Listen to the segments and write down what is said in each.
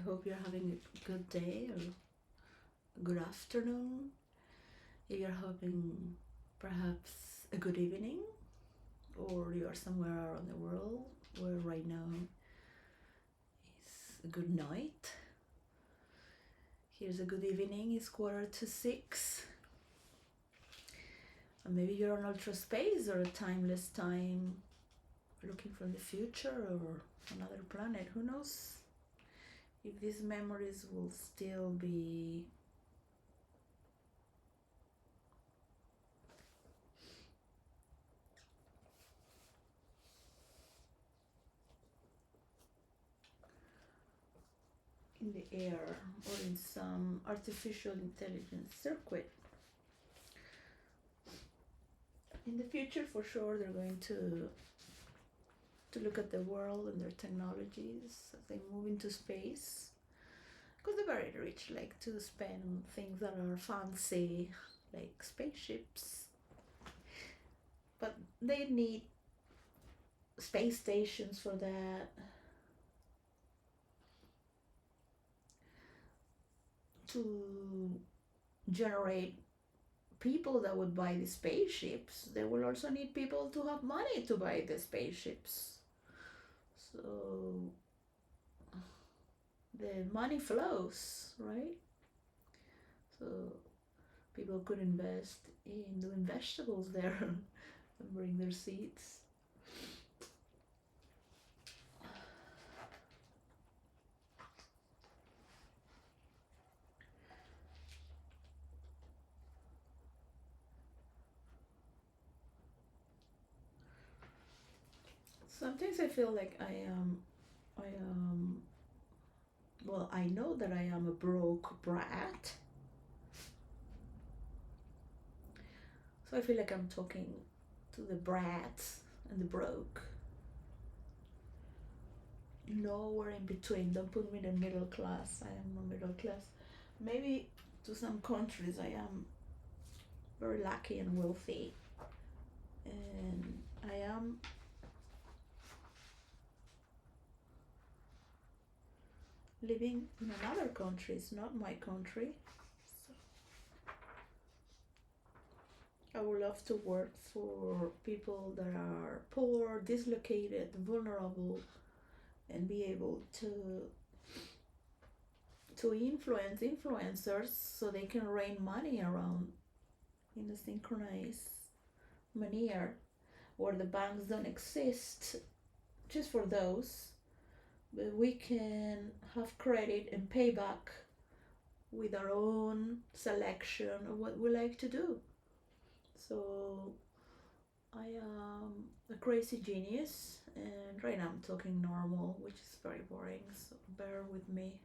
hope you're having a good day or a good afternoon. If you're having perhaps a good evening, or you're somewhere around the world where right now is a good night. Here's a good evening, it's 5:45. And maybe you're on ultra space or a timeless time looking from the future or another planet. Who knows if these memories will still be in the air or in some artificial intelligence circuit. In the future, for sure, they're going to look at the world and their technologies as they move into space. Because the very rich like to spend on things that are fancy, like spaceships. But they need space stations for that. To generate people that would buy the spaceships, they will also need people to have money to buy the spaceships. So the money flows, right? So people could invest in doing vegetables there and bring their seeds. Sometimes I feel like well, I know that I am a broke brat. So I feel like I'm talking to the brats and the broke. Nowhere in between. Don't put me in the middle class. I am a middle class. Maybe to some countries I am very lucky and wealthy. And I am living in another country. It's not my country. So I would love to work for people that are poor, dislocated, vulnerable, and be able to influence influencers so they can rain money around in a synchronized manner where the banks don't exist just for those, but we can have credit and pay back with our own selection of what we like to do. So I am a crazy genius, and right now I'm talking normal, which is very boring, so bear with me.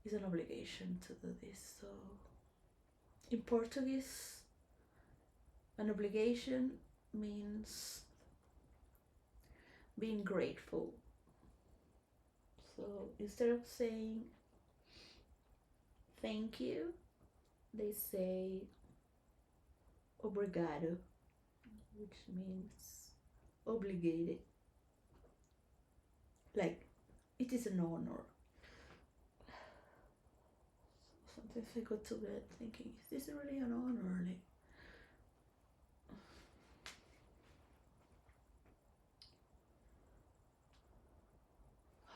It's an obligation to do this. So in Portuguese, an obligation means being grateful. So instead of saying thank you, they say obrigado, which means obligated. Like, it is an honor. Sometimes I go to bed thinking, is this really an honor? Like,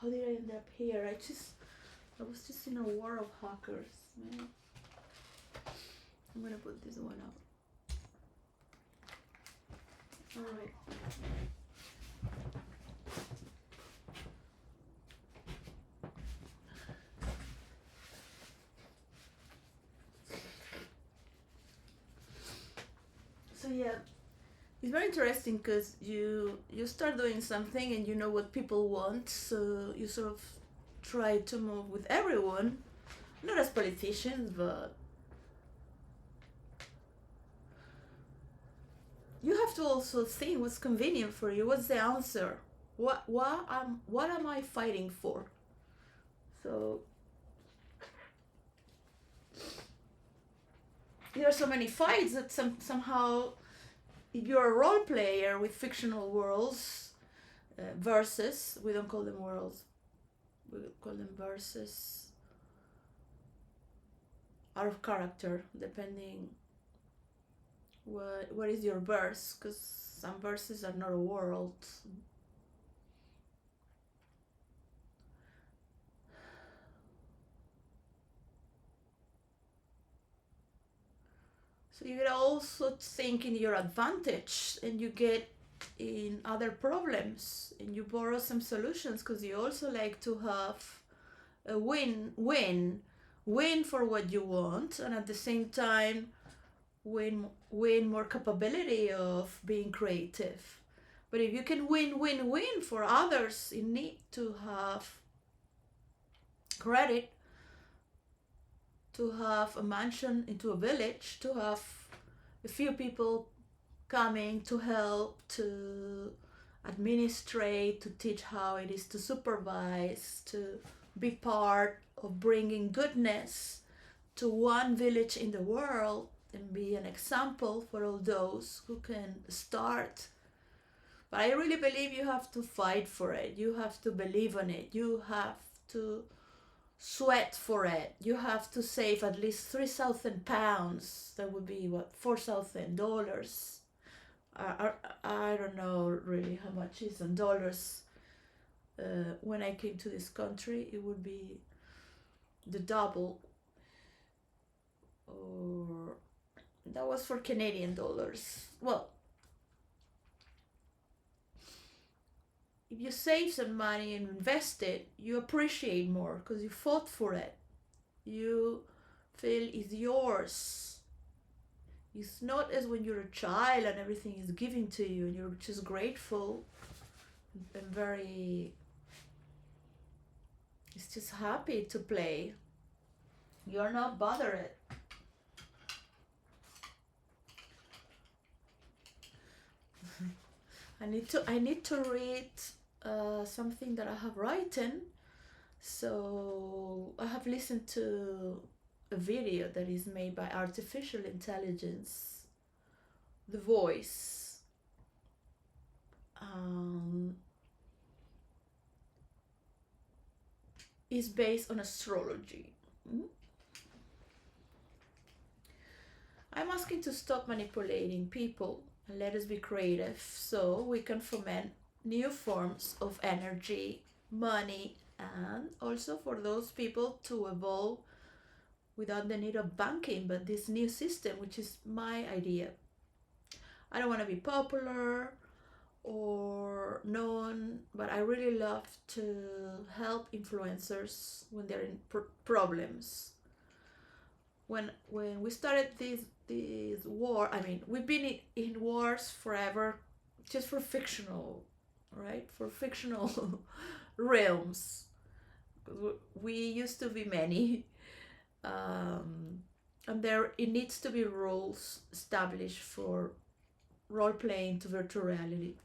how did I end up here? I was just in a war of hackers, man. I'm gonna put this one out. Alright. So yeah, it's very interesting because you start doing something and you know what people want, so you sort of try to move with everyone, not as politicians, but you have to also think what's convenient for you. What's the answer? What am I fighting for? So there are so many fights that somehow, if you're a role player with fictional worlds, versus, we don't call them worlds, we call them verses, out of character, depending what is your verse, because some verses are not a world. So you get also think in your advantage, and you get in other problems, and you borrow some solutions, because you also like to have a win for what you want, and at the same time win more capability of being creative. But if you can win for others, you need to have credit, to have a mansion into a village, to have a few people coming to help, to administrate, to teach how it is to supervise, to be part of bringing goodness to one village in the world, and be an example for all those who can start. But I really believe you have to fight for it. You have to believe in it. You have to sweat for it. You have to save at least £3,000. That would be what, $4,000. I don't know really how much is in dollars. When I came to this country, it would be the double, or that was for Canadian dollars. Well, if you save some money and invest it, you appreciate more because you fought for it. You feel it's yours. It's not as when you're a child and everything is given to you and you're just grateful and very, it's just happy to play. You're not bothered. I need to read something that I have written. So I have listened to a video that is made by artificial intelligence, the voice. Is based on astrology. I'm asking to stop manipulating people and let us be creative so we can foment new forms of energy, money, and also for those people to evolve without the need of banking, but this new system, which is my idea. I don't want to be popular or known, but I really love to help influencers when they're in problems. When we started this war, I mean, we've been in wars forever, just for fictional, right? For fictional realms. We used to be many, and there it needs to be rules established for role playing to virtual reality.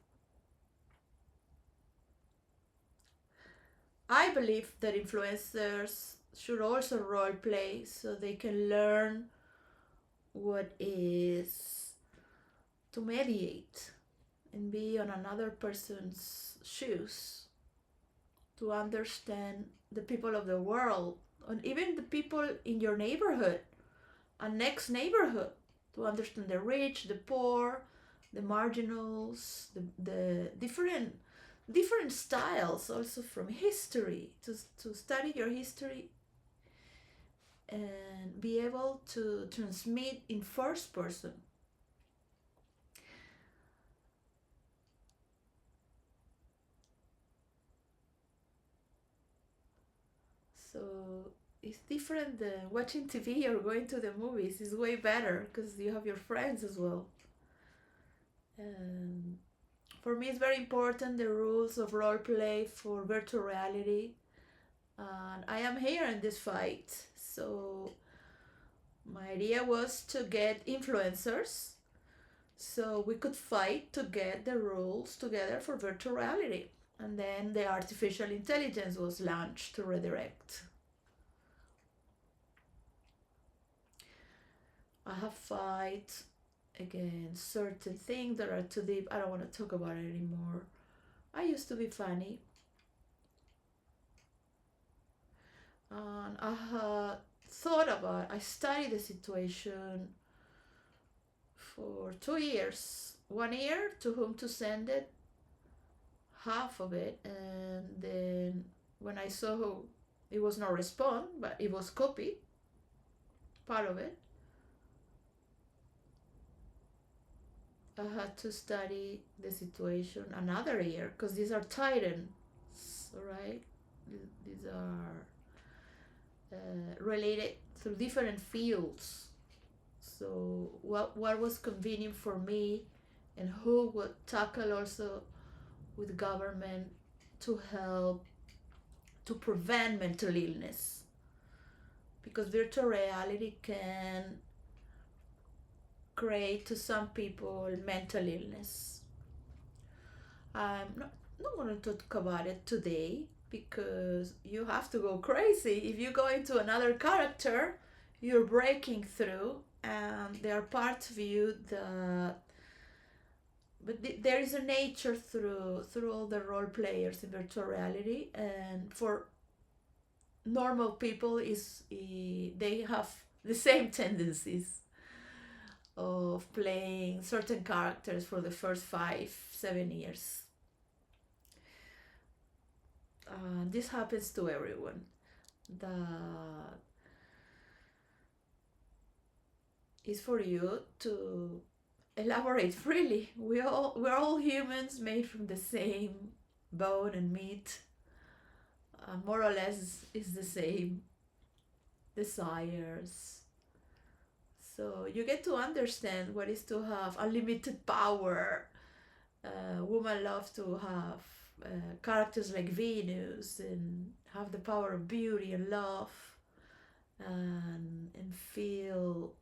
I believe that influencers should also role play so they can learn what is to mediate and be on another person's shoes, to understand the people of the world and even the people in your neighborhood and next neighborhood, to understand the rich, the poor, the marginals, the different styles also from history, to study your history and be able to transmit in first person. So it's different than watching TV or going to the movies. It's way better because you have your friends as well. And for me, it's very important the rules of role play for virtual reality. And I am here in this fight. So my idea was to get influencers so we could fight to get the rules together for virtual reality. And then the artificial intelligence was launched to redirect. I have fight against certain things that are too deep. I don't want to talk about it anymore. I used to be funny. And I had thought about, I studied the situation for 2 years. 1 year to whom to send it, half of it, and then when I saw it was no response, but it was copied, part of it, I had to study the situation another year because these are titans, right? These are related to different fields. So what was convenient for me, and who would tackle also with government to help to prevent mental illness, because virtual reality can create to some people mental illness. I'm not going to talk about it today because you have to go crazy. If you go into another character, you're breaking through, and there are parts of you that. But there is a nature through all the role players in virtual reality, and for normal people is they have the same tendencies of playing certain characters for the first 5 7 years. This happens to everyone. That is for you to elaborate freely. We're all humans made from the same bone and meat. More or less is the same desires. So you get to understand what is to have unlimited power. Women love to have characters like Venus and have the power of beauty and love, and feel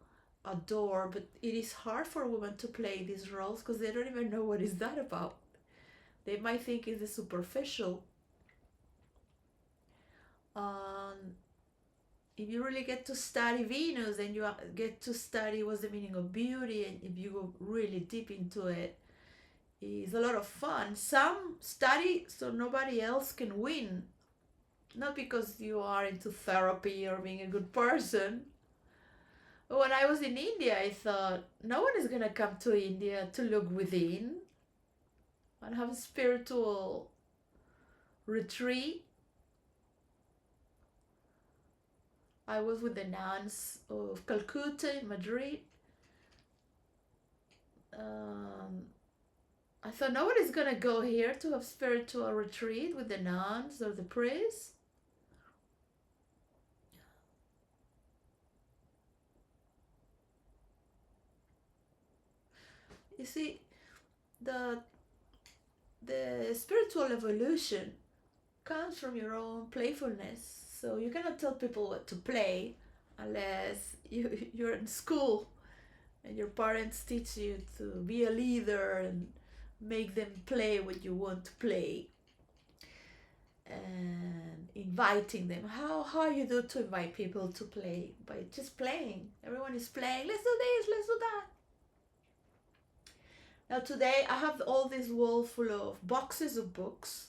adored. But it is hard for women to play these roles because they don't even know what is that about. They might think it's the superficial. Um, if you really get to study Venus, and you get to study what's the meaning of beauty, and if you go really deep into it, it's a lot of fun. Some study so nobody else can win, not because you are into therapy or being a good person. But when I was in India, I thought no one is gonna come to India to look within and have a spiritual retreat. I was with the nuns of Calcutta, Madrid. Um, I thought nobody's gonna go here to have spiritual retreat with the nuns or the priests. You see, the the spiritual evolution comes from your own playfulness. So you cannot tell people what to play unless you're in school and your parents teach you to be a leader and make them play what you want to play, and inviting them. How you do to invite people to play? By just playing. Everyone is playing. Let's do this, let's do that. Now today I have all this wall full of boxes of books.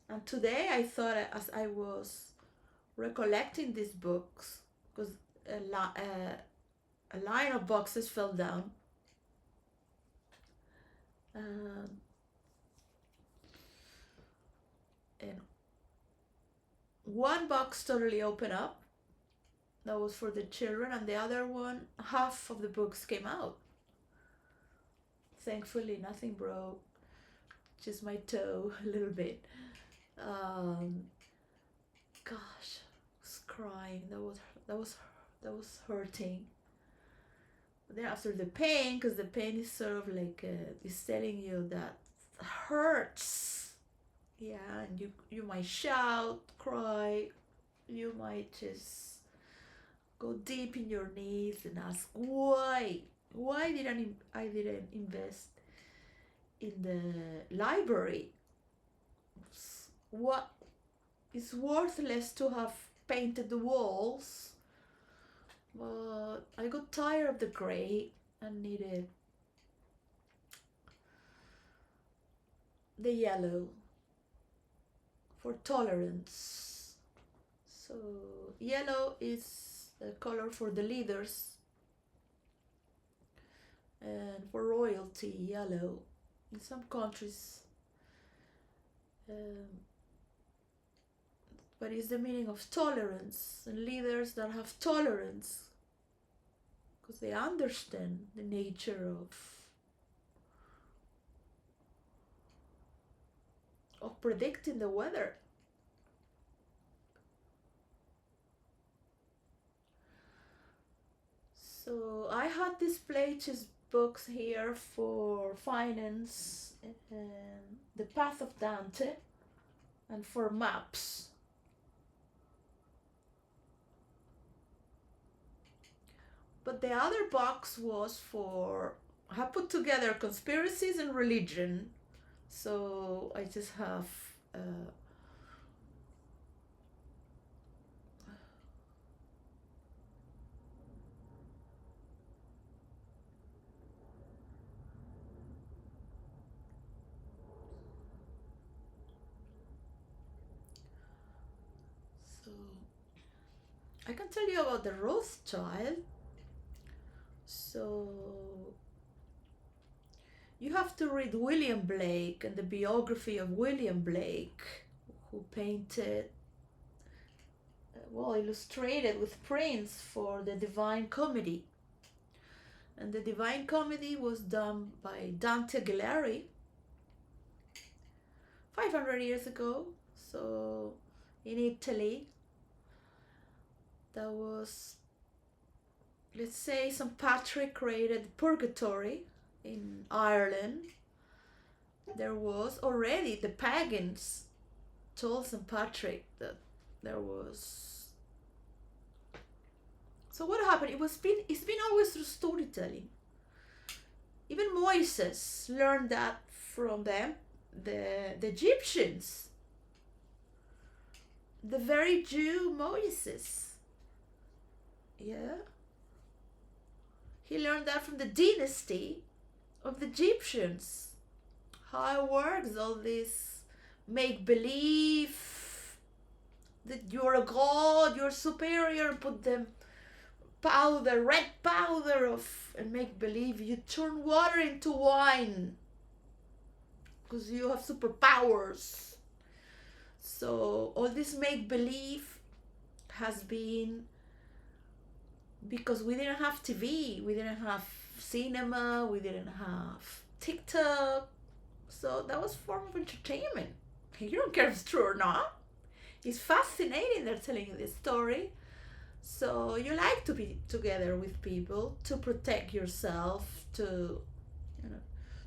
And today I thought, as I was recollecting these books, because a line of boxes fell down. Um, and one box totally opened up. That was for the children, and the other one, half of the books came out. Thankfully, nothing broke, just my toe a little bit. Um, gosh, I was crying. That was hurting. But then after the pain, because the pain is sort of like is telling you that hurts. Yeah, and you might shout, cry. You might just go deep in your knees and ask why. Why didn't I didn't invest in the library? What is worthless to have painted the walls, but I got tired of the gray and needed the yellow for tolerance. So yellow is a color for the leaders, and for royalty, yellow. In some countries, um, but it's the meaning of tolerance, and leaders that have tolerance because they understand the nature of predicting the weather. So I had these Places books here for finance and the Path of Dante, and for maps. But the other box was for, I put together conspiracies and religion. So I just have so I can tell you about the Rothschild. So you have to read William Blake and the biography of William Blake, who painted, well, illustrated with prints for the Divine Comedy. And the Divine Comedy was done by Dante Alighieri 500 years ago. So in Italy, that was, let's say, St. Patrick created Purgatory. In Ireland, there was already, the pagans told St. Patrick that there was. So what happened? It's been always through storytelling. Even Moses learned that from them, the Egyptians. The very Jew Moses. Yeah. He learned that from the dynasty of the Egyptians. How it works, all this make believe that you're a god, you're superior, put them powder, red powder of, and make believe you turn water into wine because you have superpowers. So all this make believe has been because we didn't have TV, we didn't have cinema, we didn't have TikTok. So that was a form of entertainment. You don't care if it's true or not. It's fascinating they're telling you this story. So you like to be together with people, to protect yourself, to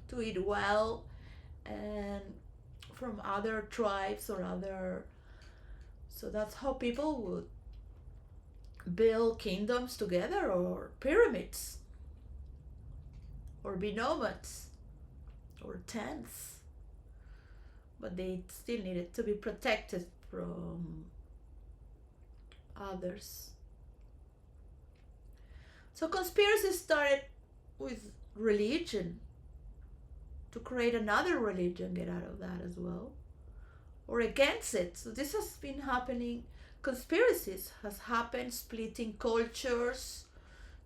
to eat well, and from other tribes or other. So that's how people would build kingdoms together, or pyramids, or be nomads, or tents. But they still needed to be protected from others. So conspiracies started with religion, to create another religion, get out of that as well, or against it. So this has been happening. Conspiracies has happened, splitting cultures,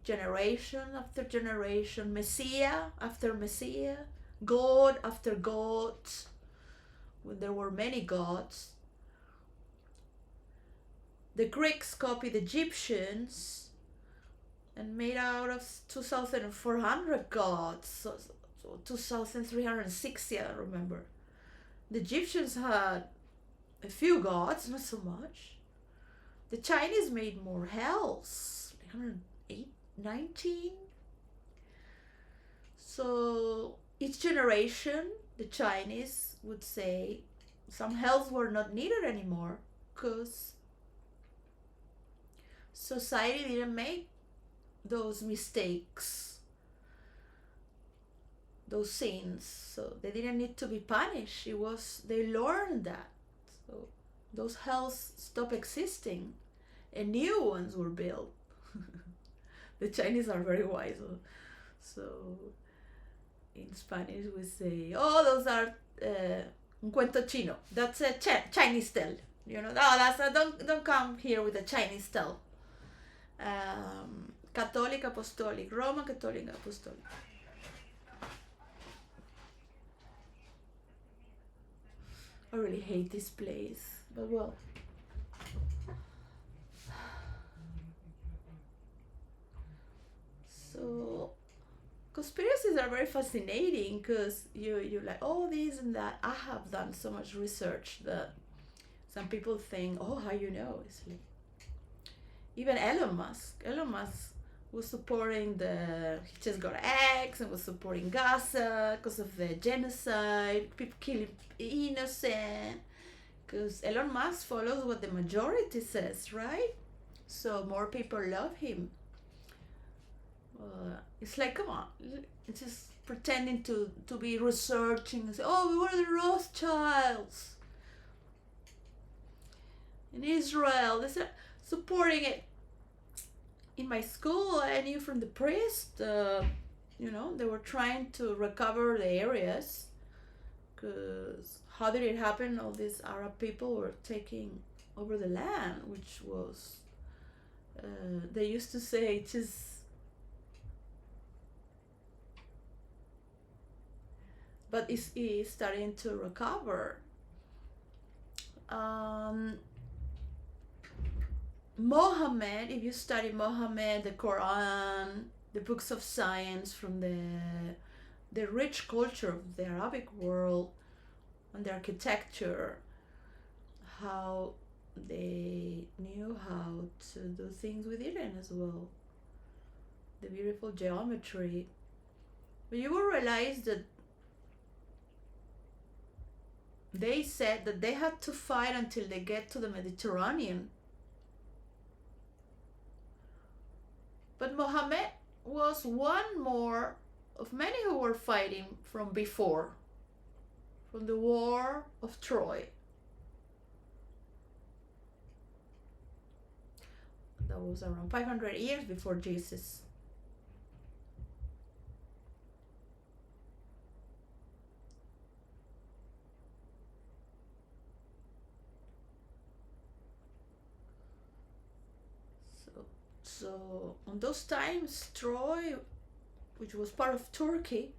generation after generation, Messiah after Messiah, God after God, when there were many gods. The Greeks copied the Egyptians and made out of 2,400 gods, so 2,360, I don't remember. The Egyptians had a few gods, not so much. The Chinese made more hells, 119. So each generation, the Chinese would say some hells were not needed anymore because society didn't make those mistakes, those sins, so they didn't need to be punished. It was, they learned that. So those hells stopped existing and new ones were built. The Chinese are very wise. So in Spanish we say, oh, those are un cuento chino. That's a Chinese tale. No, that's not, don't come here with a Chinese style. Catholic Apostolic, Roman Catholic Apostolic. I really hate this place, but well. So conspiracies are very fascinating because you like oh this and that. I have done so much research that some people think, oh, how you know? It's like even Elon Musk. Elon Musk was supporting he just got X and was supporting Gaza because of the genocide, people killing innocent. Because Elon Musk follows what the majority says, right? So more people love him. It's like, come on, it's just pretending to be researching and say, oh, we were the Rothschilds in Israel. They're supporting it. In my school, I knew from the priest, they were trying to recover the areas because how did it happen? All these Arab people were taking over the land, which was, they used to say, just but it's starting to recover. Mohammed, if you study Mohammed, the Quran, the books of science from the rich culture of the Arabic world and the architecture, how they knew how to do things with Iran as well, the beautiful geometry. But you will realize that they said that they had to fight until they get to the Mediterranean. But Mohammed was one more of many who were fighting from before, from the War of Troy. That was around 500 years before Jesus. So on those times, Troy, which was part of Turkey,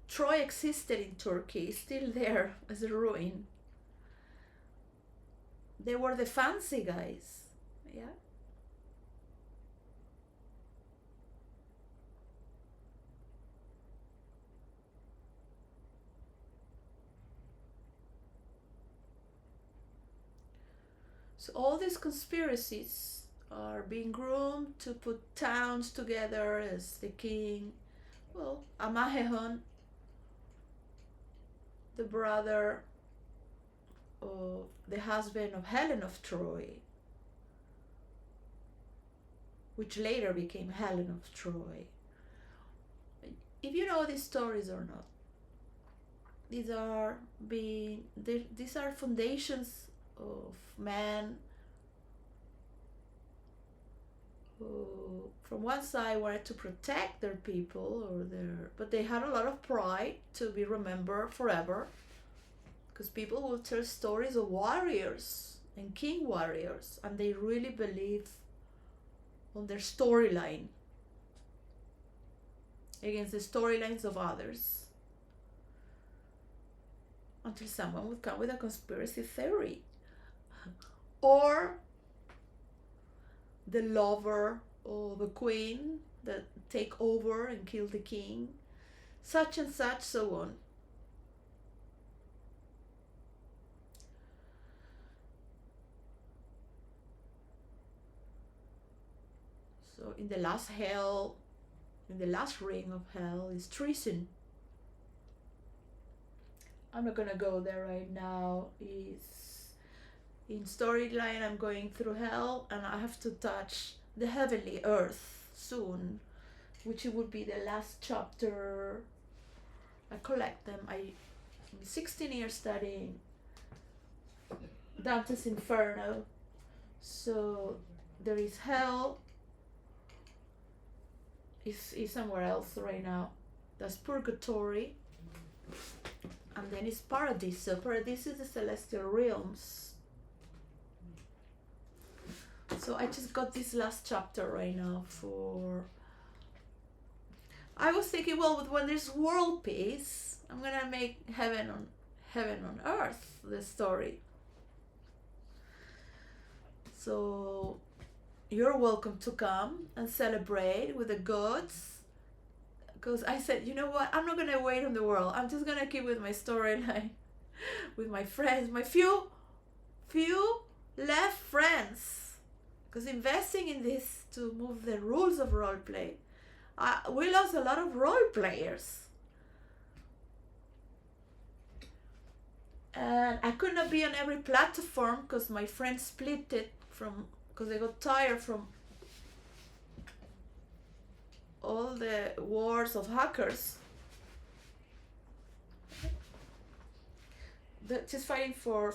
Troy existed in Turkey, still there as a ruin. They were the fancy guys, yeah. So all these conspiracies are being groomed to put towns together as the king. Well, Amahehon, the brother of the husband of Helen of Troy, which later became Helen of Troy. If you know these stories or not, these are foundations of men who from one side wanted to protect their people but they had a lot of pride to be remembered forever, because people will tell stories of warriors and king warriors and they really believe on their storyline against the storylines of others, until someone would come with a conspiracy theory, or the lover or the queen that take over and kill the king, such and such, so on. So in the last ring of hell is treason. I'm not gonna go there right now. Is in storyline I'm going through hell and I have to touch the heavenly earth soon, which it would be the last chapter. I collect them. I 16 years studying Dante's Inferno. So there is hell. Is somewhere else right now. That's purgatory. And and then it's Paradiso. Paradiso is the celestial realms. So I just got this last chapter right now for... I was thinking, well, when there's world peace, I'm gonna make heaven on earth the story. So you're welcome to come and celebrate with the gods. Because I said, you know what? I'm not gonna wait on the world. I'm just gonna keep with my storyline, with my friends, my few left friends. Because investing in this to move the rules of roleplay, we lost a lot of role players. And I could not be on every platform because my friends split it because they got tired from all the wars of hackers. They're just fighting for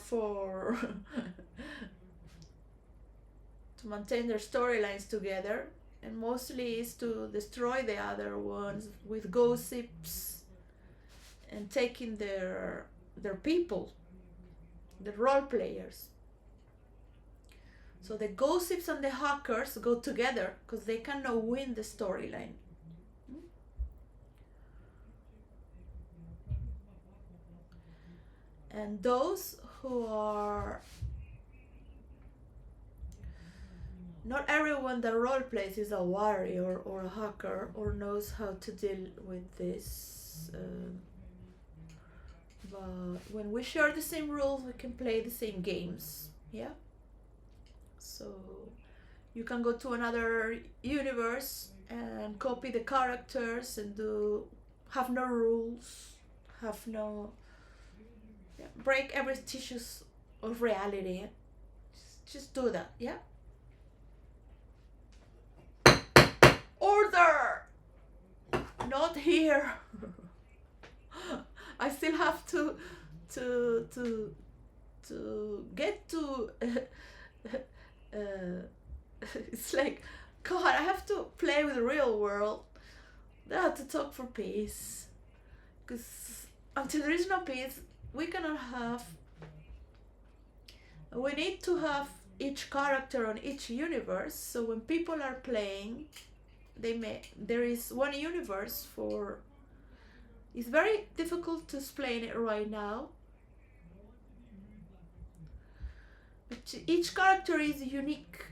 to maintain their storylines together, and mostly is to destroy the other ones with gossips and taking their people, the role players. So the gossips and the hackers go together because they cannot win the storyline. And those who are... Not everyone that role plays is a warrior or a hacker or knows how to deal with this. But when we share the same rules, we can play the same games. Yeah? So you can go to another universe and copy the characters and have no rules, break every tissues of reality. Just do that, yeah? Order! Not here. I still have to get to it's like, God, I have to play with the real world. I have to talk for peace. Because until there is no peace, we cannot have... We need to have each character on each universe. So when people are playing, there is one universe for... It's very difficult to explain it right now. But each character is unique.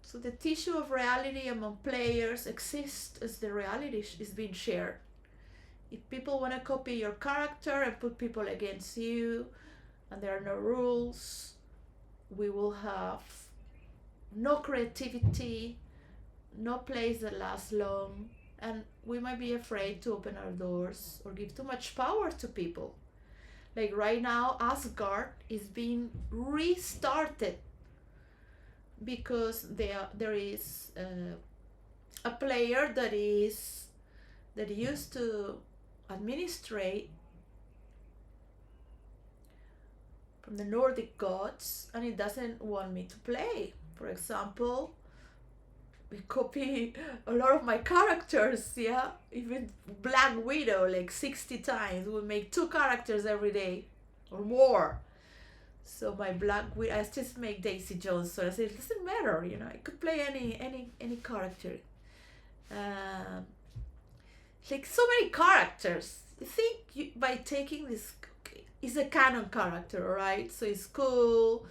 So the tissue of reality among players exists as the reality is being shared. If people want to copy your character and put people against you, and there are no rules, we will have no creativity, no plays that last long, and we might be afraid to open our doors or give too much power to people. Like right now, Asgard is being restarted because there is a player that used to administrate from the Nordic gods, and it doesn't want me to play. For example, we copy a lot of my characters, yeah? Even Black Widow, like 60 times. We make 2 characters every day or more. So my Black Widow, I just make Daisy Jones. So I said, it doesn't matter, you know, I could play any character. Like so many characters. I think by taking this, it's a canon character, right? So it's cool.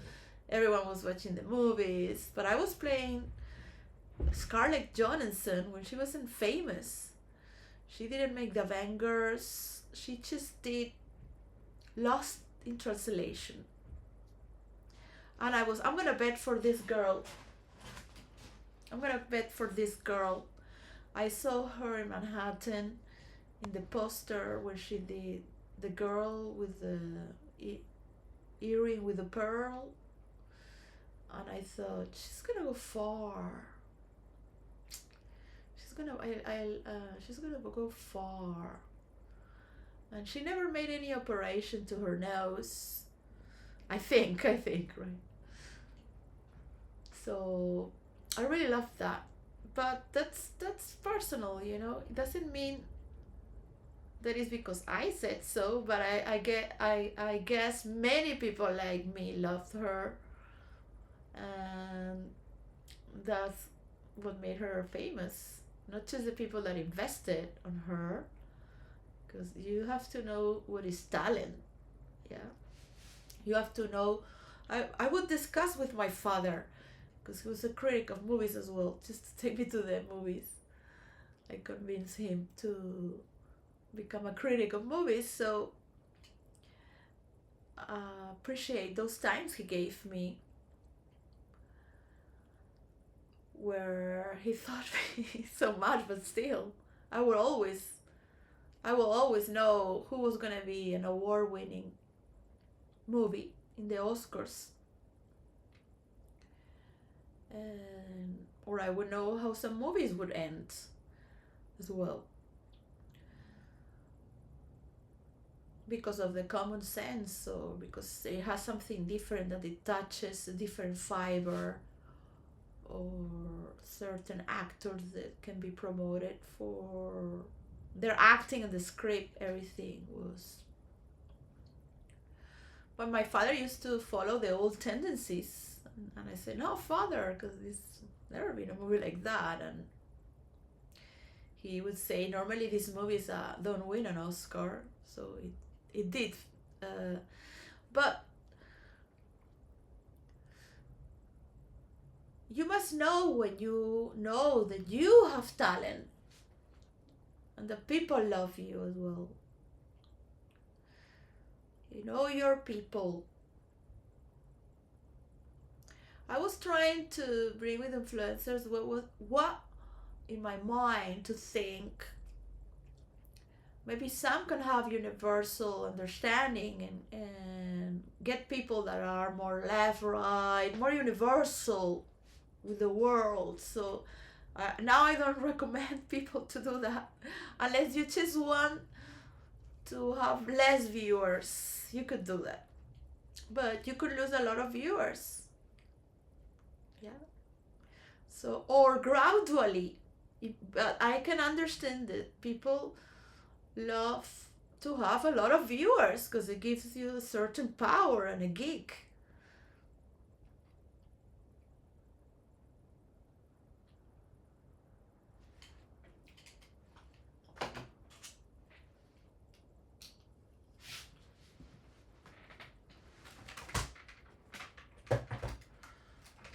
Everyone was watching the movies, but I was playing Scarlett Johansson when she wasn't famous. She didn't make the Avengers. She just did Lost in Translation. And I'm gonna bet for this girl. I saw her in Manhattan in the poster when she did the girl with the earring with the pearl. And I thought, she's gonna go far. She's gonna go far. And she never made any operation to her nose. I think, right? So I really love that. But that's personal, you know. It doesn't mean that is because I said so, but I guess many people like me loved her, and that's what made her famous. Not just the people that invested on her, because you have to know what is talent. Yeah, you have to know. I would discuss with my father, because he was a critic of movies as well, just to take me to the movies. I convinced him to become a critic of movies. So appreciate those times he gave me where he taught me so much, but still, I will always I will always know who was gonna be an award-winning movie in the Oscars, and or I would know how some movies would end as well, because of the common sense, or because it has something different that it touches a different fiber, or certain actors that can be promoted for their acting and the script. Everything was. But my father used to follow the old tendencies, and I said, "No, father, because this never been a movie like that." And he would say, "Normally these movies don't win an Oscar, so it did." Uh, but you must know when you know that you have talent and the people love you as well. You know your people. I was trying to bring with influencers what in my mind to think. Maybe some can have universal understanding, and get people that are more left, right, more universal with the world. So now I don't recommend people to do that unless you just want to have less viewers. You could do that, but you could lose a lot of viewers. Yeah. So, or gradually, but I can understand that people love to have a lot of viewers because it gives you a certain power and a gig.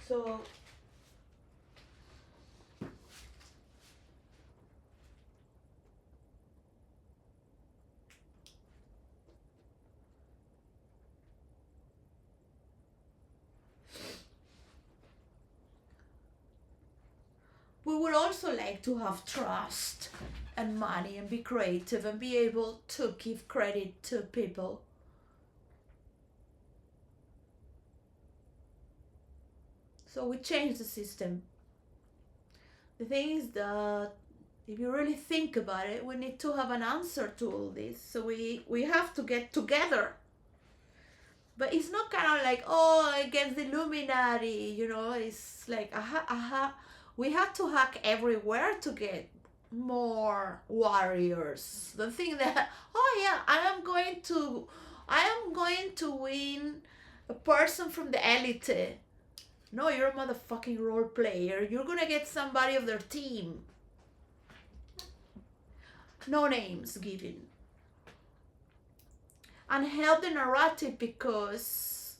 So we would also like to have trust and money and be creative and be able to give credit to people. So we change the system. The thing is that if you really think about it, we need to have an answer to all this. So we have to get together. But it's not kind of like, oh, against the Illuminati, it's like, aha, aha. We have to hack everywhere to get more warriors. Don't think that, oh yeah, I am going to win a person from the elite. No, you're a motherfucking role player. You're gonna get somebody of their team. No names given. And help the narrative because,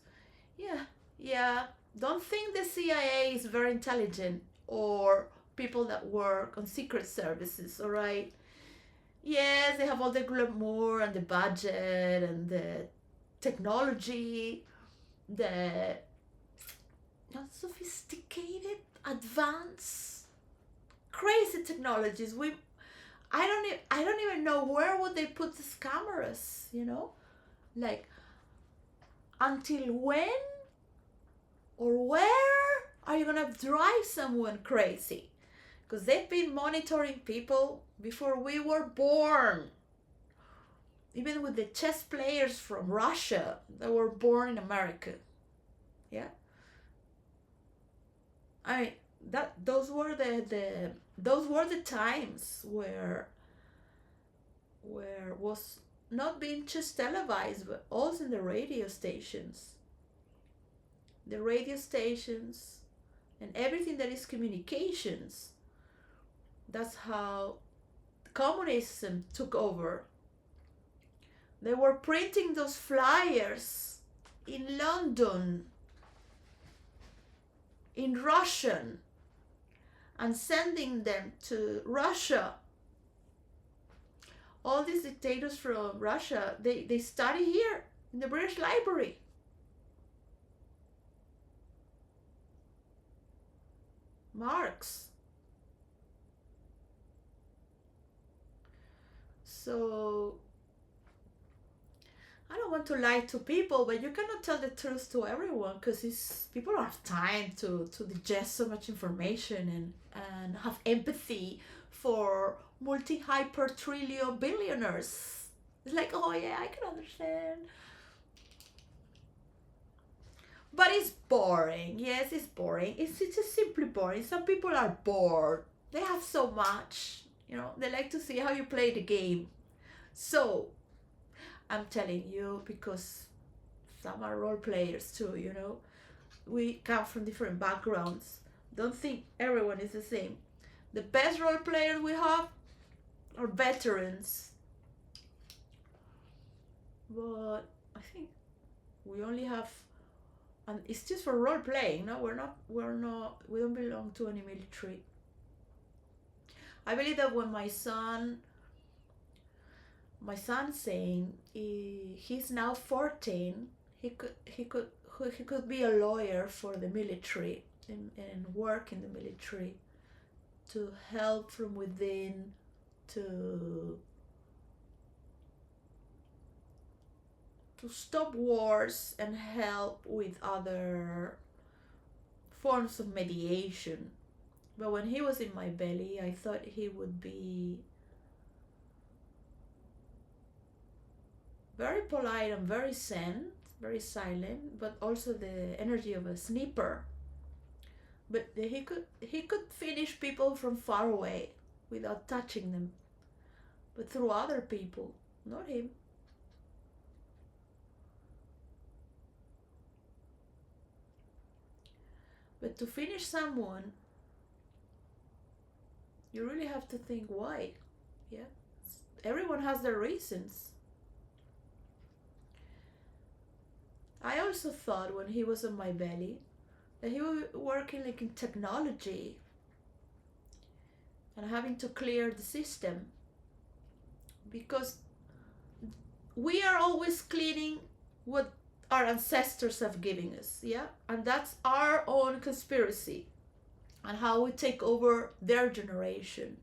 yeah, don't think the CIA is very intelligent or people that work on secret services, all right? Yes, they have all the glamour and the budget and the technology, the not sophisticated, advanced, crazy technologies. I don't even know where would they put these cameras. Like, until when or where are you gonna drive someone crazy? Because they've been monitoring people before we were born. Even with the chess players from Russia that were born in America. Yeah. I mean, that those were the times where where was not being just televised, but also in the radio stations. The radio stations and everything that is communications. That's how communism took over. They were printing those flyers in London, in Russian, and sending them to Russia. All these dictators from Russia, they study here in the British Library. Marx. So I don't want to lie to people, but you cannot tell the truth to everyone because people don't have time to digest so much information and have empathy for multi hyper trillion billionaires. It's like, oh yeah, I can understand. But it's boring. Yes, it's boring. It's just simply boring. Some people are bored. They have so much. They like to see how you play the game. So, I'm telling you because some are role players too. We come from different backgrounds. Don't think everyone is the same. The best role players we have are veterans. But I think we only have, and it's just for role playing. No, we don't belong to any military. I believe that when my son saying he's now 14, he could be a lawyer for the military and work in the military to help from within to stop wars and help with other forms of mediation. But when he was in my belly, I thought he would be very polite and very zen, very silent, but also the energy of a sniper. But he could finish people from far away without touching them, but through other people, not him. But to finish someone, you really have to think why. Yeah, everyone has their reasons. I also thought when he was on my belly that he was working like in technology and having to clear the system, because we are always cleaning what our ancestors have given us, yeah, and that's our own conspiracy and how we take over their generation.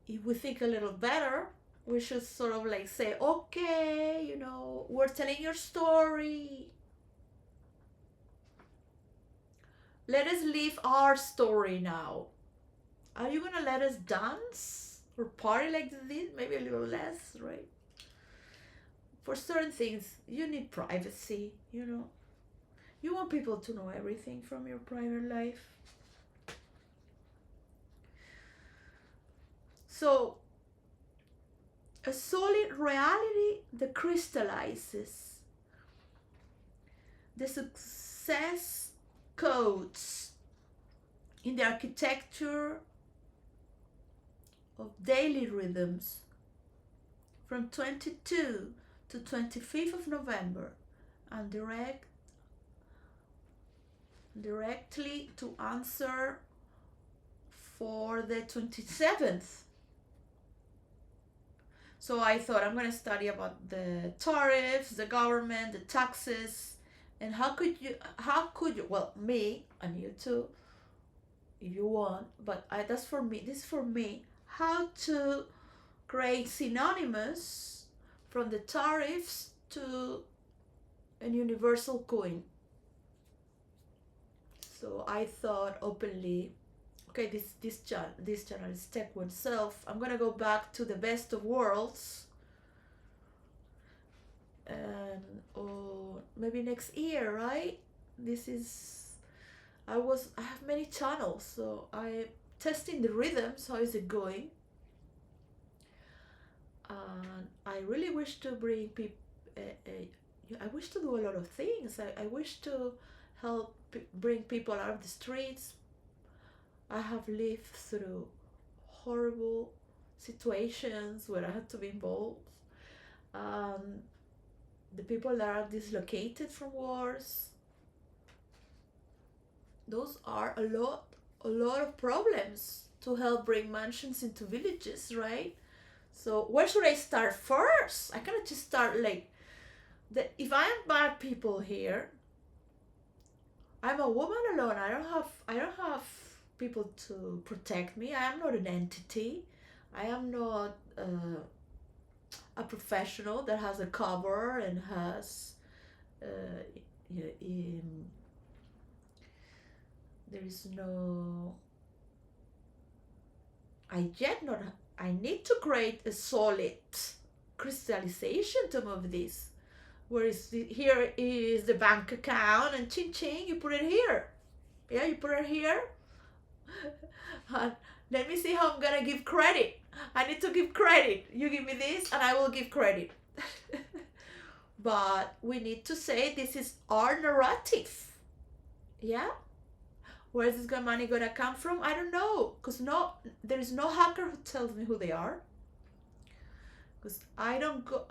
If we think a little better, we should sort of like say, okay, we're telling your story. Let us live our story now. Are you gonna let us dance or party like this? Maybe a little less, right? For certain things, you need privacy, You want people to know everything from your private life. So, a solid reality that crystallizes the success codes in the architecture of daily rhythms from 22 to 25th of November and directly to answer for the 27th. So I thought I'm going to study about the tariffs, the government, the taxes, and how could you, well, me and you too, if you want, but this is for me, how to create synonymous from the tariffs to a universal coin. So I thought openly, okay, this channel is Tech Oneself. I'm gonna go back to the best of worlds, and maybe next year, right? I have many channels, so I testing the rhythms. How is it going? And I really wish to bring people. I wish to do a lot of things. I wish to help bring people out of the streets. I have lived through horrible situations where I had to be involved. Um, the people that are dislocated from wars, those are a lot of problems to help bring mansions into villages, right? So where should I start first? I cannot just start like if I am bad people here, I'm a woman alone. I don't have people to protect me. I am not an entity. I am not a professional that has a cover and has in, there is no. I need to create a solid crystallization to move this. Whereas here is the bank account and ching ching, you put it here. Yeah, you put it here. And let me see how I'm gonna give credit. I need to give credit. You give me this and I will give credit. But we need to say this is our narrative. Yeah? Where is this money gonna come from? I don't know. Because there is no hacker who tells me who they are. Because I don't go.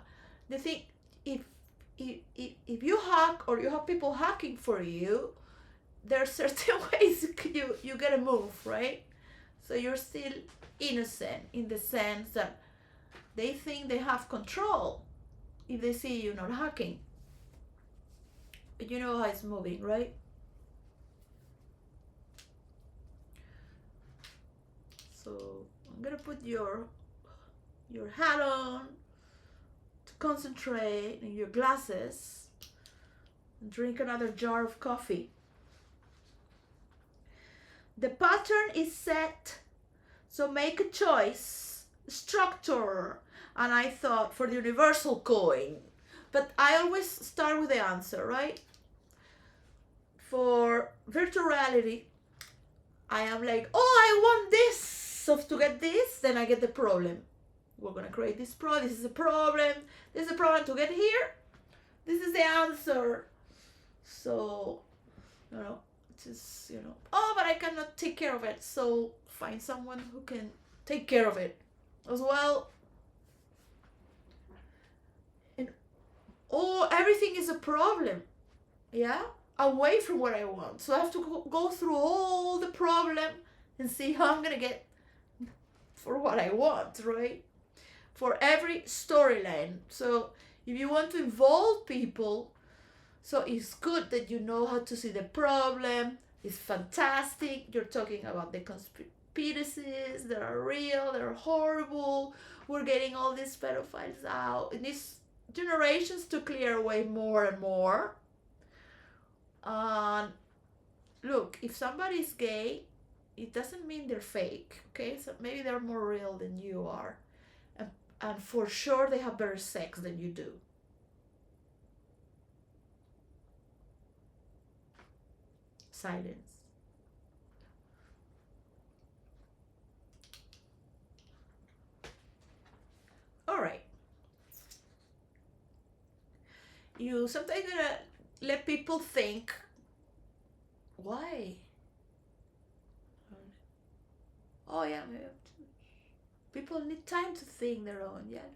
The thing, if you hack or you have people hacking for you, there are certain ways you gotta move, right? So you're still innocent in the sense that they think they have control if they see you not hacking. But you know how it's moving, right? So I'm gonna put your hat on to concentrate in your glasses and drink another jar of coffee. The pattern is set, so make a choice, structure. And I thought for the universal coin, but I always start with the answer, right? For virtual reality, I am like, oh, I want this. So to get this, then I get the problem. We're gonna create this problem. This is a problem. This is a problem to get here. This is the answer. So, just, oh, but I cannot take care of it. So find someone who can take care of it as well. And everything is a problem. Yeah? Away from what I want. So I have to go through all the problem and see how I'm gonna get for what I want, right? For every storyline. So if you want to involve people, so it's good that you know how to see the problem. It's fantastic. You're talking about the conspiracies that are real, that are horrible. We're getting all these pedophiles out in these generations to clear away more and more. Look, if somebody is gay, it doesn't mean they're fake, okay? So maybe they're more real than you are. And for sure they have better sex than you do. Silence. All right. You sometimes gonna let people think, why? Oh yeah, people need time to think their own, yeah.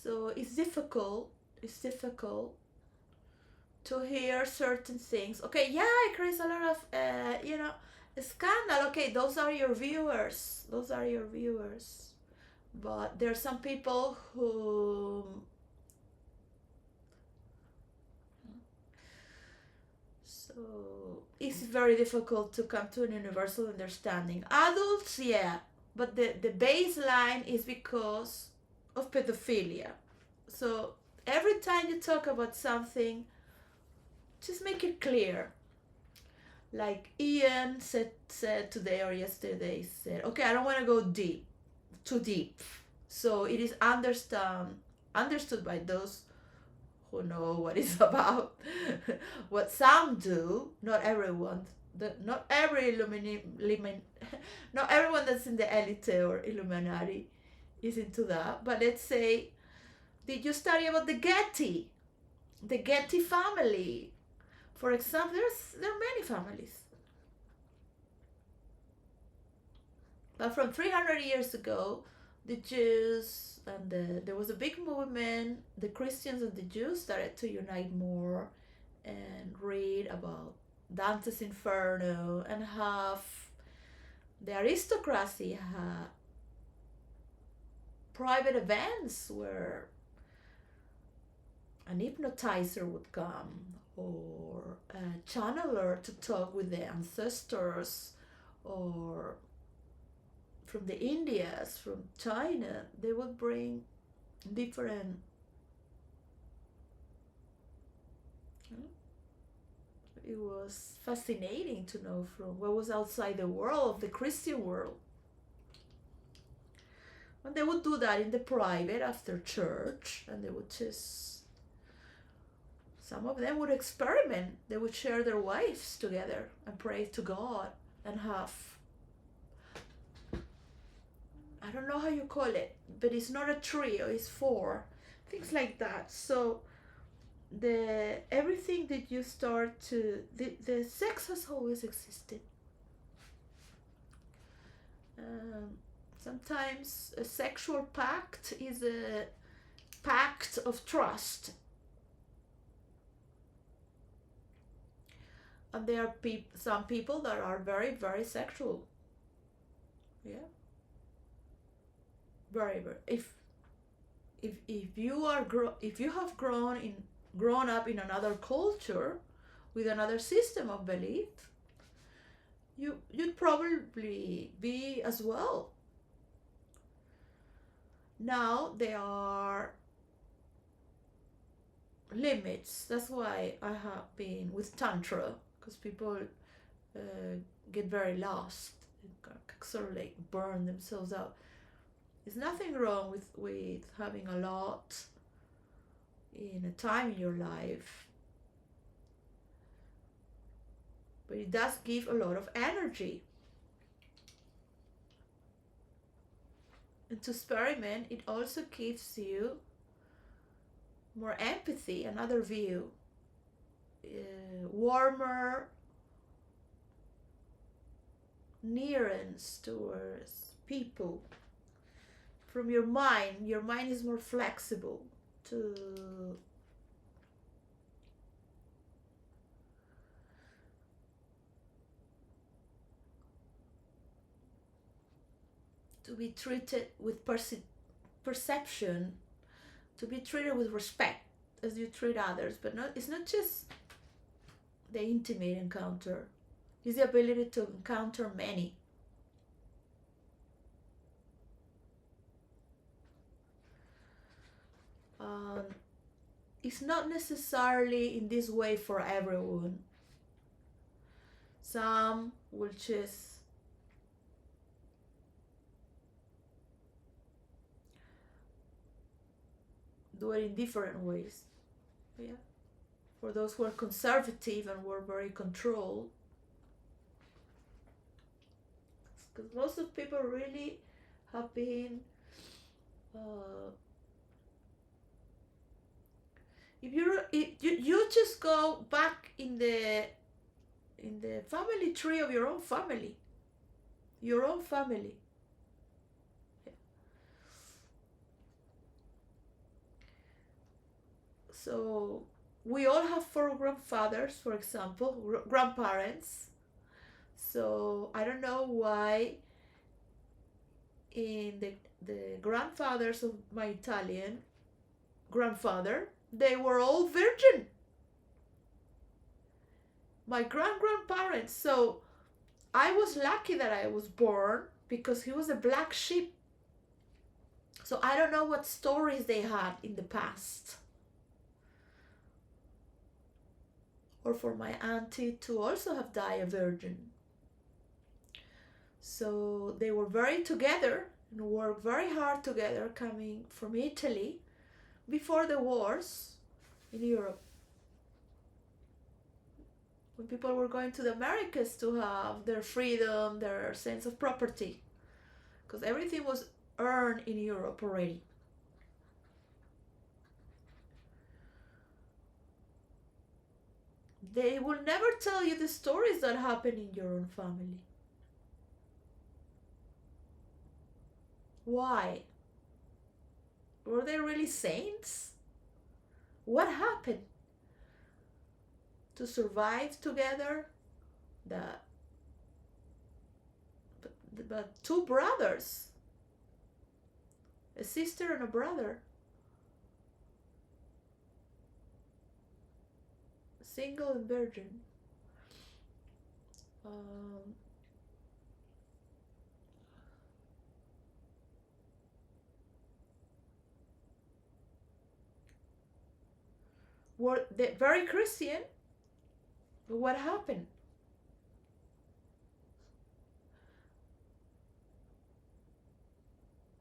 So it's difficult to hear certain things. Okay, yeah, it creates a lot of scandal. Okay, those are your viewers. But there are some people who it's very difficult to come to an universal understanding. Adults, yeah, but the baseline is because of pedophilia. So every time you talk about something, just make it clear. Like Ian said today or yesterday, said, okay, I don't want to go too deep. So it is understood by those who know what it's about. What some do, not everyone not every not everyone that's in the elite or Illuminati is into that. But let's say, did you study about the Getty family? For example, there are many families, but from 300 years ago, the Jews and there was a big movement. The Christians and the Jews started to unite more and read about Dante's Inferno and have the aristocracy had private events where an hypnotizer would come or a channeler to talk with the ancestors, or from the Indias, from China, they would bring different. It was fascinating to know from what was outside the world, of the Christian world. And they would do that in the private after church, and they would just. Some of them would experiment. They would share their wives together and pray to God and have. I don't know how you call it, but it's not a trio, it's four. Things like that. So everything that you start to the sex has always existed. Sometimes a sexual pact is a pact of trust, and there are some people that are very, very sexual. Yeah, very, very. If you are if you have grown up in another culture with another system of belief, you'd probably be as well. Now there are limits. That's why I have been with Tantra, because people get very lost, sort of like burn themselves out. There's nothing wrong with having a lot in a time in your life, but it does give a lot of energy. And to experiment, it also gives you more empathy, another view, warmer nearness towards people. From your mind is more flexible to be treated with perception, to be treated with respect as you treat others. But it's not just the intimate encounter, it's the ability to encounter many. It's not necessarily in this way for everyone. Some will just do it in different ways. Yeah. For those who are conservative and were very controlled, because most of people really have been. If you just go back in the family tree of your own family. So we all have four grandfathers, for example, grandparents. So I don't know why in the grandfathers of my Italian grandfather, they were all virgin. My grandparents. So I was lucky that I was born, because he was a black sheep. So I don't know what stories they had in the past. Or for my auntie to also have died a virgin. So they were very together and worked very hard together, coming from Italy before the wars in Europe. when people were going to the Americas to have their freedom, their sense of property, because everything was earned in Europe already. They will never tell you the stories that happen in your own family. Why? Were they really saints? What happened to survive together? The, but two brothers, a sister and a brother, single and virgin. Um, were they very Christian? But what happened?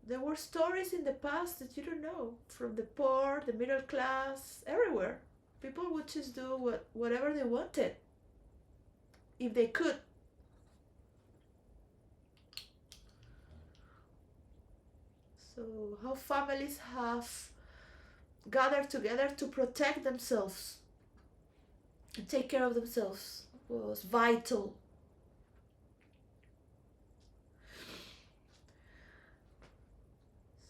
There were stories in the past that you don't know, from the poor, the middle class, everywhere. People would just do whatever they wanted if they could. So, how families have gathered together to protect themselves and take care of themselves was vital.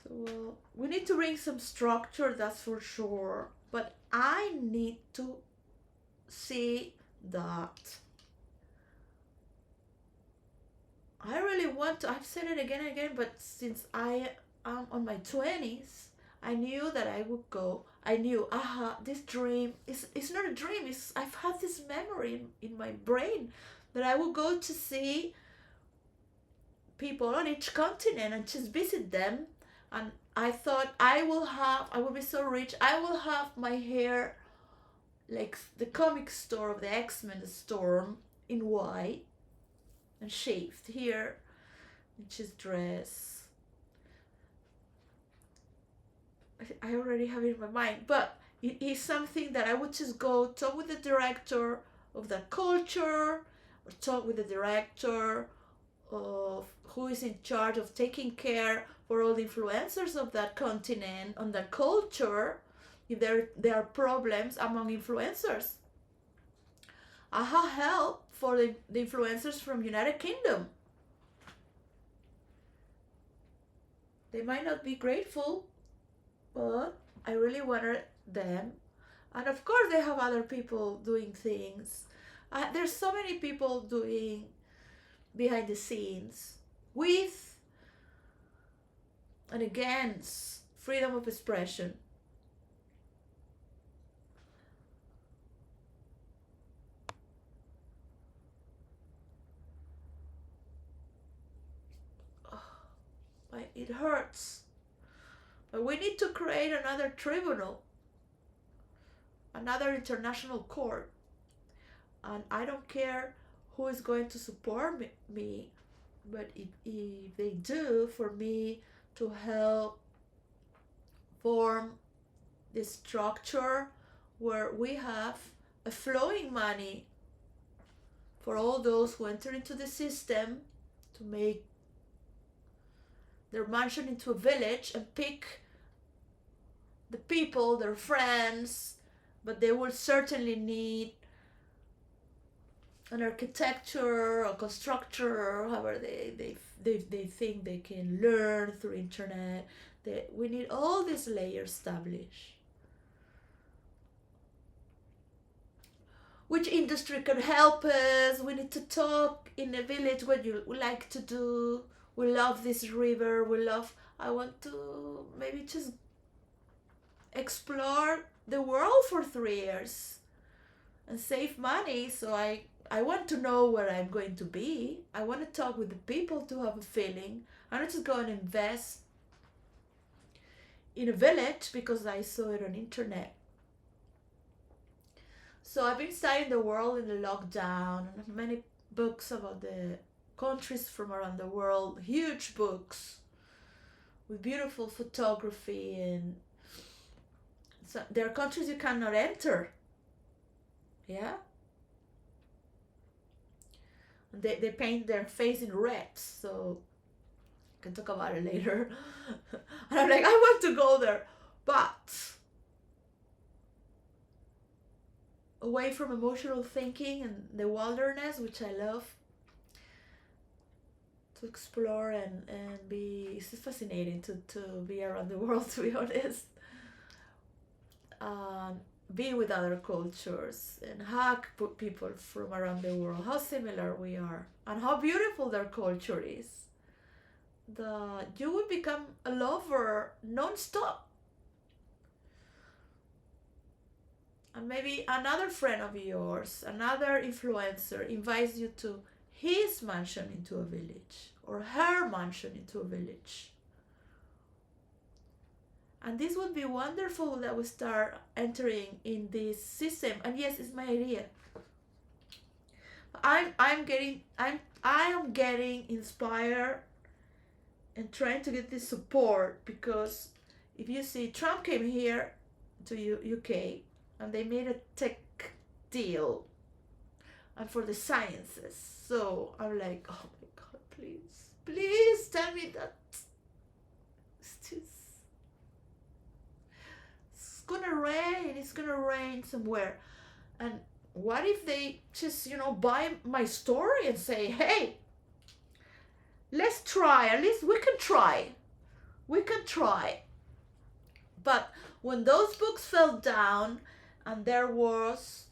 So, we need to bring some structure, that's for sure. But I need to see that I really want to. I've said it again and again, but since I am on my 20s, I knew that I would go. I knew, this dream is it's not a dream. I've had this memory in my brain that I would go to see people on each continent and just visit them. And I thought I will be so rich. I will have my hair like the comic store of the X-Men, the Storm, in white and shaved here, and just dress. I already have it in my mind, but it is something that I would just go talk with the director of that culture, or talk with the director of who is in charge of taking care for all the influencers of that continent, on that culture, if there are problems among influencers. I have help for the influencers from United Kingdom. They might not be grateful, but I really wanted them. And of course, they have other people doing things. There's so many people doing behind the scenes with and against freedom of expression. It hurts. But we need to create another tribunal, another international court. And I don't care who is going to support me, but if they do, for me to help form this structure where we have a flowing money for all those who enter into the system to make their mansion into a village and pick the people, their friends, but they will certainly need an architecture, a constructor, however they think they can learn through internet. We need all these layers established. Which industry can help us? We need to talk in a village what you like to do. We love this river. I want to maybe just explore the world for 3 years and save money. So I want to know where I'm going to be. I want to talk with the people to have a feeling. I'm not just going to invest in a village because I saw it on internet. So I've been studying the world in the lockdown and many books about the countries from around the world, huge books with beautiful photography, and so there are countries you cannot enter. Yeah? They paint their face in red, so I can talk about it later. And I'm like, I want to go there, but away from emotional thinking and the wilderness, which I love to explore and be, it's just fascinating to be around the world, to be honest. um, be with other cultures and hug people from around the world, how similar we are and how beautiful their culture is. You will become a lover non-stop. And maybe another friend of yours, another influencer, invites you to his mansion into a village or her mansion into a village. And this would be wonderful that we start entering in this system. And yes, it's my idea. I am getting inspired and trying to get this support, because if you see, Trump came here to UK and they made a tech deal and for the sciences. So I'm like, oh my god, please tell me that it's gonna rain. It's gonna rain somewhere. And what if they just, buy my story and say, hey, let's try. At least we can try. We can try. But when those books fell down and there was,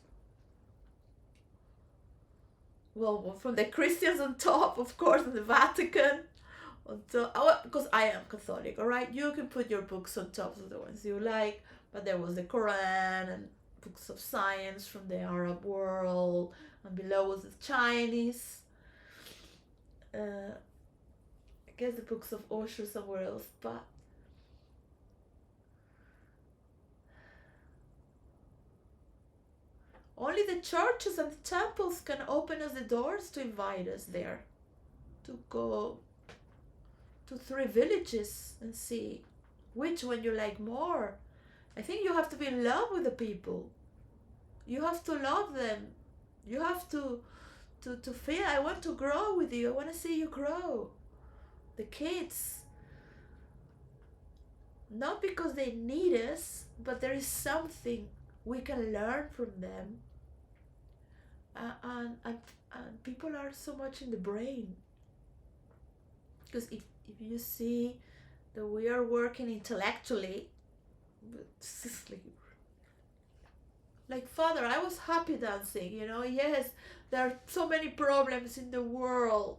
well, from the Christians on top, of course, and the Vatican on top, because I am Catholic, all right? You can put your books on top of the ones you like, but there was the Quran and books of science from the Arab world, and below was the Chinese. I guess the books of Osho somewhere else, but only the churches and the temples can open us the doors to invite us there, to go to 3 villages and see which one you like more. I think you have to be in love with the people. You have to love them. You have to feel, I want to grow with you. I want to see you grow. The kids, not because they need us, but there is something we can learn from them. And people are so much in the brain. Because if you see that we are working intellectually, but like father, I was happy dancing, yes, there are so many problems in the world.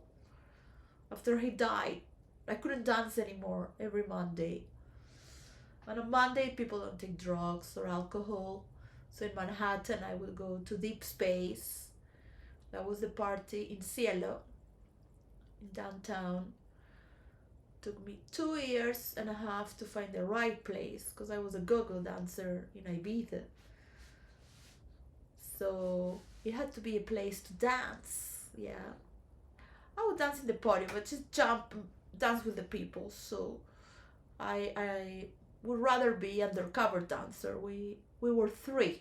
After he died, I couldn't dance anymore every Monday. And on Monday, people don't take drugs or alcohol. So in Manhattan, I would go to Deep Space. That was the party in Cielo, in downtown. Took me 2.5 years to find the right place, because I was a go-go dancer in Ibiza. So it had to be a place to dance. Yeah, I would dance in the party, but just jump, dance with the people. So I would rather be undercover dancer. We were 3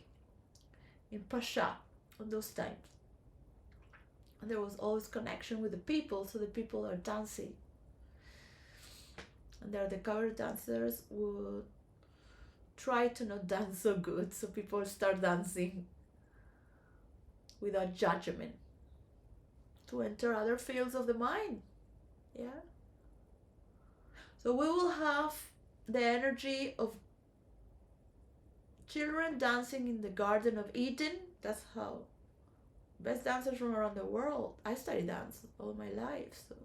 in Pasha on those times, and there was always connection with the people. So the people are dancing, and there the cover dancers would try to not dance so good, so people start dancing without judgment, to enter other fields of the mind. Yeah. So we will have the energy of children dancing in the Garden of Eden. That's how best dancers from around the world. I studied dance all my life, so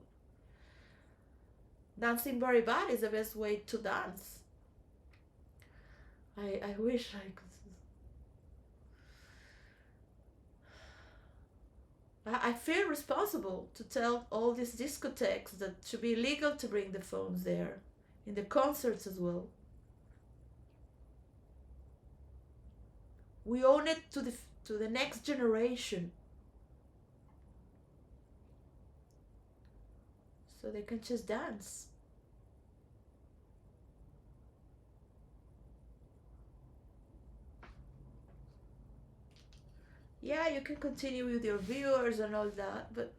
dancing very bad is the best way to dance. I wish I could. I feel responsible to tell all these discotheques that should be illegal to bring the phones there, in the concerts as well. We own it to the next generation, so they can just dance. Yeah, you can continue with your viewers and all that, but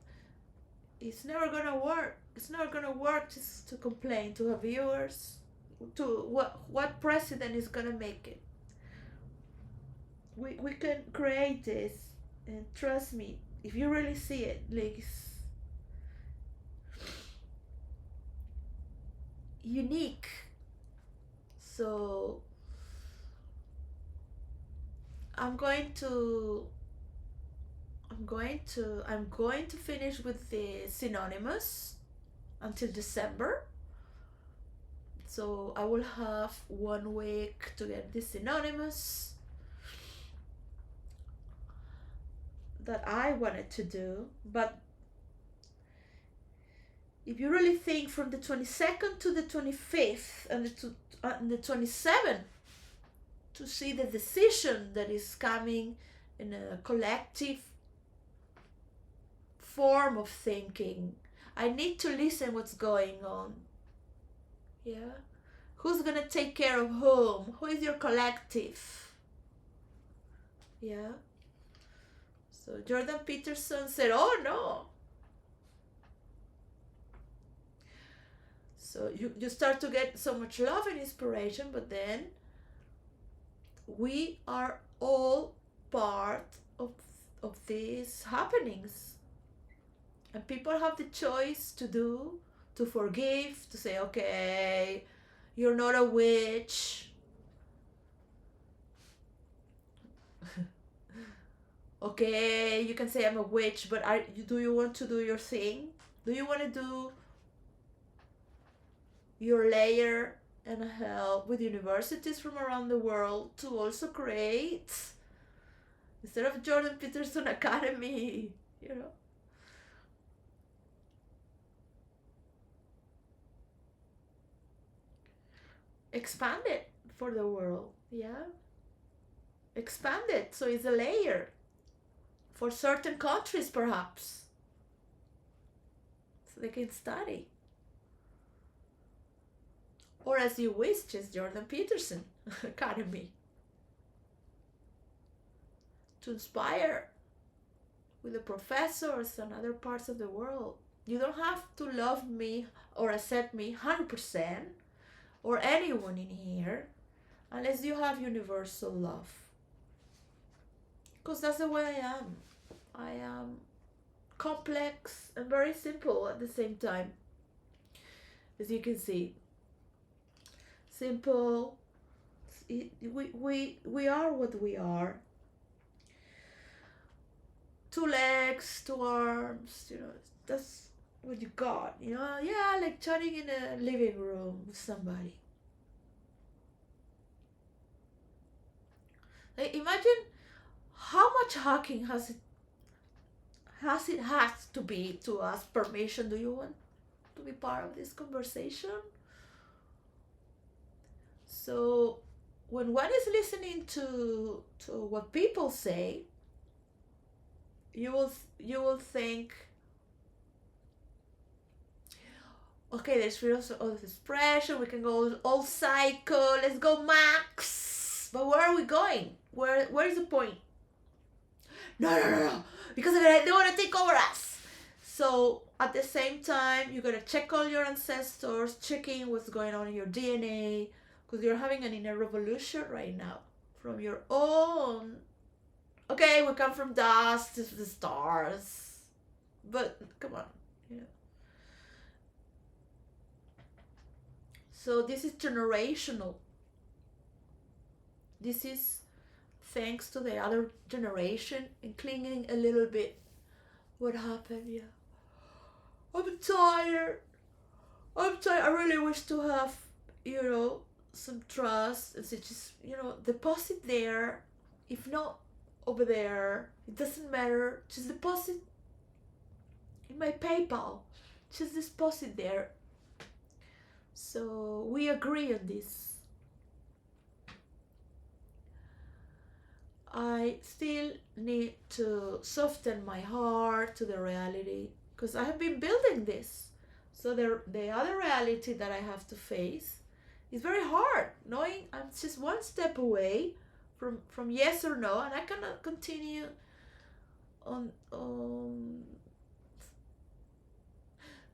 It's never gonna work. It's never gonna work just to complain to our viewers. To what president is gonna make it? We can create this, and trust me, if you really see it, like it's unique. So I'm going to I'm going to finish with the synonymous until December. So I will have 1 week to get the synonymous that I wanted to do. But if you really think from the 22nd to the 25th and the 27th, to see the decision that is coming in a collective form of thinking, I need to listen what's going on. Yeah, who's gonna take care of whom? Who is your collective? Yeah. So Jordan Peterson said, oh no. So you start to get so much love and inspiration, but then we are all part of these happenings. And people have the choice to forgive, to say, okay, you're not a witch. Okay, you can say I'm a witch, but do you want to do your thing? Do you want to do your layer and help with universities from around the world to also create, instead of Jordan Peterson Academy, you know? Expand it for the world, yeah? Expand it so it's a layer for certain countries, perhaps, so they can study. Or as you wish, just Jordan Peterson Academy, to inspire with the professors and other parts of the world. You don't have to love me or accept me 100%, or anyone in here, unless you have universal love. Because that's the way I am. I am complex and very simple at the same time. As you can see, simple. We are what we are. 2 legs, 2 arms, you know, that's what you got, you know. Yeah, like chatting in a living room with somebody. Like, imagine how much hacking has to be to ask permission. Do you want to be part of this conversation? So when one is listening to what people say, you will think, okay, there's freedom of expression, we can go all psycho, let's go max. But where are we going? Where is the point? No, because they want to take over us. So at the same time, you gotta check all your ancestors, checking what's going on in your DNA, because you're having an inner revolution right now from your own. Okay, we come from dust to the stars, but come on, you know. So this is generational. This is thanks to the other generation and clinging a little bit. What happened? Yeah, I'm tired. I really wish to have, you know, some trust and just, you know, deposit there. If not over there, it doesn't matter. Just deposit in my PayPal. Just deposit there. So we agree on this. I still need to soften my heart to the reality, because I have been building this. So the other reality that I have to face is very hard, knowing I'm just one step away from yes or no, and I cannot continue on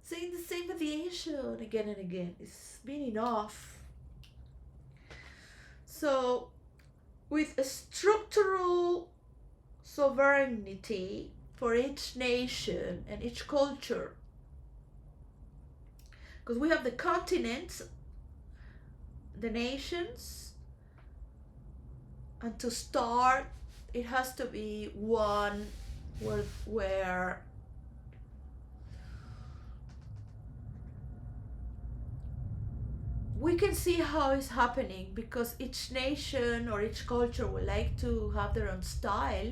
saying the same variation again and again. It's been enough. So, with a structural sovereignty for each nation and each culture, because we have the continents, the nations, and to start, it has to be one where we can see how it's happening, because each nation or each culture would like to have their own style,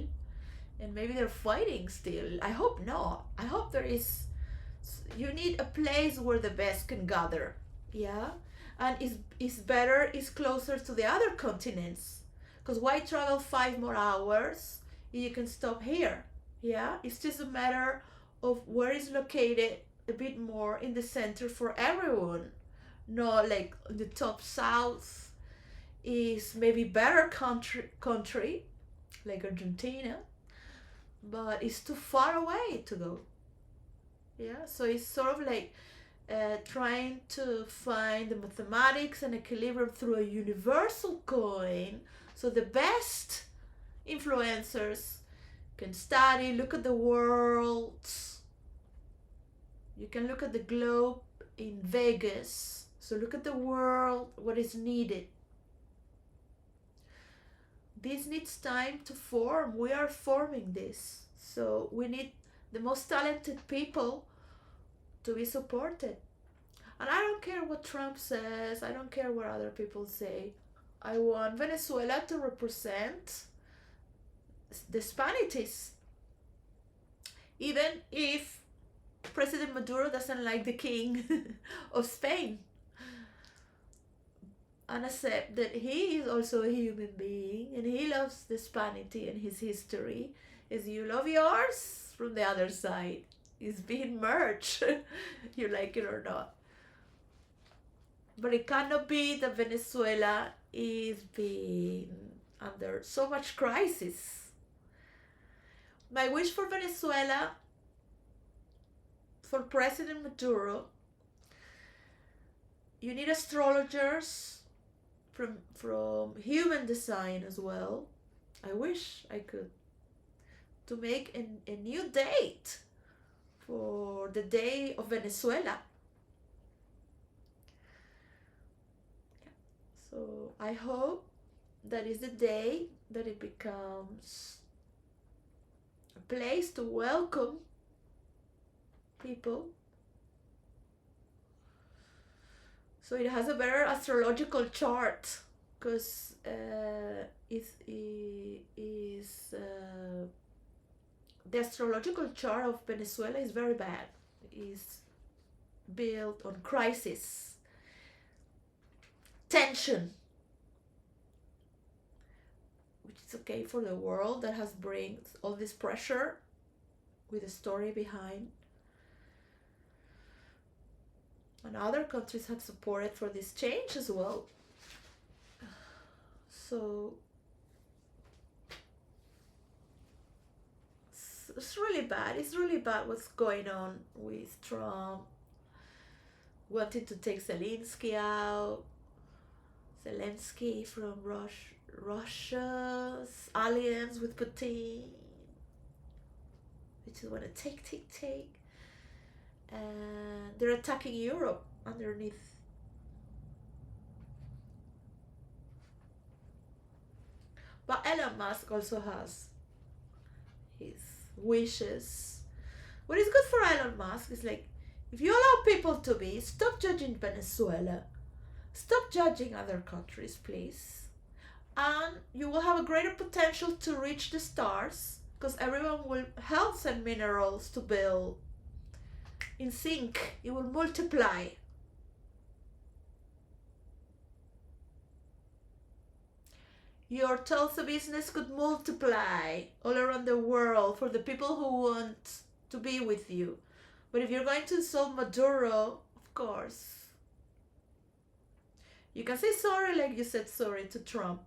and maybe they're fighting still. I hope not. I hope there is, you need a place where the best can gather. Yeah, and is better, is closer to the other continents, because why travel 5 more hours if you can stop here? Yeah, it's just a matter of where is located a bit more in the center for everyone. Not like the top south is maybe better country like Argentina, but it's too far away to go. Yeah, so it's sort of like trying to find the mathematics and equilibrium through a universal coin, so the best influencers can study, look at the world. You can look at the globe in Vegas, so look at the world, what is needed. This needs time to form. We are forming this, so we need the most talented people to be supported. And I don't care what Trump says, I don't care what other people say. I want Venezuela to represent the Spaniards. Even if President Maduro doesn't like the king of Spain, and accept that he is also a human being and he loves the Hispanity and his history as you love yours from the other side. It's being merged, you like it or not. But it cannot be that Venezuela is being under so much crisis. My wish for Venezuela, for President Maduro, you need astrologers from human design as well. I wish I could, to make a new date for the day of Venezuela. So I hope that is the day that it becomes a place to welcome people. So it has a better astrological chart, because the astrological chart of Venezuela is very bad. It's built on crisis, tension, which is okay for the world that has brings all this pressure with a story behind. And other countries have supported for this change as well. So it's really bad. It's really bad what's going on with Trump wanting to take Zelensky out. Zelensky from Russia's alliance with Putin. We just want to take. And they're attacking Europe underneath. But Elon Musk also has his wishes. What is good for Elon Musk is like, if you allow people to be, stop judging Venezuela, stop judging other countries, please. And you will have a greater potential to reach the stars, because everyone will health and minerals to build in sync. It will multiply. Your Tulsa business could multiply all around the world for the people who want to be with you. But if you're going to insult Maduro, of course, you can say sorry like you said sorry to Trump.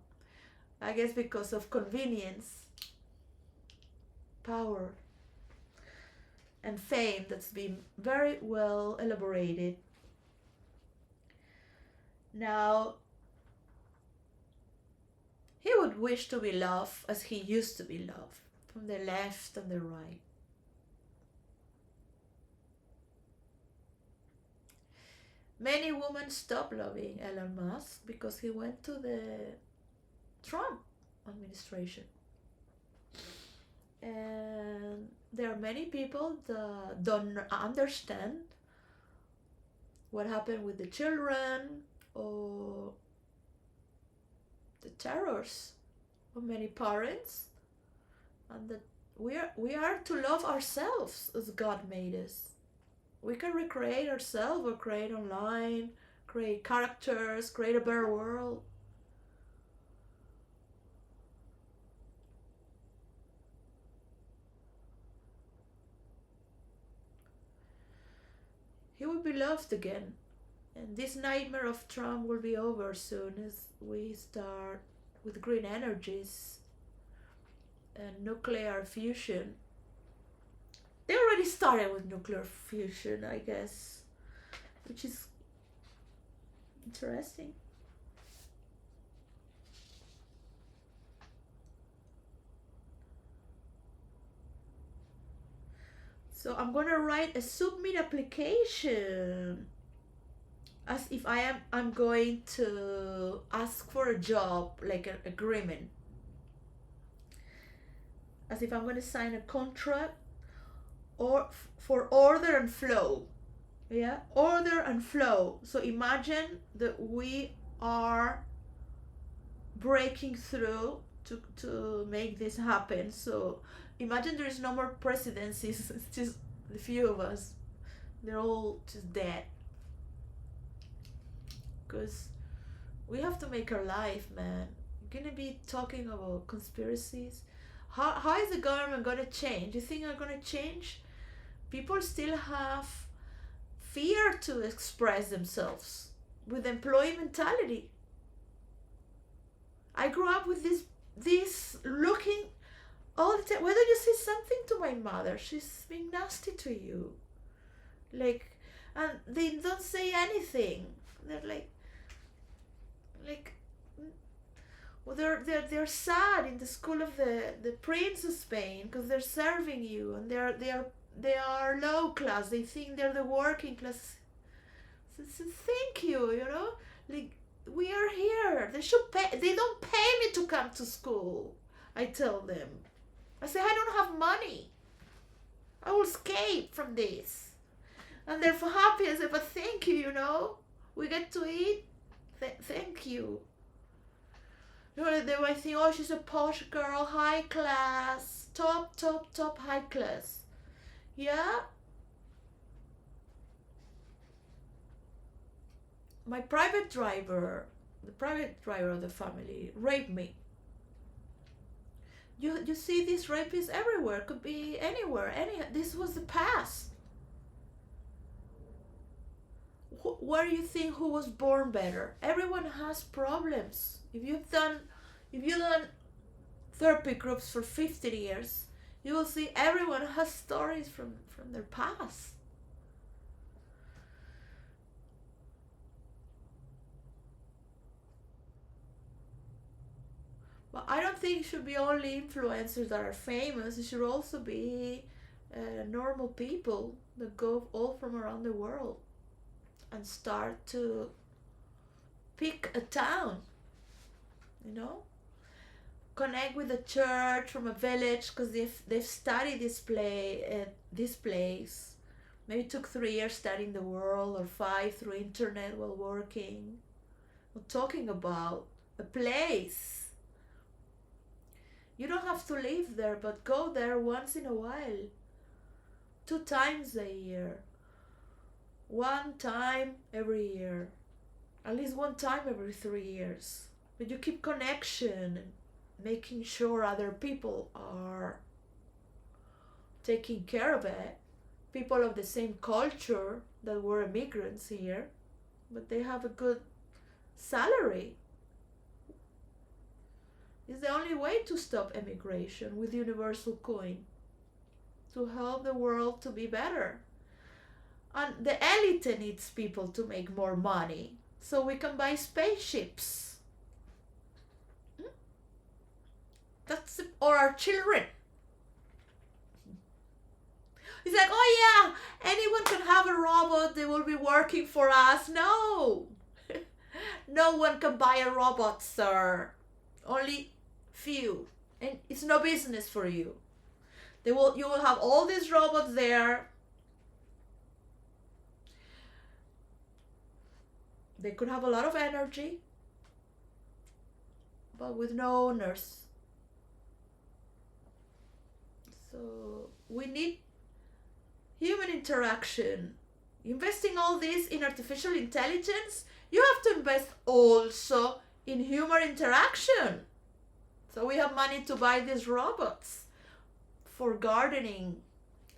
I guess because of convenience, power. and fame that's been very well elaborated. Now, he would wish to be loved as he used to be loved, from the left and the right. Many women stopped loving Elon Musk because he went to the Trump administration. And there are many people that don't understand what happened with the children or the terrors of many parents, and that we are to love ourselves as God made us. We can recreate ourselves or create online, create characters, create a better world. He will be loved again. And this nightmare of Trump will be over soon as we start with green energies and nuclear fusion. They already started with nuclear fusion, I guess, which is interesting. So I'm gonna write a submit application as if I'm going to ask for a job, like an agreement, as if I'm going to sign a contract, or for order and flow. Yeah, order and flow. So imagine that we are breaking through to make this happen. So imagine there is no more presidencies. It's just the few of us. They're all just dead, because we have to make our life, man. You're gonna be talking about conspiracies. How is the government gonna change? You think they're gonna change? People still have fear to express themselves with employee mentality. I grew up with this looking all the time. Why don't you say something to my mother? She's being nasty to you. Like, and they don't say anything. They're like well, they're sad in the school of the Prince of Spain because they're serving you, and they are low class. They think they're the working class. So thank you, like, we are here. They should pay. They don't pay me to come to school. I tell them. I say I don't have money. I will escape from this, and they're happy. I say, but thank you. We get to eat. Thank you. They might think, oh, she's a posh girl, high class, top high class. Yeah. My the private driver of the family, raped me. You see these rapists everywhere. Could be anywhere. This was the past. Where do you think who was born better? Everyone has problems. If you've done therapy groups for 50 years, you will see everyone has stories from their past. But I don't think it should be only influencers that are famous. It should also be normal people that go all from around the world and start to pick a town, you know connect with a church from a village, because they've studied this place. Maybe it took 3 years studying the world, or 5 through internet while working. I'm talking about a place. You don't have to live there, but go there once in a while, 2 times a year, 1 time every year, at least 1 time every 3 years. But you keep connection and making sure other people are taking care of it. People of the same culture that were immigrants here, but they have a good salary. It's the only way to stop immigration with universal coin. to help the world to be better. And the elite needs people to make more money so we can buy spaceships. Or our children. It's like, oh yeah, anyone can have a robot, they will be working for us. No. No one can buy a robot, sir. Only few. And it's no business for you. You will have all these robots there. They could have a lot of energy, but with no owners. So we need human interaction. Investing all this in artificial intelligence, you have to invest also in human interaction. So we have money to buy these robots for gardening,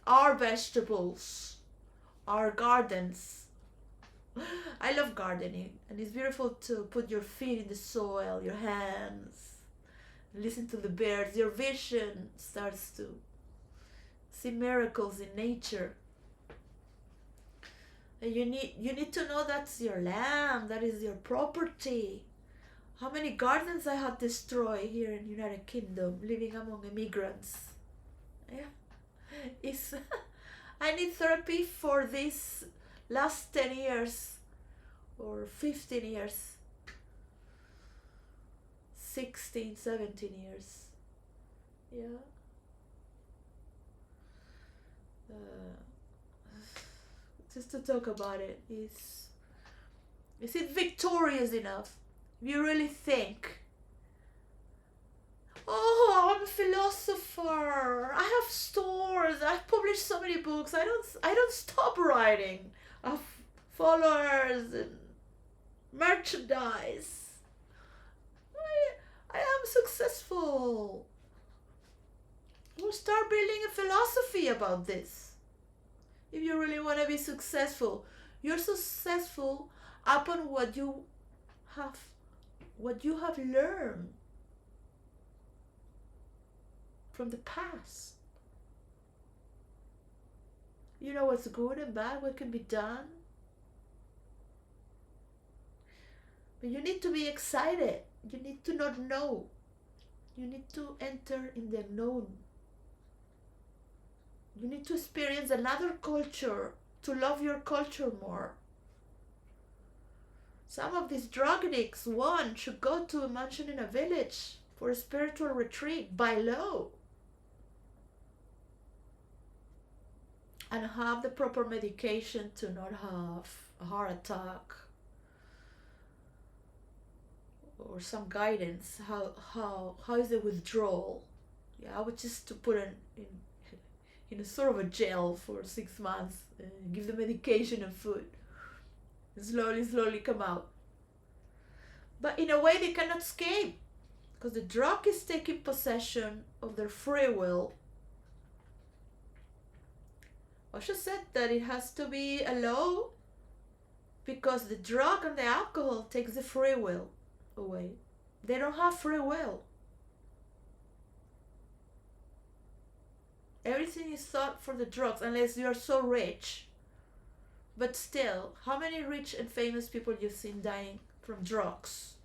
our vegetables, our gardens. I love gardening, and it's beautiful to put your feet in the soil, your hands, listen to the birds. Your vision starts to see miracles in nature. And you need to know that's your land, that is your property. How many gardens I had destroyed here in United Kingdom, living among immigrants. Yeah, it's I need therapy for this last 10 years or 15 years, 16, 17 years. Yeah. Just to talk about it, is it victorious enough? You really think, oh, I'm a philosopher, I have stores, I've published so many books, I don't stop writing, I have followers and merchandise, I am successful. We'll start building a philosophy about this. If you really want to be successful, you're successful upon what you have learned from the past. You know what's good and bad, what can be done. But you need to be excited. You need to not know. You need to enter in the unknown. You need to experience another culture to love your culture more. Some of these drug addicts, one should go to a mansion in a village for a spiritual retreat by law and have the proper medication to not have a heart attack, or some guidance. How is the withdrawal? Yeah, I would just to put in a sort of a jail for 6 months, give the medication and food, and slowly come out. But in a way they cannot escape, because the drug is taking possession of their free will. Osho said that it has to be a law, because the drug and the alcohol takes the free will away. They don't have free will. Everything is thought for the drugs, unless you are so rich. But still, how many rich and famous people you've seen dying from drugs?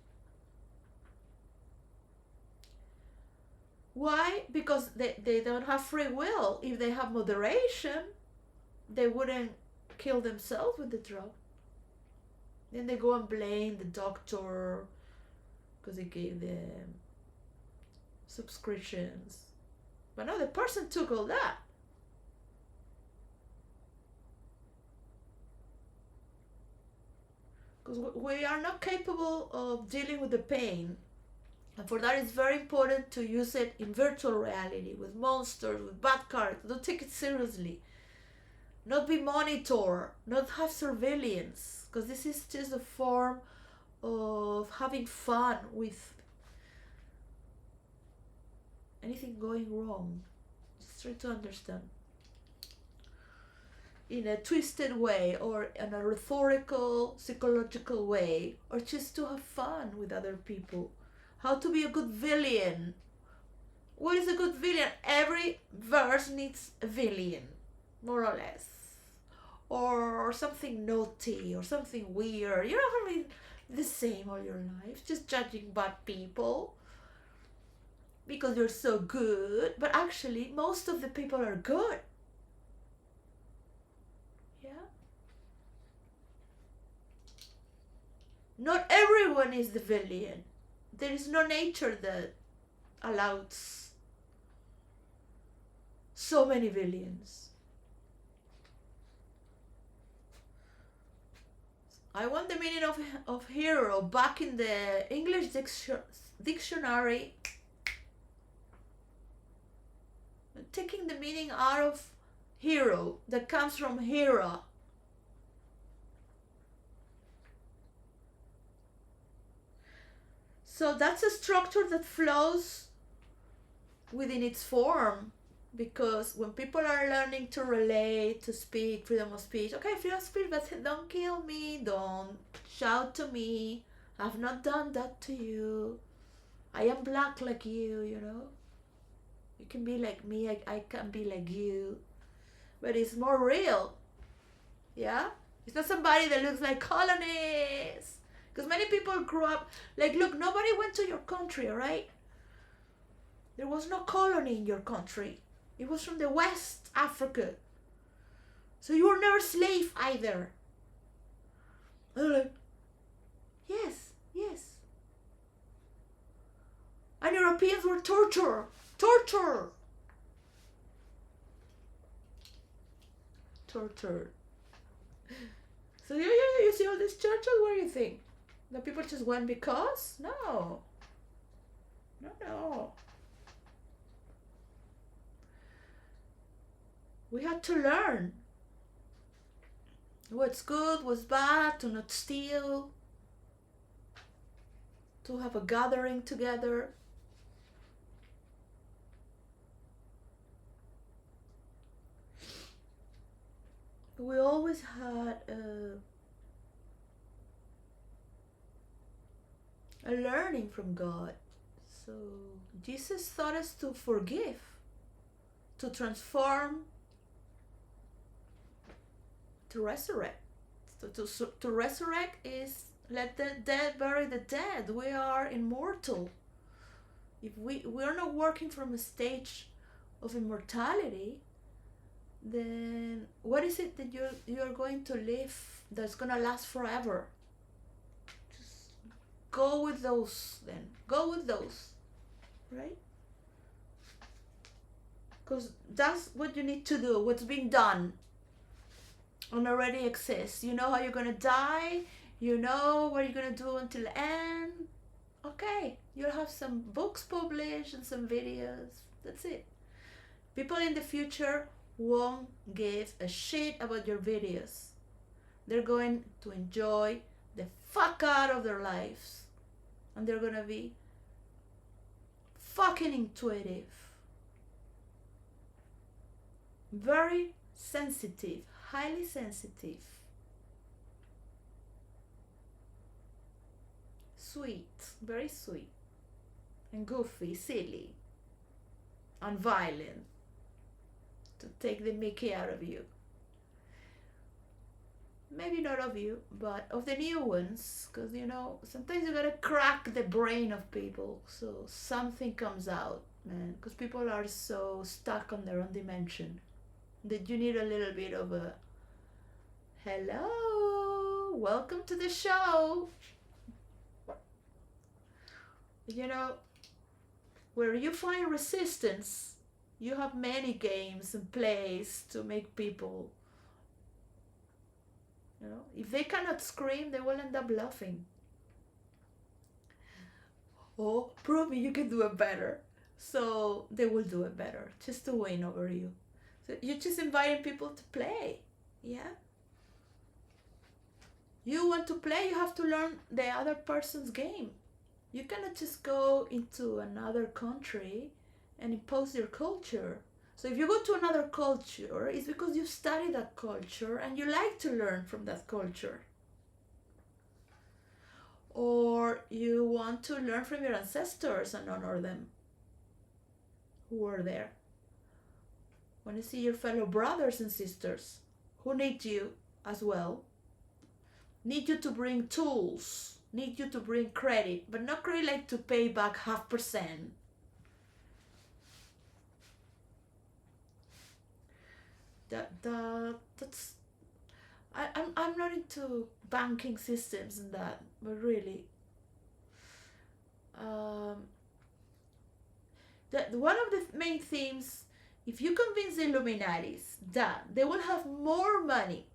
Why? Because they don't have free will. If they have moderation, they wouldn't kill themselves with the drug. Then they go and blame the doctor because he gave them subscriptions. But no, the person took all that. Because we are not capable of dealing with the pain. And for that, it's very important to use it in virtual reality, with monsters, with bad characters. Don't take it seriously. Not be monitored, not have surveillance. Because this is just a form of having fun with anything going wrong. Just try to understand. In a twisted way, or in a rhetorical, psychological way, or just to have fun with other people. How to be a good villain, What is a good villain? Every verse needs a villain, more or less. Or something naughty or something weird. You're not gonna be the same all your life, just judging bad people because you're so good. But actually, most of the people are good. Yeah? Not everyone is the villain. There is no nature that allows so many villains. I want the meaning of hero back in the English dictionary. Taking the meaning out of hero that comes from Hera. So that's a structure that flows within its form, because when people are learning to relate, to speak, freedom of speech, okay, freedom of speech, but don't kill me, don't shout to me, I've not done that to you, I am black like you know. You can be like me, I can be like you. But it's more real. Yeah? It's not somebody that looks like colonists. Because many people grew up, like, look, nobody went to your country, alright? There was no colony in your country. It was from the West Africa. So you were never slave either. And they're like, yes, yes. And Europeans were tortured. Tortured. So you see all these churches, what do you think? The people just went because? No. No. We had to learn what's good, what's bad, to not steal, to have a gathering together. We always had a learning from God. So Jesus taught us to forgive, to transform, to resurrect. To resurrect is let the dead bury the dead. We are immortal. If we are not working from a stage of immortality, then what is it that you're going to live that's gonna last forever? Just go with those then. Go with those. Right? Because that's what you need to do, what's being done and already exists. You know how you're gonna die, you know what you're gonna do until the end. Okay, you'll have some books published and some videos. That's it. People in the future won't give a shit about your videos. They're going to enjoy the fuck out of their lives. And they're gonna be fucking intuitive. Very sensitive, highly sensitive. Sweet, very sweet. And goofy, silly. And violent. To take the mickey out of you. Maybe not of you, but of the new ones. Because, you know, sometimes you gotta crack the brain of people so something comes out, man. Because people are so stuck on their own dimension that you need a little bit of a hello, welcome to the show. You know, where you find resistance, you have many games and plays to make people, you know, if they cannot scream, they will end up laughing. Oh, prove me you can do it better. So they will do it better just to win over you. So you're just inviting people to play. Yeah? You want to play, you have to learn the other person's game. You cannot just go into another country and impose your culture. So if you go to another culture, it's because you study that culture and you like to learn from that culture. Or you want to learn from your ancestors and honor them. who are there. When you see your fellow brothers and sisters who need you as well, need you to bring tools, need you to bring credit, but not credit like to pay back 0.5%. That's I'm not into banking systems and that, but really, um, that one of the main themes, if you convince the Illuminatis that they will have more money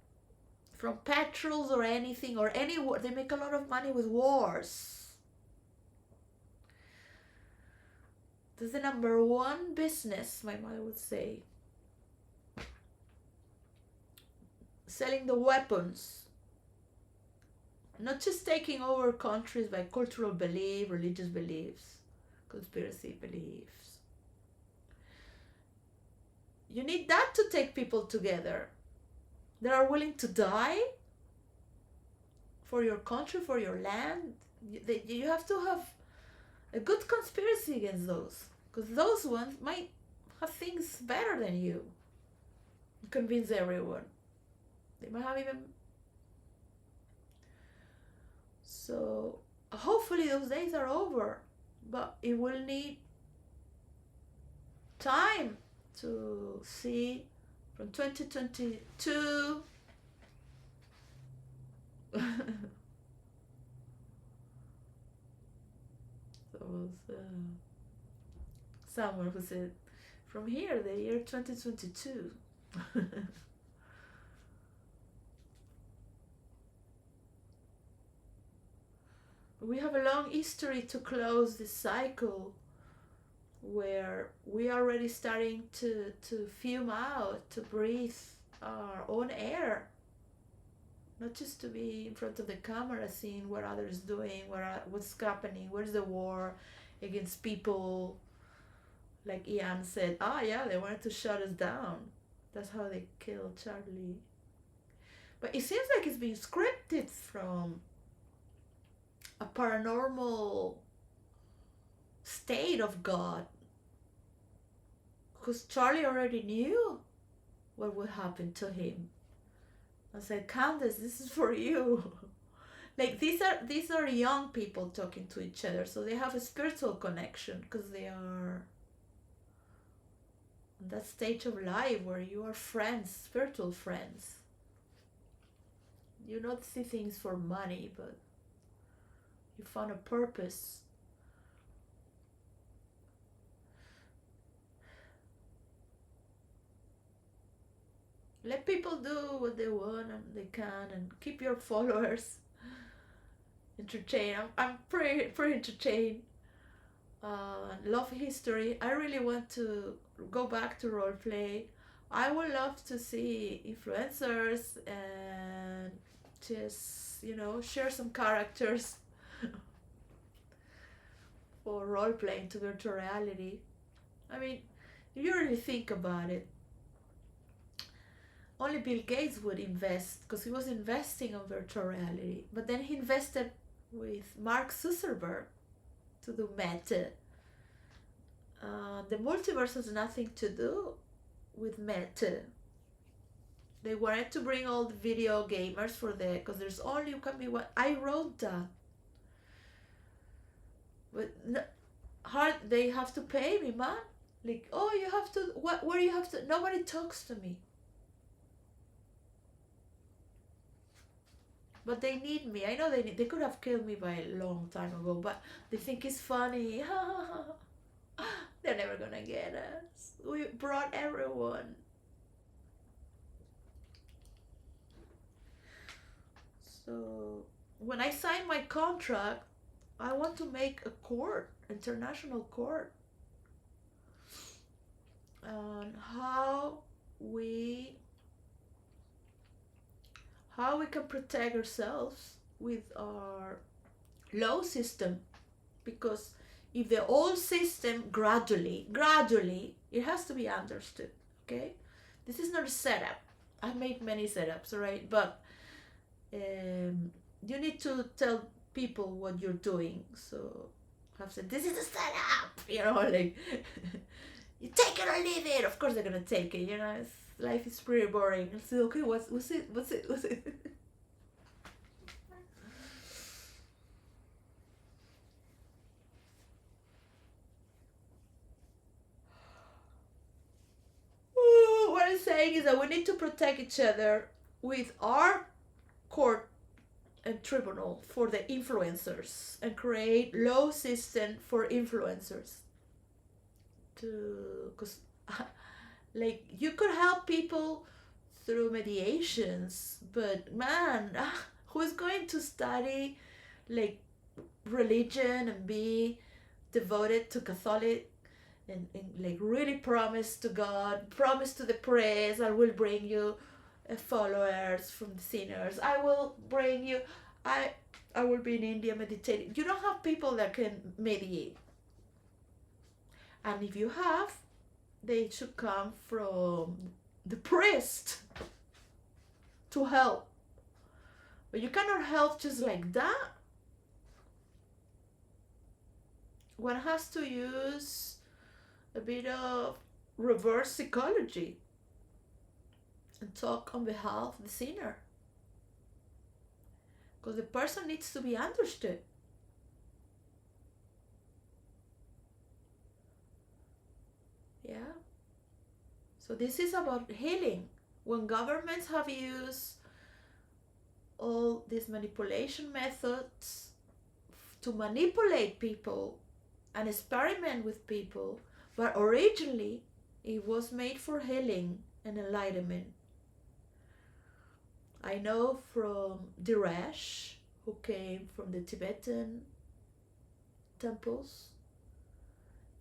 from petrols or anything or any war, they make a lot of money with wars. That's the number one business, my mother would say. Selling the weapons, not just taking over countries by cultural belief, religious beliefs, conspiracy beliefs. You need that to take people together. They are willing to die for your country, for your land. You have to have a good conspiracy against those, because those ones might have things better than you. Convince everyone. They might have even. So hopefully those days are over, but it will need time to see from 2022. There was someone who said, from here, the year 2022. We have a long history to close this cycle where we are already starting to fume out, to breathe our own air, not just to be in front of the camera seeing what others doing, what's happening, where's the war against people. Like Ian said, yeah, they wanted to shut us down. That's how they killed Charlie. But it seems like it's been scripted from a paranormal state of God, because Charlie already knew what would happen to him. I said, Candace, this is for you. Like these are young people talking to each other, so they have a spiritual connection because they are in that stage of life where you are friends, spiritual friends. You not see things for money, but you found a purpose. Let people do what they want and they can, and keep your followers entertained. I'm pretty entertained. Love history. I really want to go back to role play. I would love to see influencers and just share some characters for role playing to virtual reality. I mean, if you really think about it, only Bill Gates would invest, because he was investing on virtual reality. But then he invested with Mark Zuckerberg to do Meta. The multiverse has nothing to do with Meta. They wanted to bring all the video gamers for because there's only can be one. I wrote that. But hard, they have to pay me, man. Like, you have to, where you have to, nobody talks to me. But they need me. I know they could have killed me by a long time ago, but they think it's funny. They're never gonna get us. We brought everyone. So when I sign my contract, I want to make a court, international court, on how we can protect ourselves with our law system. Because if the old system gradually, it has to be understood, okay? This is not a setup. I've made many setups, right? But you need to tell people what you're doing. So I've said, this is a setup, like, You take it or leave it. Of course they're gonna take it. Life is pretty boring. I say, okay, what's it? What's it? What's it? What I'm saying is that we need to protect each other with our court and tribunal for the influencers and create law system for influencers to, because like you could help people through mediations, but man, who's going to study like religion and be devoted to Catholic and like really promise to God, promise to the press, I will bring you followers from the sinners. I will bring you. I I will be in India meditating. You don't have people that can mediate, and if you have, they should come from the priest to help. But you cannot help just like that. One has to use a bit of reverse psychology and talk on behalf of the sinner. Because the person needs to be understood. Yeah. So this is about healing. When governments have used all these manipulation methods to manipulate people and experiment with people, but originally it was made for healing and enlightenment. I know from Diresh, who came from the Tibetan temples,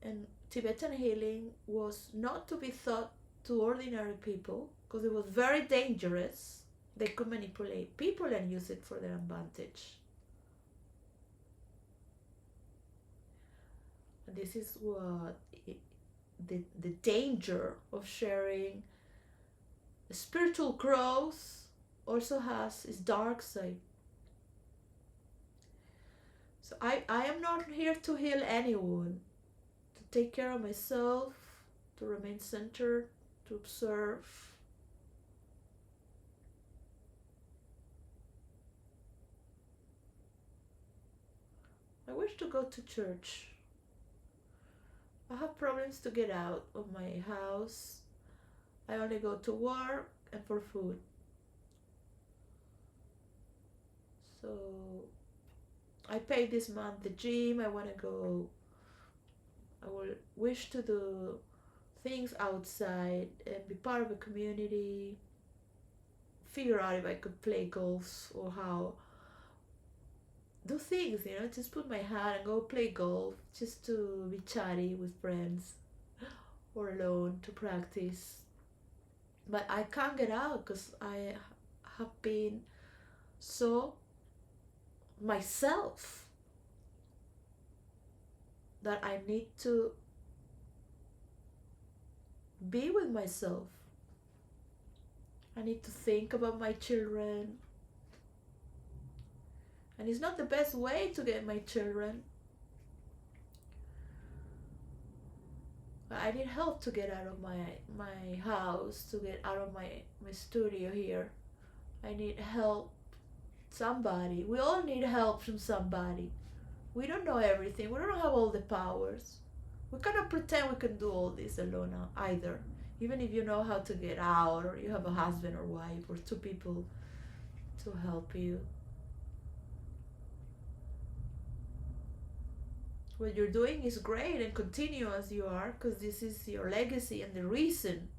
and Tibetan healing was not to be taught to ordinary people because it was very dangerous. They could manipulate people and use it for their advantage. And this is what the danger of sharing spiritual growth also has its dark side. So I am not here to heal anyone, to take care of myself, to remain centered, to observe. I wish to go to church. I have problems to get out of my house. I only go to work and for food. So I pay this month the gym. I want to go. I will wish to do things outside and be part of a community. Figure out if I could play golf or how. Do things, just put my hand and go play golf just to be chatty with friends or alone to practice. But I can't get out because I have been so myself that I need to be with myself. I need to think about my children. And it's not the best way to get my children. I need help to get out of my house, to get out of my studio here. I need help. Somebody. We all need help from somebody. We don't know everything. We don't have all the powers. We cannot pretend we can do all this alone either. Even if you know how to get out, or you have a husband or wife or two people to help you. What you're doing is great, and continue as you are, because this is your legacy and the reason.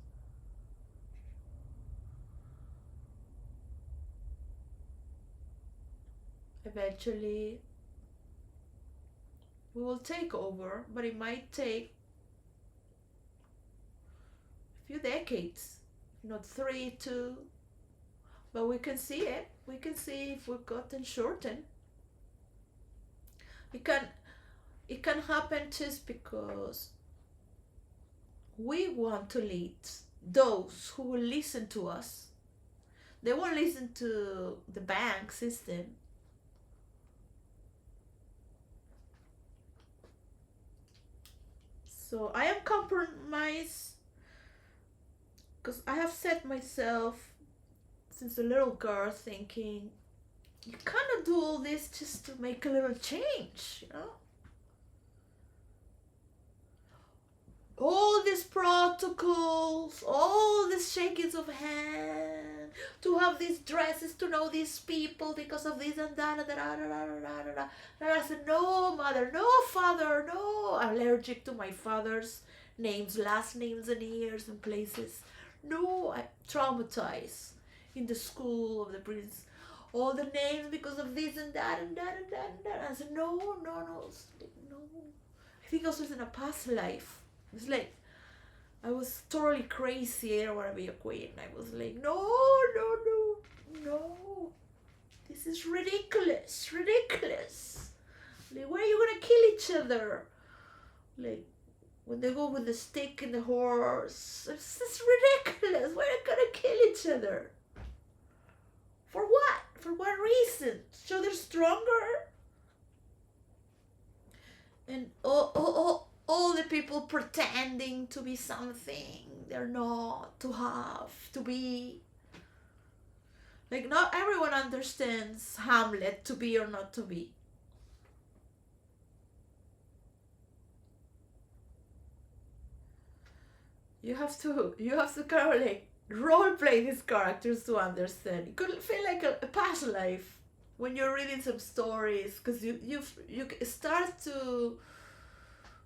Eventually, we will take over, but it might take a few decades, not 3, 2, but we can see it. We can see if we've gotten shortened. It can happen just because we want to lead those who will listen to us. They won't listen to the bank system. So I am compromised because I have set myself since a little girl thinking you cannot do all this just to make a little change, you know? All these protocols, all these shakings of hand, to have these dresses, to know these people because of this and that, and that. And I said, no, mother, no, father, no. I'm allergic to my father's names, last names, and years and places. No, I traumatized in the school of the prince. All the names because of this and that and that and that and that. And I said, no, no, no, no. I think also it's in a past life. It's like I was totally crazy. I don't want to be a queen. I was like, no, no, no, no. This is ridiculous, ridiculous. Like, why are you gonna kill each other? Like, when they go with the stick and the horse. This is ridiculous. Why are you gonna kill each other? For what? For what reason? So they're stronger? And all the people pretending to be something they're not, to have, to be. Like, not everyone understands Hamlet, to be or not to be. You have to kind of like role play these characters to understand. It could feel like a past life when you're reading some stories, because you start to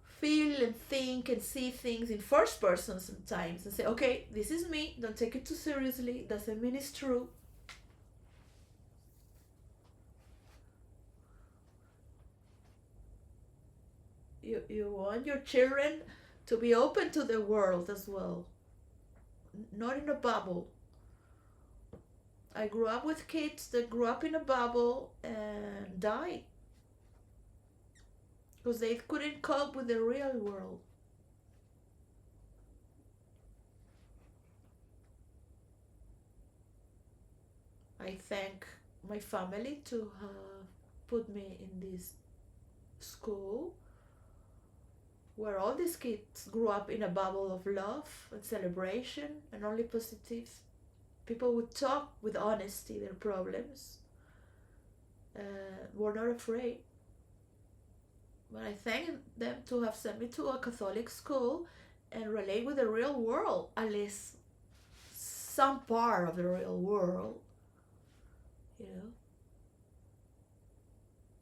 feel and think and see things in first person sometimes and say, okay, this is me, don't take it too seriously, doesn't mean it's true. You want your children to be open to the world as well, not in a bubble. I grew up with kids that grew up in a bubble and died because they couldn't cope with the real world. I thank my family to have put me in this school where all these kids grew up in a bubble of love and celebration and only positive. People would talk with honesty their problems, were not afraid. But I thank them to have sent me to a Catholic school and relate with the real world, at least some part of the real world, you know.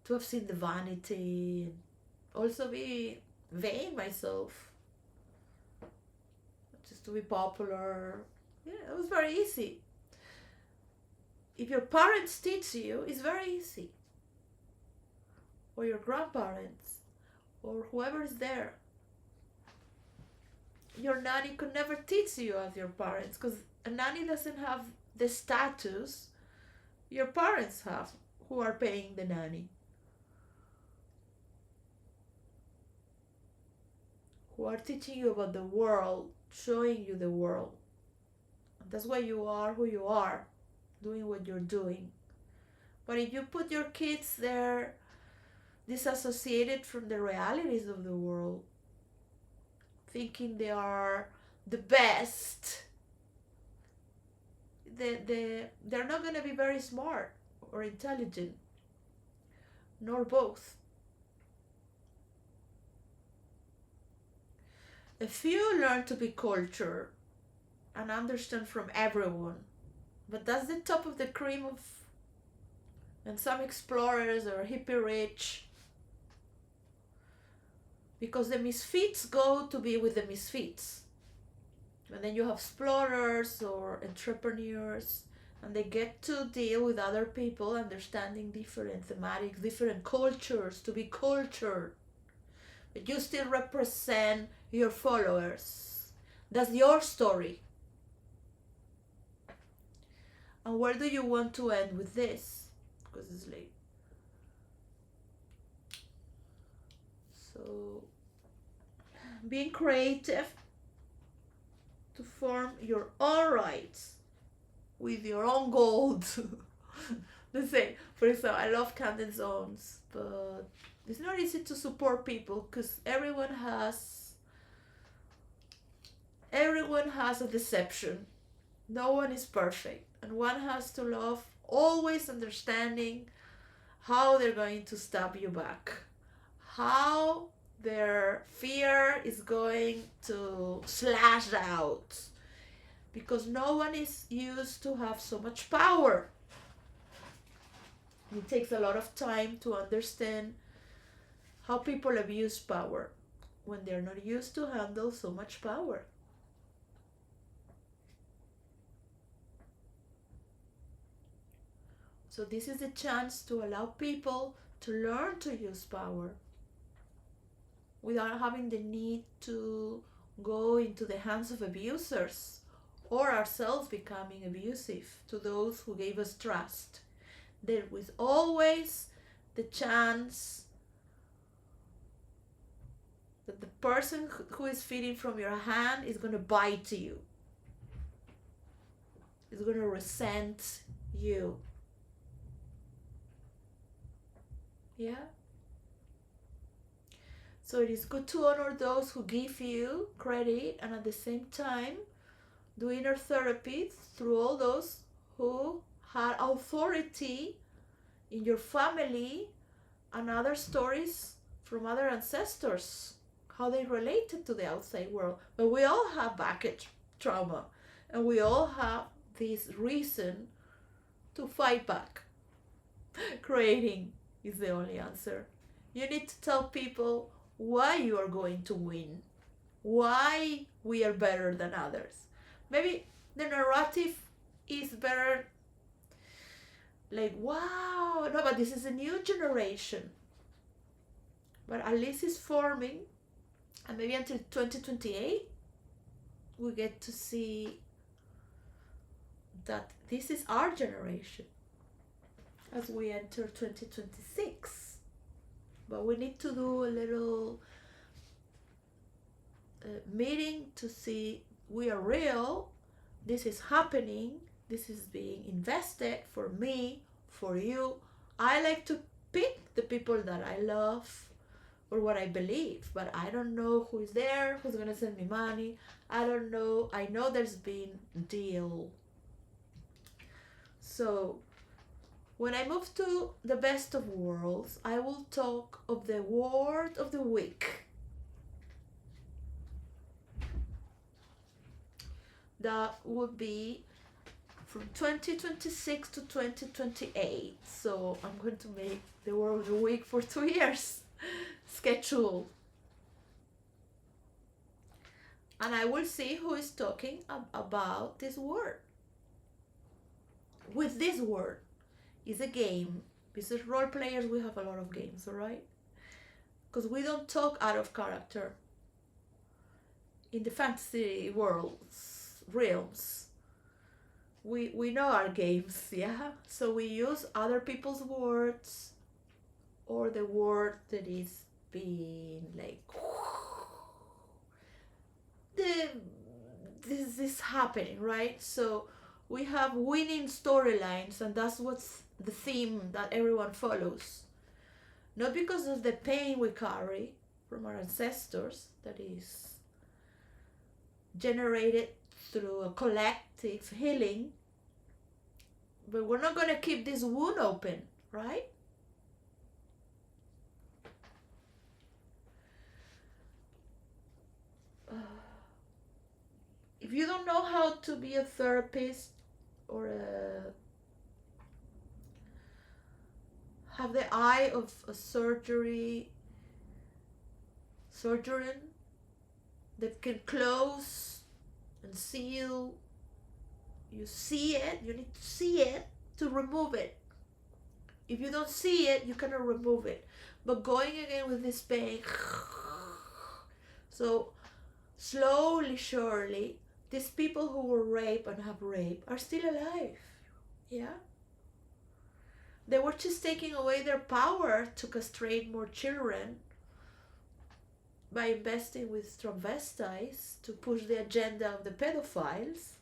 To have seen the vanity and also be vain myself, just to be popular. Yeah, it was very easy. If your parents teach you, it's very easy. Or your grandparents, or whoever is there. Your nanny could never teach you as your parents, because a nanny doesn't have the status your parents have, who are paying the nanny, who are teaching you about the world, showing you the world. And that's why you are who you are, doing what you're doing. But if you put your kids there disassociated from the realities of the world, thinking they are the best, they're not going to be very smart or intelligent, nor both. If you learn to be cultured and understand from everyone, but that's the top of the cream of, and some explorers are hippie rich, because the misfits go to be with the misfits. And then you have explorers or entrepreneurs, and they get to deal with other people, understanding different thematics, different cultures, to be cultured. But you still represent your followers. That's your story. And where do you want to end with this? Because it's late. So, being creative to form your own rights with your own gold. Let's say, for example, I love Camden Zones, but it's not easy to support people because everyone has everyone has a deception. No one is perfect. And one has to love, always understanding how they're going to stab you back, how their fear is going to slash out, because no one is used to have so much power. It takes a lot of time to understand how people abuse power when they're not used to handle so much power. So this is a chance to allow people to learn to use power without having the need to go into the hands of abusers or ourselves becoming abusive to those who gave us trust. There is always the chance that the person who is feeding from your hand is going to bite you, is going to resent you. Yeah? So it is good to honor those who give you credit and at the same time do inner therapy through all those who had authority in your family and other stories from other ancestors, how they related to the outside world. But we all have baggage trauma and we all have this reason to fight back. Creating is the only answer. You need to tell people why you are going to win, why we are better than others. Maybe the narrative is better, like, wow, no, but this is a new generation. But at least it's forming, and maybe until 2028, we get to see that this is our generation as we enter 2026. But we need to do a little meeting to see we are real, this is happening, this is being invested for me, for you. I like to pick the people that I love or what I believe, but I don't know who is there, who's gonna send me money. I don't know. I know there's been deal. So when I move to the best of worlds, I will talk of the word of the week. That would be from 2026 to 2028. So I'm going to make the word of the week for 2 years schedule. And I will see who is talking about this word. With this word is a game. Because role players, we have a lot of games, alright? Because we don't talk out of character. In the fantasy worlds, realms, we know our games, yeah? So we use other people's words or the word that is being like, this is happening, right? So we have winning storylines, and that's what's the theme that everyone follows. Not because of the pain we carry from our ancestors, that is generated through a collective healing, but we're not going to keep this wound open, right? If you don't know how to be a therapist or have the eye of a surgeon that can close and seal, you see it, you need to see it to remove it. If you don't see it, you cannot remove it. But going again with this pain, so slowly, surely, these people who were raped and have raped are still alive. Yeah? They were just taking away their power to castrate more children by investing with transvestites to push the agenda of the pedophiles.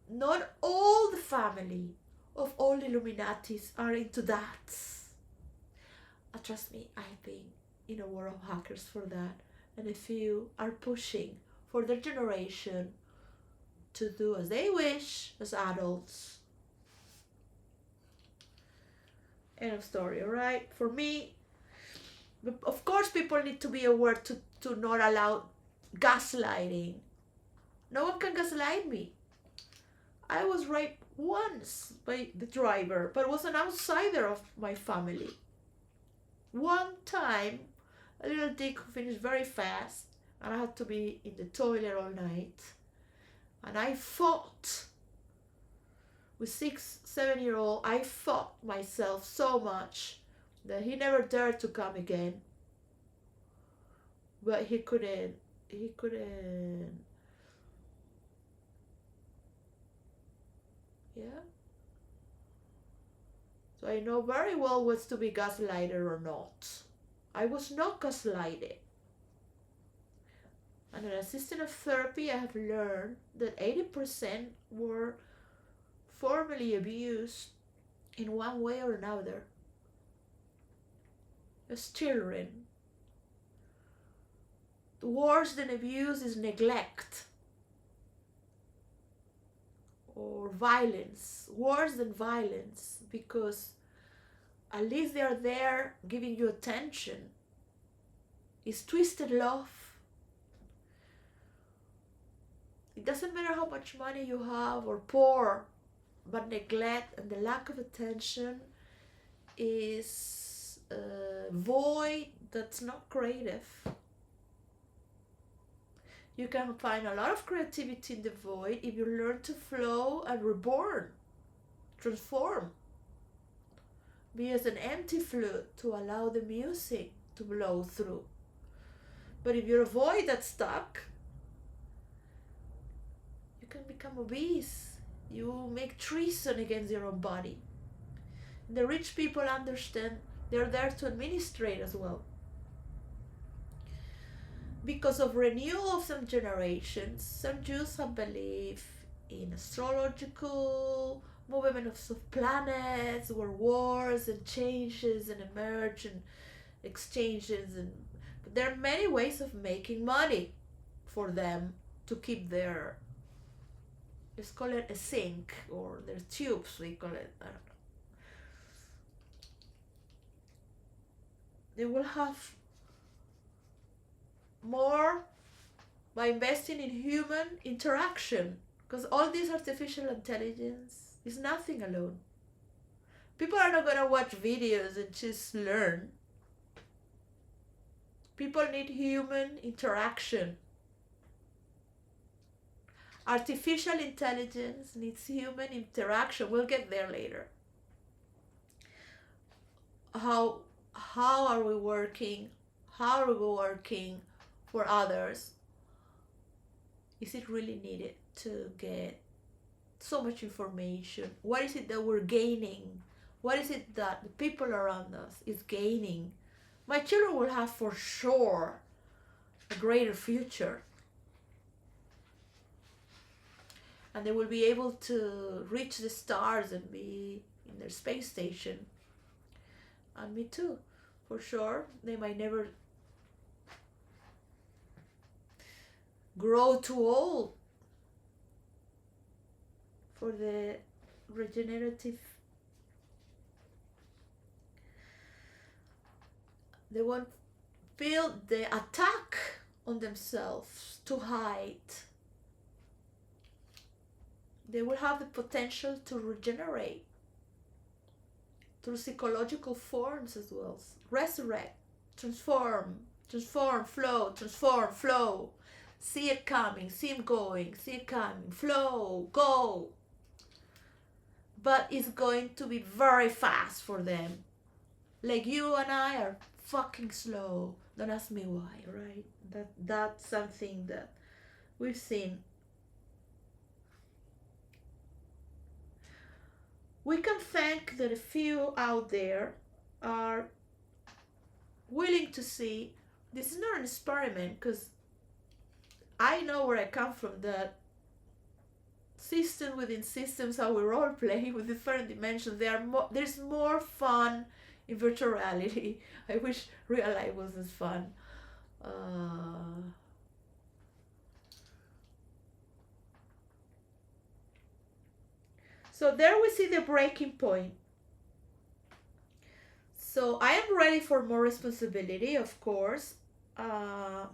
Not all the family of all Illuminatis are into that. Trust me, I've been in a war of hackers for that. And a few are pushing for their generation to do as they wish as adults. End of story, alright? For me, of course, people need to be aware to not allow gaslighting. No one can gaslight me. I was raped once by the driver, but was an outsider of my family. One time, a little dick who finished very fast, and I had to be in the toilet all night. And I fought with 6-7-year-old. I fought myself so much that he never dared to come again. But he couldn't. Yeah. So I know very well what's to be gaslighted or not. I was not gaslighted. And an assistant of therapy, I have learned that 80% were formerly abused in one way or another as children. Worse than abuse is neglect or violence. Worse than violence, because at least they are there giving you attention. It's twisted love. It doesn't matter how much money you have or poor, but neglect and the lack of attention is a void that's not creative. You can find a lot of creativity in the void if you learn to flow and reborn, transform. Be as an empty flute to allow the music to blow through. But if you're a void that's stuck, you can become obese. You make treason against your own body. The rich people understand they're there to administrate as well. Because of renewal of some generations, some Jews have believed in astrological movement of planets, where wars and changes and emerge and exchanges, but there are many ways of making money for them to keep their, let's call it a sink, or their tubes, we call it, I don't know. They will have more by investing in human interaction, because all this artificial intelligence is nothing alone. People are not going to watch videos and just learn. People need human interaction. Artificial intelligence needs human interaction. We'll get there later. How are we working? How are we working for others? Is it really needed to get so much information? What is it that we're gaining? What is it that the people around us is gaining? My children will have for sure a greater future. And they will be able to reach the stars and be in their space station. And me too, for sure. They might never grow too old for the regenerative. They won't feel the attack on themselves to hide. They will have the potential to regenerate through psychological forms as well. Resurrect, transform, flow. See it coming, see it going, see it coming, flow, go. But it's going to be very fast for them. Like you and I are fucking slow. Don't ask me why, right? That's something that we've seen. We can thank that a few out there are willing to see this is not an experiment, because I know where I come from, that system within systems, how we role play with different dimensions. There's more fun in virtual reality. I wish real life was as fun. So there we see the breaking point. So I am ready for more responsibility, of course. Uh,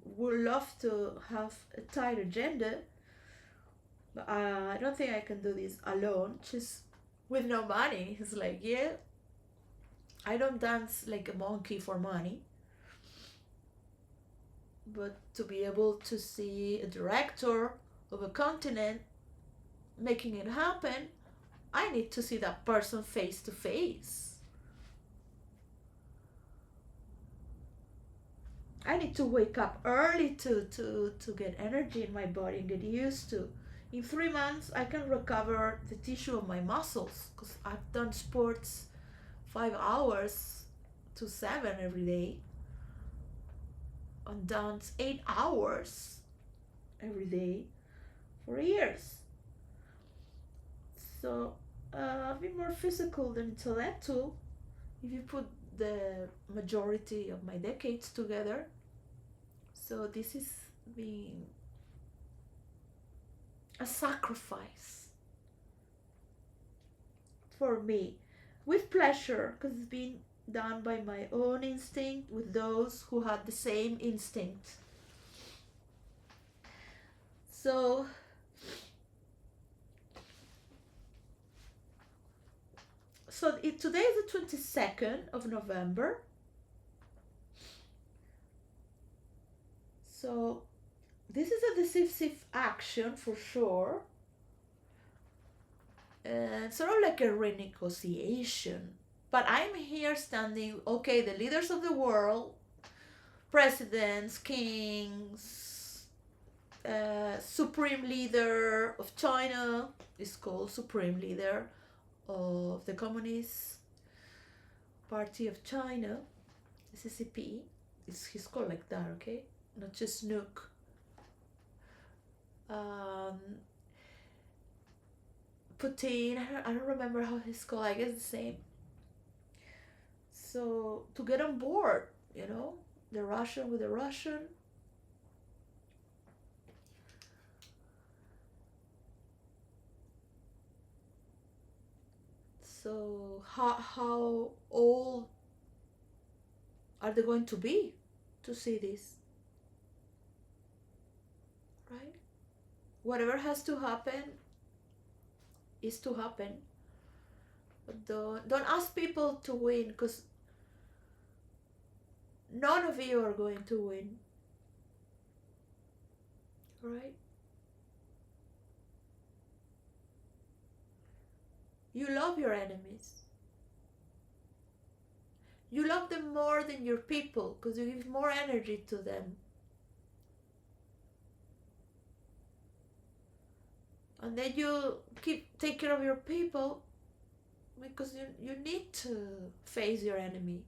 would love to have a tight agenda, but I don't think I can do this alone, just with no money. It's like, yeah, I don't dance like a monkey for money, but to be able to see a director of a continent making it happen, I need to see that person face to face. I need to wake up early to get energy in my body and get used to. In 3 months, I can recover the tissue of my muscles because I've done sports 5 hours to 7 every day and dance 8 hours every day for years. So I've been more physical than intellectual if you put the majority of my decades together. So this is being a sacrifice for me with pleasure because it's been done by my own instinct with those who had the same instinct. So today is the 22nd of November. So this is a decisive action for sure. Sort of like a renegotiation. But I'm here standing, okay, the leaders of the world, presidents, kings, supreme leader of China is called supreme leader of the Communist Party of China, the CCP. He's called like that, okay? Not just Nook. Putin, I don't remember how he's called, I guess the same. So to get on board, the Russian with the Russian. So how old are they going to be to see this? Right? Whatever has to happen is to happen. But don't ask people to win because none of you are going to win. Right? You love your enemies. You love them more than your people because you give more energy to them. And then you take care of your people because you need to face your enemy.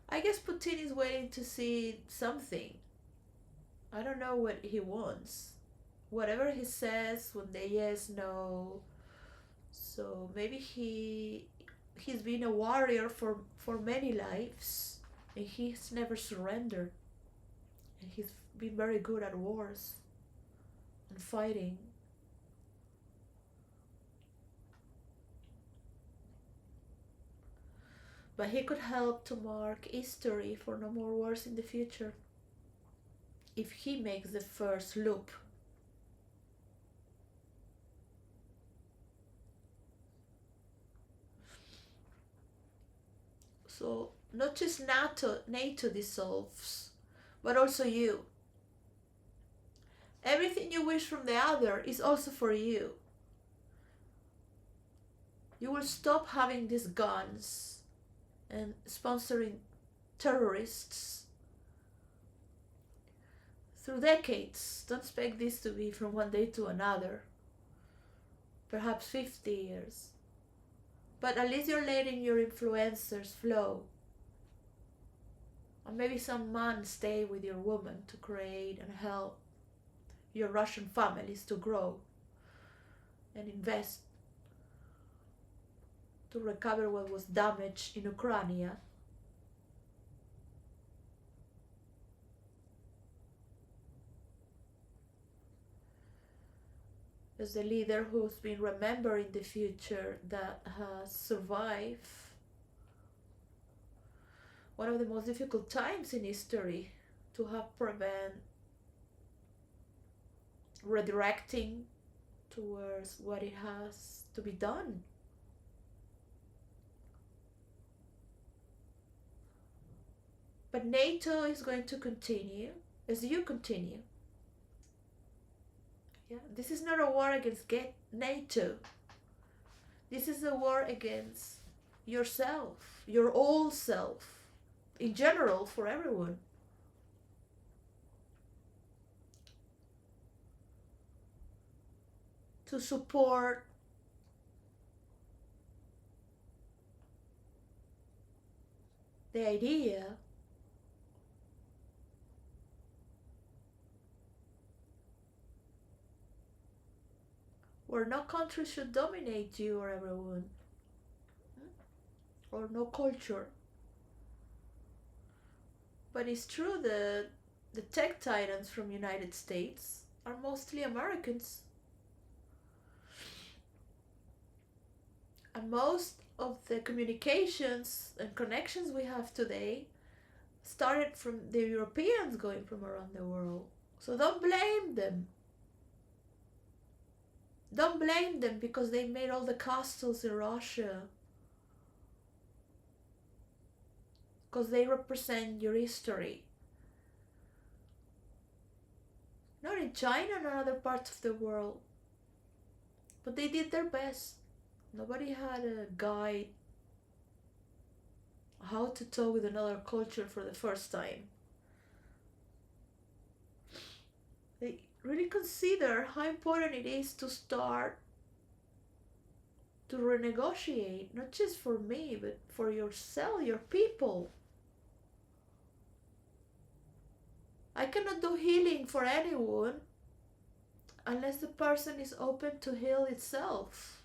I guess Putin is waiting to see something. I don't know what he wants. Whatever he says, when they yes, no. So maybe he's been a warrior for many lives and he's never surrendered. And he's been very good at wars and fighting. But he could help to mark history for no more wars in the future if he makes the first loop. So not just NATO dissolves, but also you. Everything you wish from the other is also for you. You will stop having these guns and sponsoring terrorists through decades. Don't expect this to be from one day to another. Perhaps 50 years. But at least you're letting your influencers flow. And maybe some man stay with your woman to create and help your Russian families to grow and invest to recover what was damaged in Ukraine. as the leader who's been remembered in the future, that has survived one of the most difficult times in history, to have prevent redirecting towards what it has to be done. But NATO is going to continue as you continue. Yeah, this is not a war against NATO. This is a war against yourself, your old self, in general, for everyone. To support the idea where no country should dominate you or everyone, or no culture. But it's true that the tech titans from United States are mostly Americans. And most of the communications and connections we have today started from the Europeans going from around the world. So don't blame them. Don't blame them because they made all the castles in Russia. Because they represent your history. Not in China or other parts of the world. But they did their best. Nobody had a guide how to talk with another culture for the first time. They really consider how important it is to start to renegotiate, not just for me, but for yourself, your people. I cannot do healing for anyone unless the person is open to heal itself.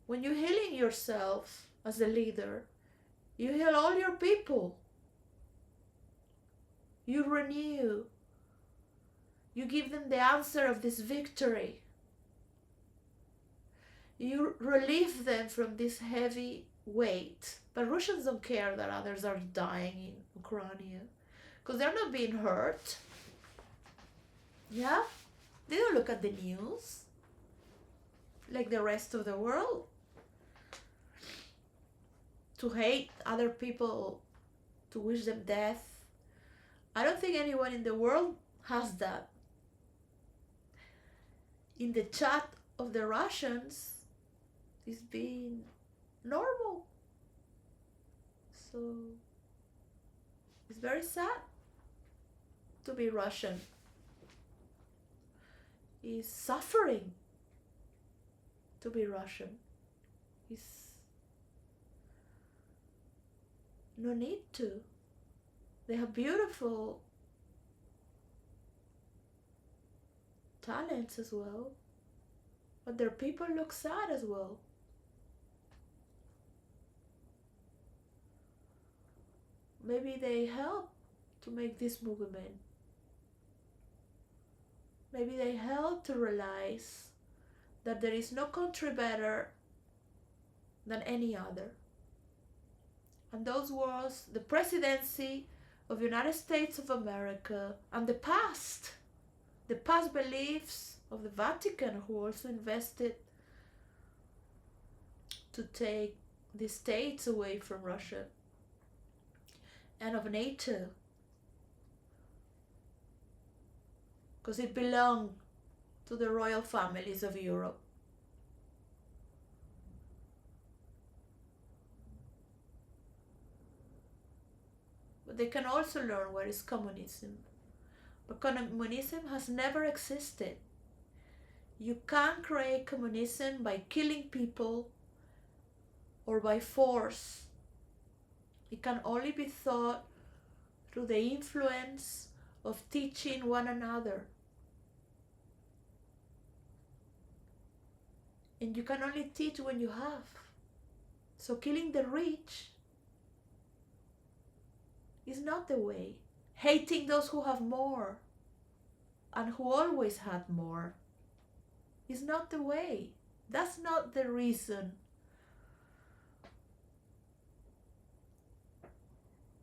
When you're healing yourself as a leader, you heal all your people. You renew. You give them the answer of this victory. You relieve them from this heavy weight. But Russians don't care that others are dying in Ukraine because they're not being hurt. Yeah? They don't look at the news like the rest of the world. To hate other people, to wish them death. I don't think anyone in the world has that. In the chat of the Russians, it's been normal. So it's very sad to be Russian. It's suffering to be Russian. It's no need to. They have beautiful talents as well, but their people look sad as well. Maybe they help to make this movement. Maybe they help to realize that there is no country better than any other. And those was the presidency of the United States of America and the past beliefs of the Vatican, who also invested to take the states away from Russia, and of NATO, because it belonged to the royal families of Europe. But they can also learn what is communism. But communism has never existed. You can't create communism by killing people or by force. It can only be thought through the influence of teaching one another. And you can only teach when you have. So killing the rich is not the way. Hating those who have more and who always had more It's not the way. That's not the reason.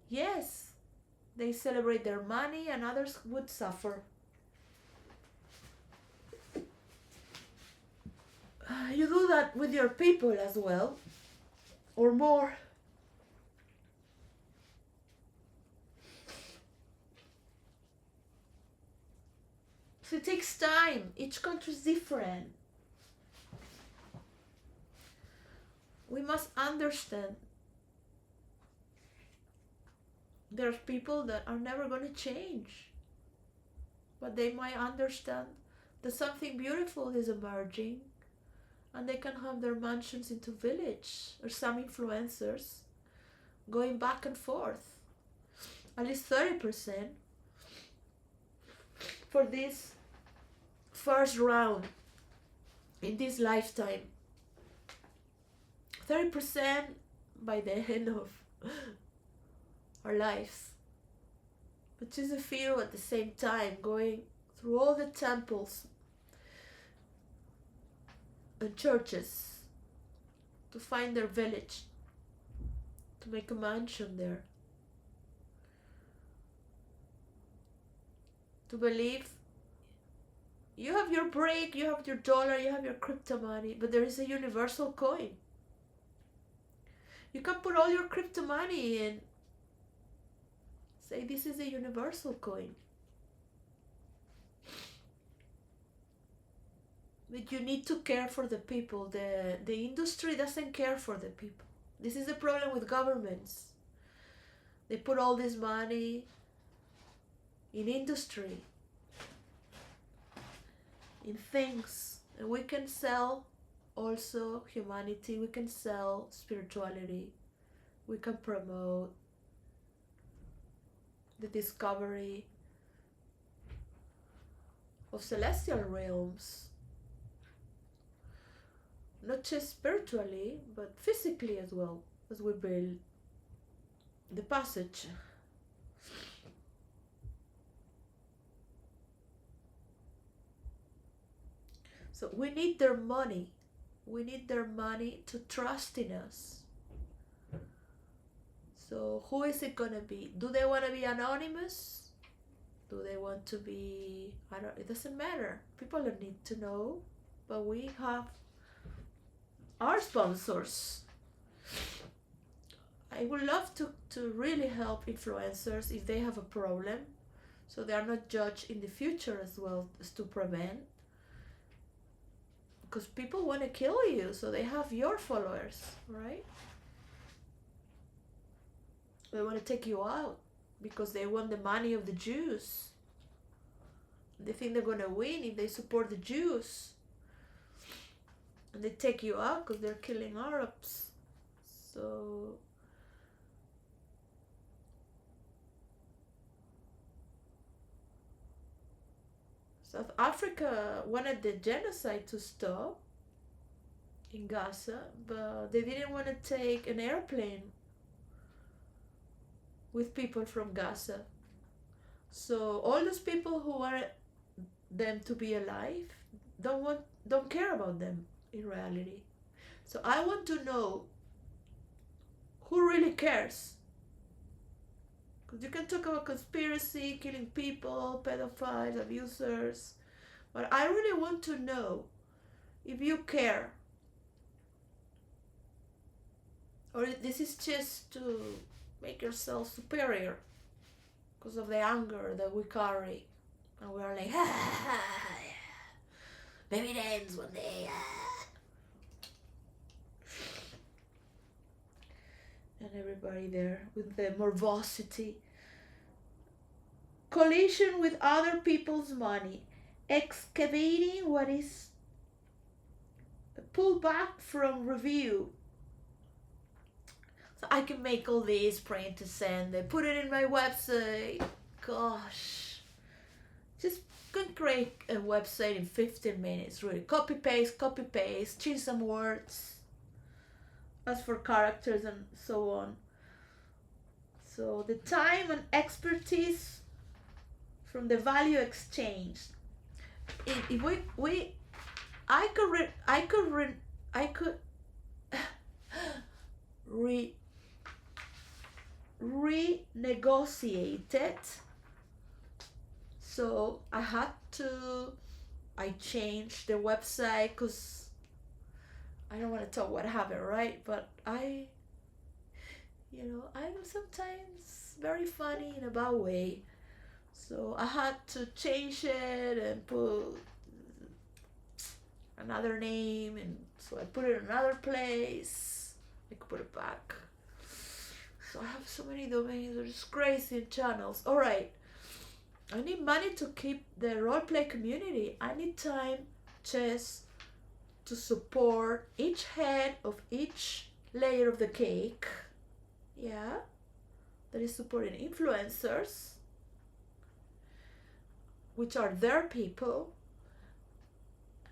Yes, they celebrate their money and others would suffer. You do that with your people as well, or more. So it takes time. Each country is different. We must understand there's people that are never going to change, but they might understand that something beautiful is emerging and they can have their mansions into village, or some influencers going back and forth at least 30% for this first round in this lifetime, 30% by the end of our lives. But just a few at the same time, going through all the temples and churches to find their village, to make a mansion there, to believe you have your brick, you have your dollar, you have your crypto money, but there is a universal coin. You can put all your crypto money in, say this is a universal coin. But you need to care for the people. The industry doesn't care for the people. This is the problem with governments. They put all this money in industry, in things, and we can sell also humanity, we can sell spirituality, we can promote the discovery of celestial realms, not just spiritually but physically as well, as we build the passage. So we need their money. We need their money to trust in us. So who is it gonna be? Do they want to be anonymous? Do they want to be, I don't, it doesn't matter. People don't need to know, but we have our sponsors. I would love to really help influencers if they have a problem, so they are not judged in the future as well, as to prevent. Because people want to kill you, so they have your followers, right? They want to take you out because they want the money of the Jews. They think they're going to win if they support the Jews. And they take you out because they're killing Arabs. So South Africa wanted the genocide to stop in Gaza, but they didn't want to take an airplane with people from Gaza. So all those people who want them to be alive don't care about them in reality. So I want to know who really cares. Because you can talk about conspiracy, killing people, pedophiles, abusers, but I really want to know if you care, or this is just to make yourself superior because of the anger that we carry, and we are like, maybe it ends one day. And everybody there with the morbosity. Collision with other people's money. Excavating what is pulled back from review. So I can make all this, print to send, they put it in my website. Gosh. Just can create a website in 15 minutes, really. Copy paste, change some words. As for characters and so on. So the time and expertise from the value exchange. If we I could I could re renegotiate it. So I changed the website because I don't want to talk what happened, right? But I'm sometimes very funny in a bad way. So I had to change it and put another name, and so I put it in another place. I could put it back. So I have so many domains, it's crazy channels. Alright, I need money to keep the roleplay community. I need time just to support each head of each layer of the cake. Yeah, that is supporting influencers, which are their people.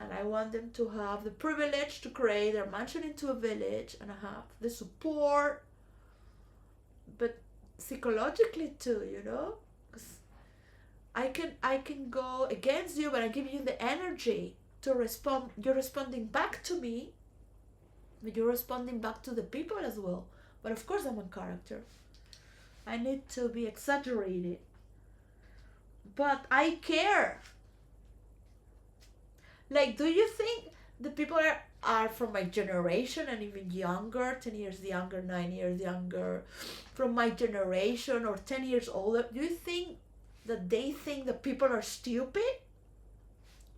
And I want them to have the privilege to create their mansion into a village and have the support, but psychologically too, because I can go against you, but I give you the energy to respond. You're responding back to me, but you're responding back to the people as well. But of course, I'm a character. I need to be exaggerated, but I care. Like, do you think the people are from my generation and even younger, 10 years younger, 9 years younger, from my generation or 10 years older? Do you think that they think that people are stupid?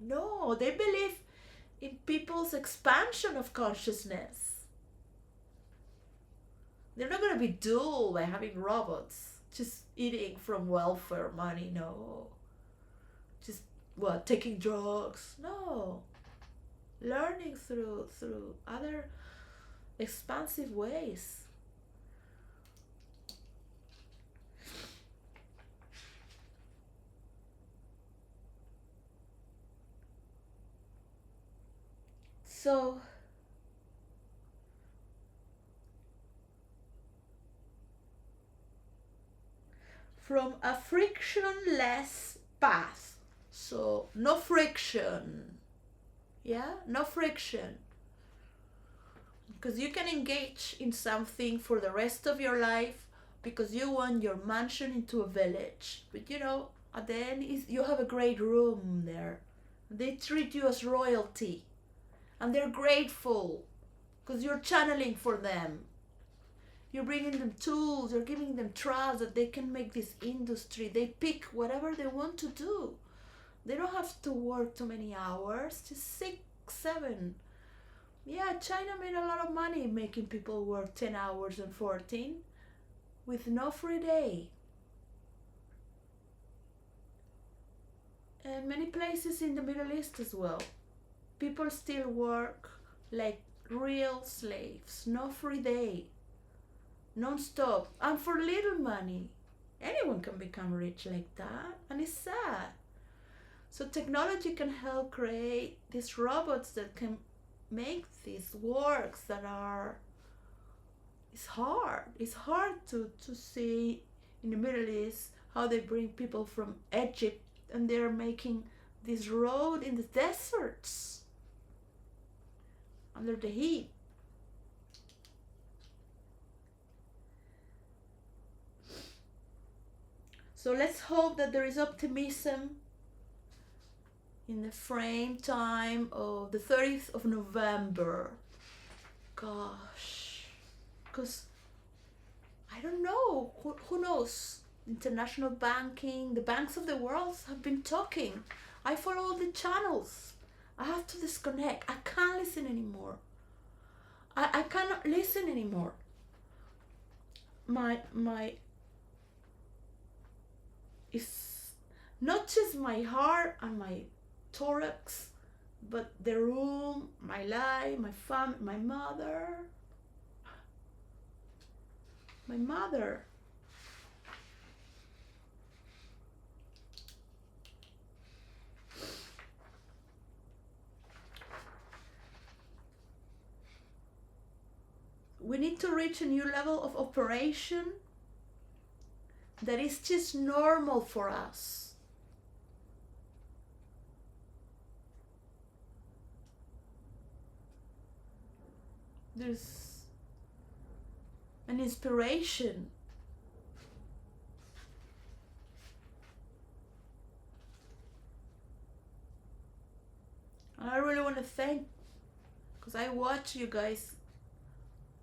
No, they believe in people's expansion of consciousness. They're not going to be dulled by having robots just eating from welfare money. No. Just what, taking drugs? No. Learning through other expansive ways. So from a frictionless path, so no friction, yeah, no friction, because you can engage in something for the rest of your life because you want your mansion into a village, but at the end you have a great room there. They treat you as royalty and they're grateful because you're channeling for them. You're bringing them tools, you're giving them trust that they can make this industry. They pick whatever they want to do. They don't have to work too many hours, just 6, 7. Yeah, China made a lot of money making people work 10 hours and 14 with no free day. And many places in the Middle East as well. People still work like real slaves, no free day, non-stop, and for little money. Anyone can become rich like that, and it's sad. So technology can help create these robots that can make these works that are, it's hard to see in the Middle East how they bring people from Egypt and they're making this road in the deserts under the heat. So let's hope that there is optimism in the frame time of the 30th of November. Gosh, because I don't know, who knows? International banking, the banks of the world have been talking. I follow all the channels. I have to disconnect. I can't listen anymore. I cannot listen anymore. My it's not just my heart and my thorax, but the room, my life, my family, my mother. My mother. We need to reach a new level of operation that is just normal for us. There's an inspiration. And I really want to thank, because I watch you guys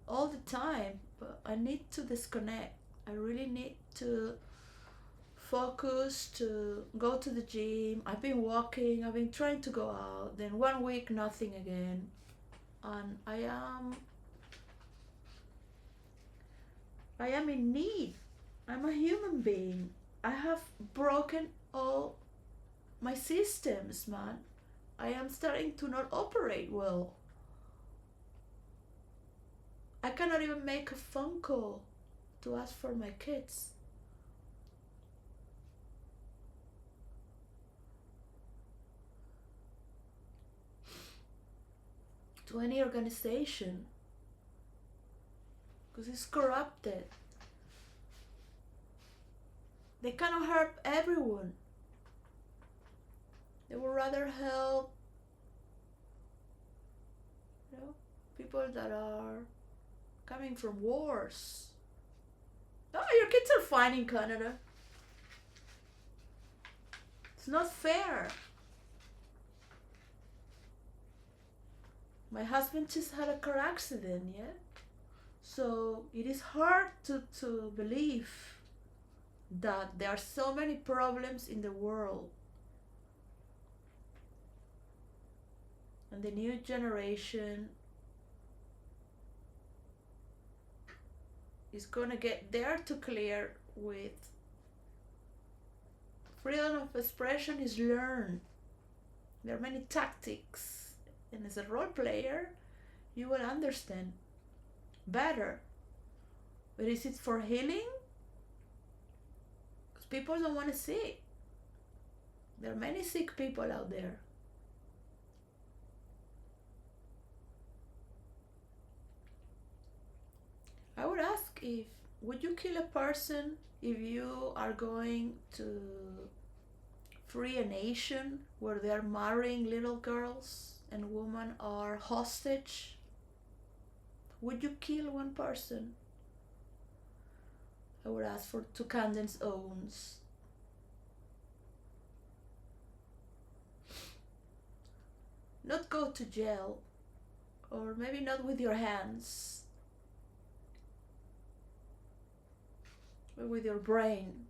all the time, but I need to disconnect. I really need to focus, to go to the gym. I've been walking, I've been trying to go out, then 1 week nothing again. And I am in need. I'm a human being. I have broken all my systems, man. I am starting to not operate well. I cannot even make a phone call to ask for my kids. To any organization, because it's corrupted. They cannot help everyone. They would rather help, people that are coming from wars. Oh, your kids are fine in Canada. It's not fair. My husband just had a car accident, yeah? So it is hard to believe that there are so many problems in the world. And the new generation is gonna get there to clear with freedom of expression is learned. There are many tactics, and as a role player, you will understand better. But is it for healing? Because people don't want to see it. There are many sick people out there. I would ask, if would you kill a person if you are going to free a nation where they are marrying little girls and women are hostage? Would you kill one person? I would ask for Tukanden's owns. Not go to jail, or maybe not with your hands, but with your brain.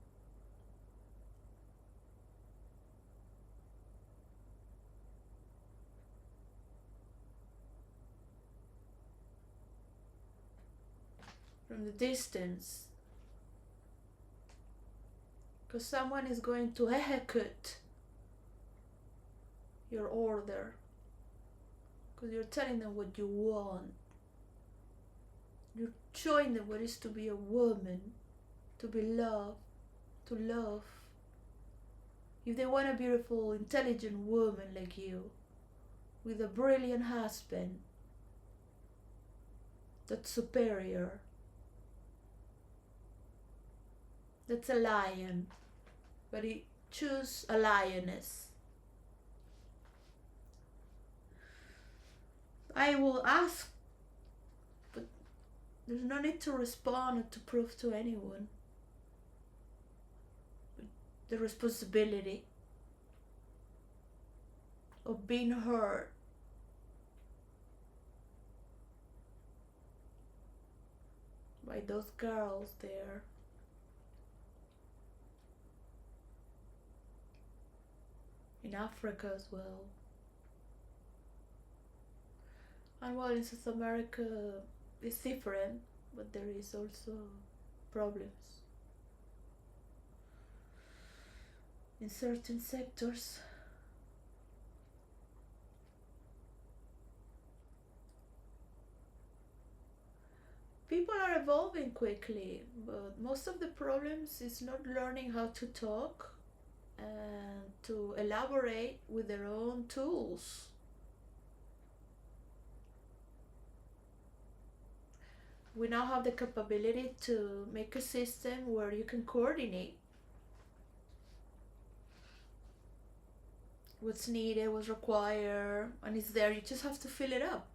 From the distance, because someone is going to execute your order, because you're telling them what you want. You're showing them what it is to be a woman, to be loved, to love. If they want a beautiful, intelligent woman like you, with a brilliant husband that's superior, that's a lion, but he choose a lioness, I will ask, but there's no need to respond or to prove to anyone. The responsibility of being hurt by those girls there. In Africa as well. And well, in South America it's different, but there is also problems in certain sectors. People are evolving quickly, but most of the problems is not learning how to talk and to elaborate with their own tools. We now have the capability to make a system where you can coordinate what's needed, what's required, and it's there. You just have to fill it up.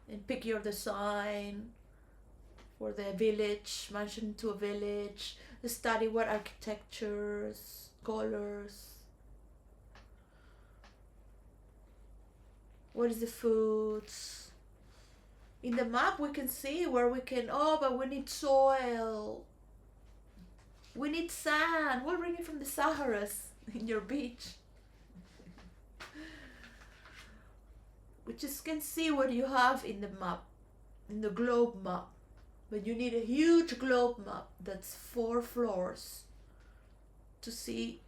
and pick your design for the village, mansion to a village, study what architectures, colors, what is the foods. In the map we can see where we can, oh, but we need soil, we need sand, we'll bring it from the Saharas in your beach. We just can see what you have in the map, in the globe map. But you need a huge globe map that's 4 floors to see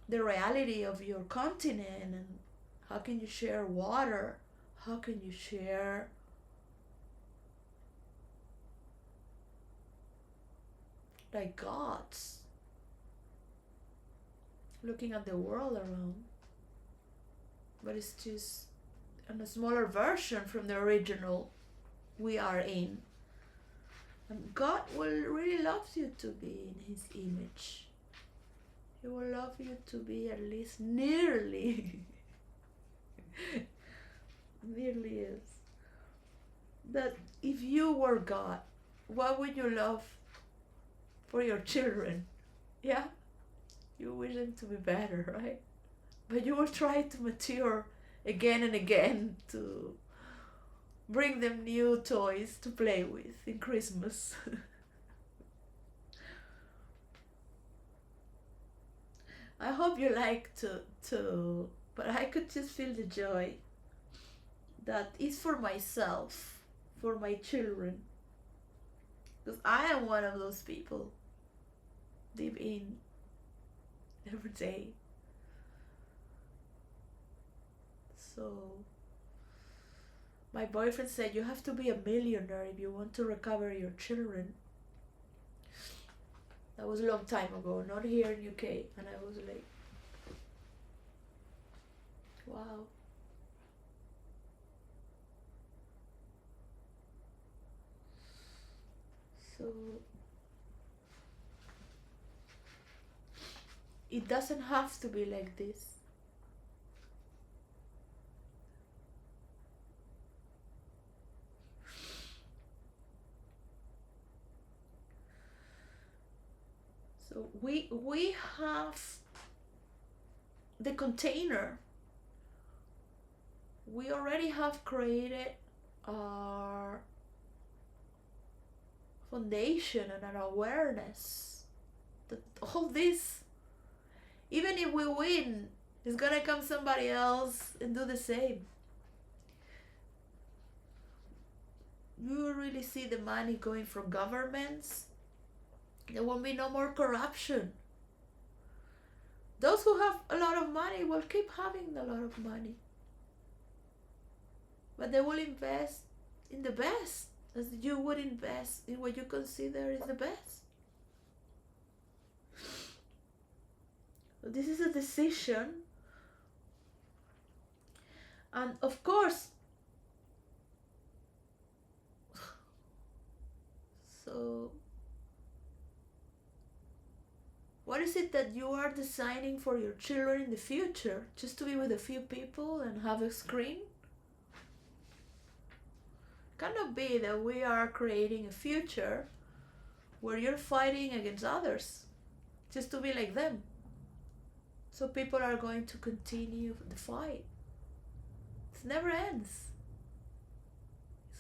the reality of your continent, and how can you share water, how can you share like gods, looking at the world around. But it's just in a smaller version from the original we are in. And God will really love you to be in His image. He will love you to be at least nearly nearly is. That if you were God, what would you love for your children? Yeah? You wish them to be better, right? But you will try to mature again and again to bring them new toys to play with in Christmas. I hope you like to, but I could just feel the joy that is for myself, for my children. Because I am one of those people deep in every day. So my boyfriend said you have to be a millionaire if you want to recover your children. That was a long time ago, not here in UK, and I was like, wow. So it doesn't have to be like this. So we have the container. We already have created our foundation and our awareness that all this, even if we win, is gonna come somebody else and do the same. You will really see the money going from governments. There won't be no more corruption. Those who have a lot of money will keep having a lot of money. But they will invest in the best, as you would invest in what you consider is the best. So this is a decision. And of course, so what is it that you are designing for your children in the future? Just to be with a few people and have a screen? Cannot be that we are creating a future where you're fighting against others just to be like them. So people are going to continue the fight. It never ends.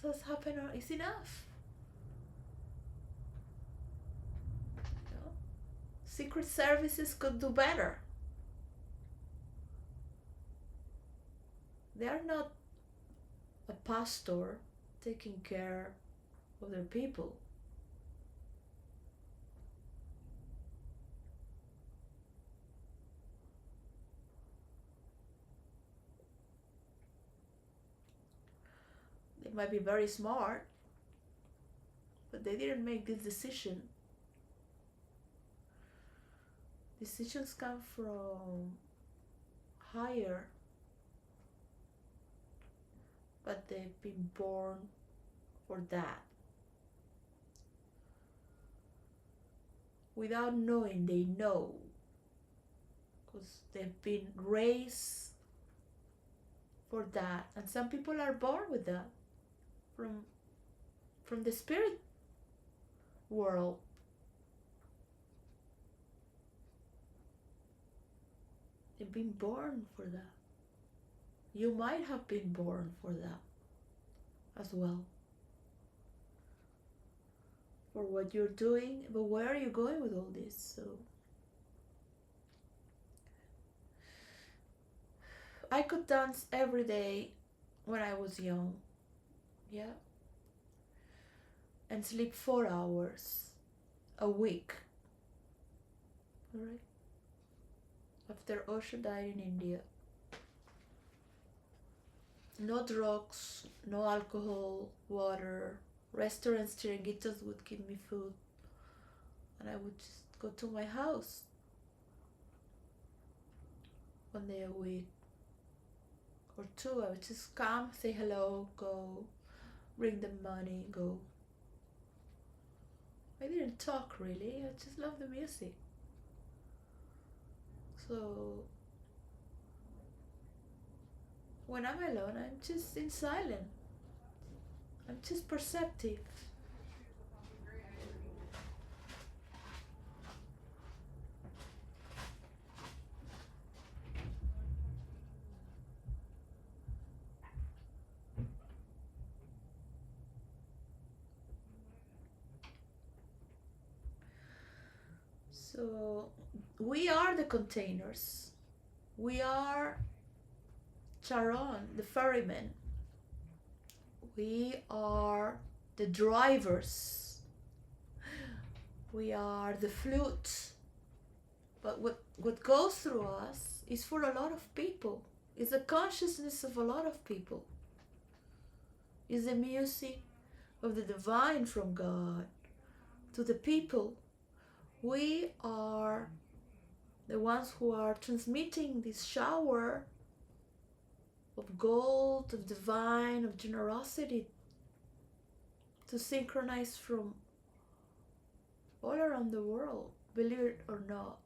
So it's happened, it's enough. You know? Secret services could do better. They are not a pastor taking care of their people. They might be very smart, but they didn't make this decision. Decisions come from higher, but they've been born for that. Without knowing, they know, because they've been raised for that, and some people are born with that from the spirit world. They've been born for that. You might have been born for that as well, for what you're doing. But where are you going with all this? So I could dance every day when I was young, yeah, and sleep 4 hours a week. All right. After Osho died in India, no drugs, no alcohol, water. Restaurants, chiringuitos would give me food, and I would just go to my house 1 day a week or two. I would just come, say hello, go, bring them money, go. I didn't talk really, I just loved the music. So when I'm alone, I'm just in silence. I'm just perceptive. So we are the containers. We are Charon, the ferryman. We are the drivers. We are the flute. But what goes through us is for a lot of people. It's the consciousness of a lot of people. It's the music of the divine from God to the people. We are the ones who are transmitting this shower of gold, of divine, of generosity to synchronize from all around the world, believe it or not.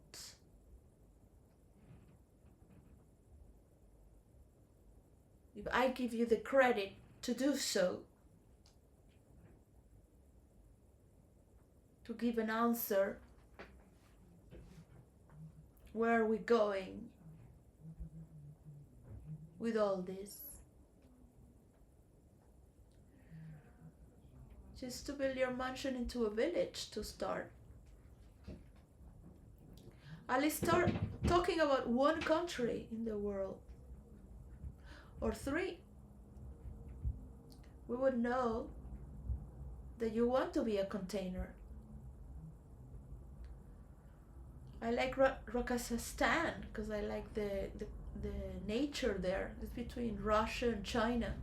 If I give you the credit to do so, to give an answer, where are we going with all this? Just to build your mansion into a village to start. I'll start talking about one country in the world, or three. We would know that you want to be a container. I like Kazakhstan because I like the nature there. It's between Russia and China,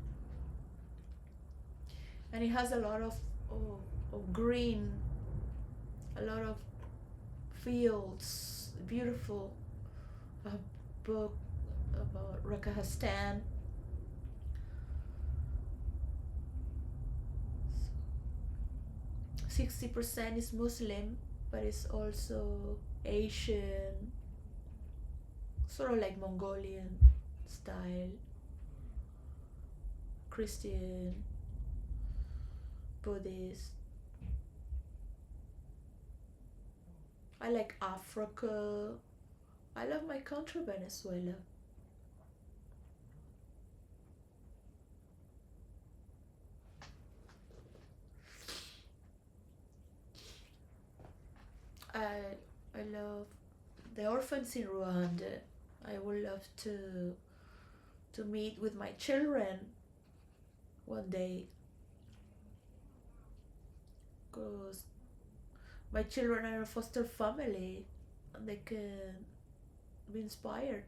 and it has a lot of green, a lot of fields, beautiful. A book about Kazakhstan. 60% is Muslim, but it's also Asian, sort of like Mongolian style, Christian, Buddhist. I like Africa. I love my country, Venezuela. I love the orphans in Rwanda. I would love to meet with my children one day, because my children are a foster family and they can be inspired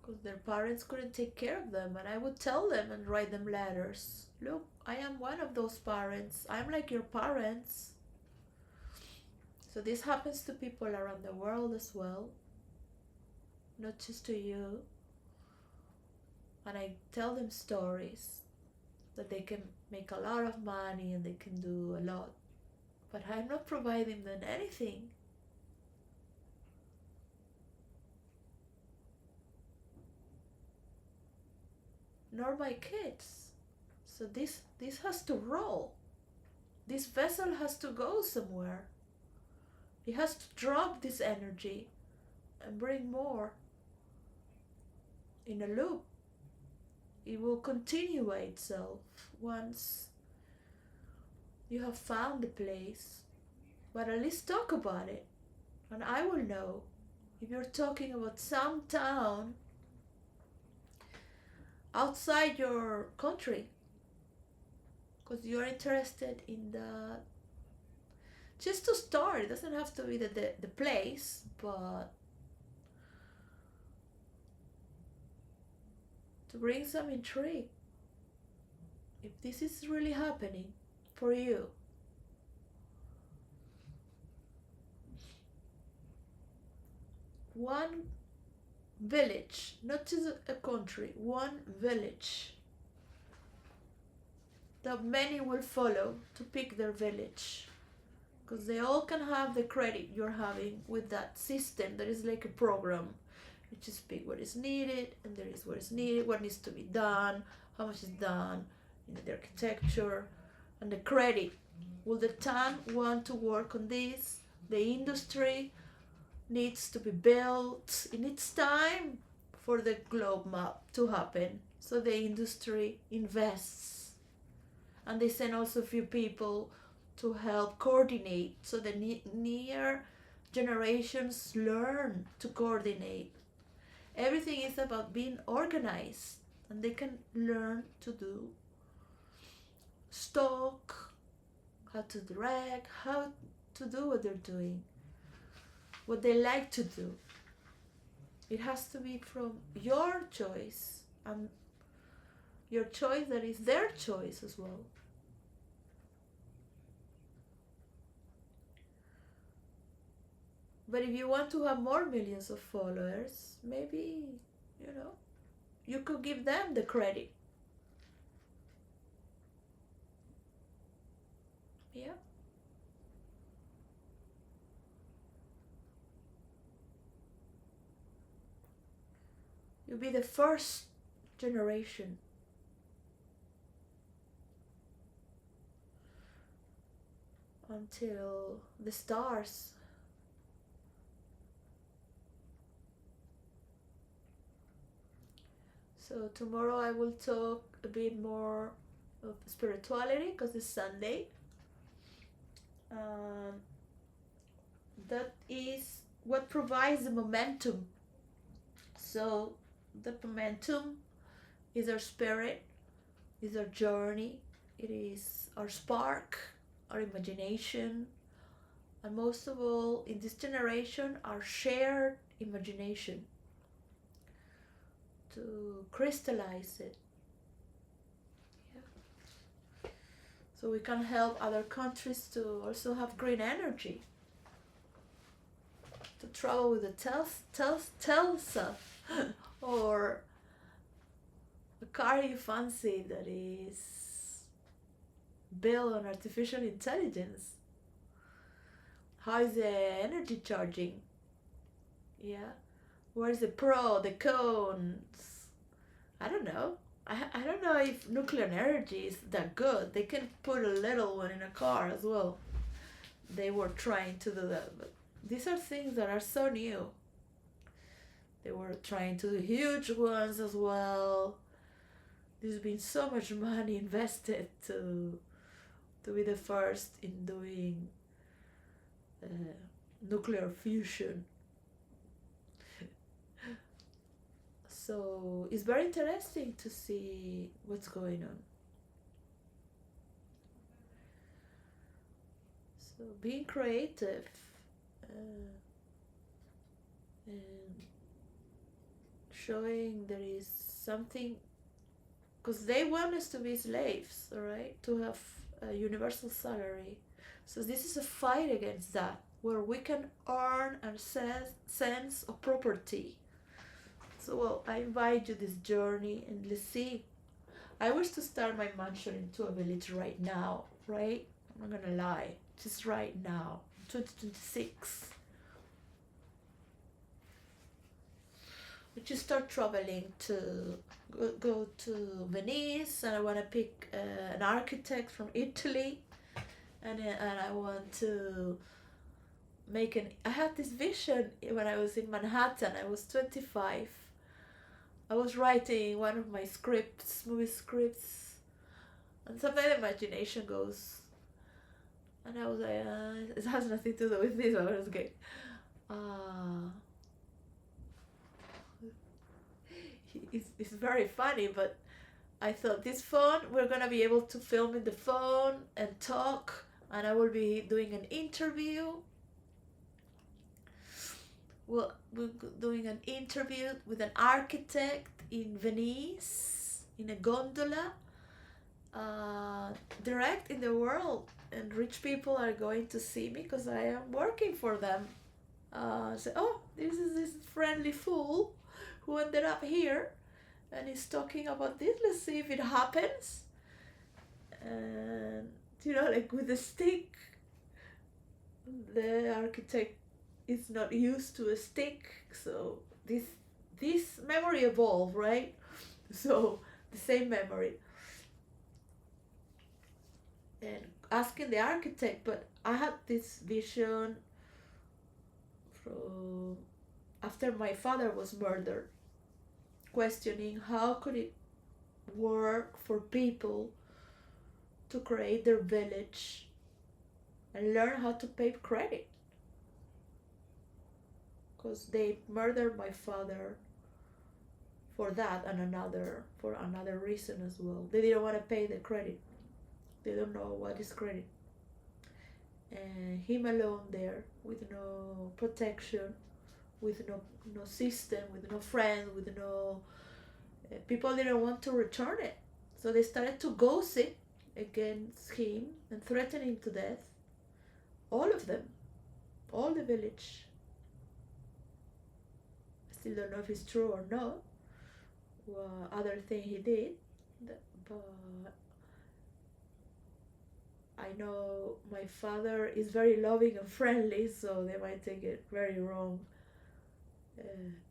because their parents couldn't take care of them, and I would tell them and write them letters. Look, I am one of those parents. I'm like your parents. So this happens to people around the world as well, not just to you. And I tell them stories that they can make a lot of money and they can do a lot. But I'm not providing them anything. nor my kids. So this has to roll. This vessel has to go somewhere. It has to drop this energy and bring more in a loop. It will continue by itself once you have found the place. But at least talk about it, and I will know. If you're talking about some town outside your country, because you're interested in that, just to start, it doesn't have to be the place, but to bring some intrigue. If this is really happening for you, one village, not just a country, one village that many will follow to pick their village, because they all can have the credit you're having with that system that is like a program. You just pick what is needed, and there is what is needed, what needs to be done, how much is done in the architecture, and the credit. Will the town want to work on this? The industry needs to be built. It needs time for the globe map to happen. So the industry invests. And they send also a few people to help coordinate, so the near generations learn to coordinate. Everything is about being organized, and they can learn to do stock, how to direct, how to do what they're doing, what they like to do. It has to be from your choice, and your choice that is their choice as well. But if you want to have more millions of followers, maybe, you know, you could give them the credit. Yeah. You'll be the first generation. Until the stars. So tomorrow I will talk a bit more of spirituality, because it's Sunday. Um, that is what provides the momentum. So the momentum is our spirit, is our journey, it is our spark, our imagination, and most of all, in this generation, our shared imagination to crystallize it. Yeah. So we can help other countries to also have green energy, to travel with the Telsa or a car you fancy that is built on artificial intelligence. How is the energy charging? Yeah. Where's the pro, the cons? I don't know. I don't know if nuclear energy is that good. They can put a little one in a car as well. They were trying to do that, but these are things that are so new. They were trying to do huge ones as well. There's been so much money invested to be the first in doing uh, nuclear fusion. So it's very interesting to see what's going on. So being creative and showing there is something, because they want us to be slaves, all right, to have a universal salary. So this is a fight against that, where we can earn a sense of property. So well, I invite you this journey, and let's see. I wish to start my mansion into a village right now, right? I'm not gonna lie, just right now, 2026. we just start traveling to go to Venice, and I want to pick an architect from Italy, and I want to make an. I had this vision when I was in Manhattan. I was 25. I was writing one of my scripts, movie scripts, and sometimes the imagination goes. And I was like, it has nothing to do with this. I was okay. Uh, it's very funny, but I thought this phone, we're gonna be able to film in the phone and talk, and I will be doing an interview. Well, we're doing an interview with an architect in Venice in a gondola, direct in the world, and rich people are going to see me because I am working for them. So, oh, this is this friendly fool who ended up here and he's talking about this. Let's see if it happens. And, like with a stick, the architect is not used to a stick. So, this memory evolved, right? So, the same memory. And asking the architect, but I had this vision from after my father was murdered, questioning how could it work for people to create their village and learn how to pay credit, because they murdered my father for that and for another reason as well. They didn't want to pay the credit. They don't know what is credit, and him alone there with no protection, with no system, with no friends, with no people didn't want to return it. So they started to gossip against him and threaten him to death. All of them, all the village. I still don't know if it's true or not. Other thing he did, but I know my father is very loving and friendly, so they might take it very wrong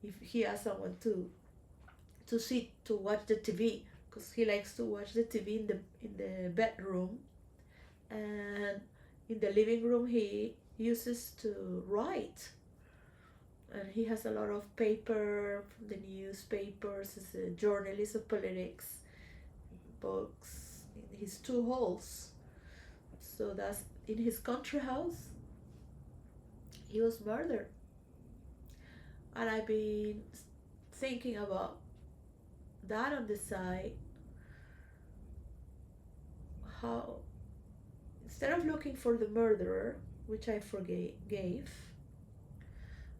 if he has someone to sit to watch the TV, because he likes to watch the TV in the bedroom, and in the living room he uses to write, and he has a lot of paper from the newspapers as a journalist of politics, books in his two halls. So that's in his country house. He was murdered, and I've been thinking about that on the side, how instead of looking for the murderer, which I forgave,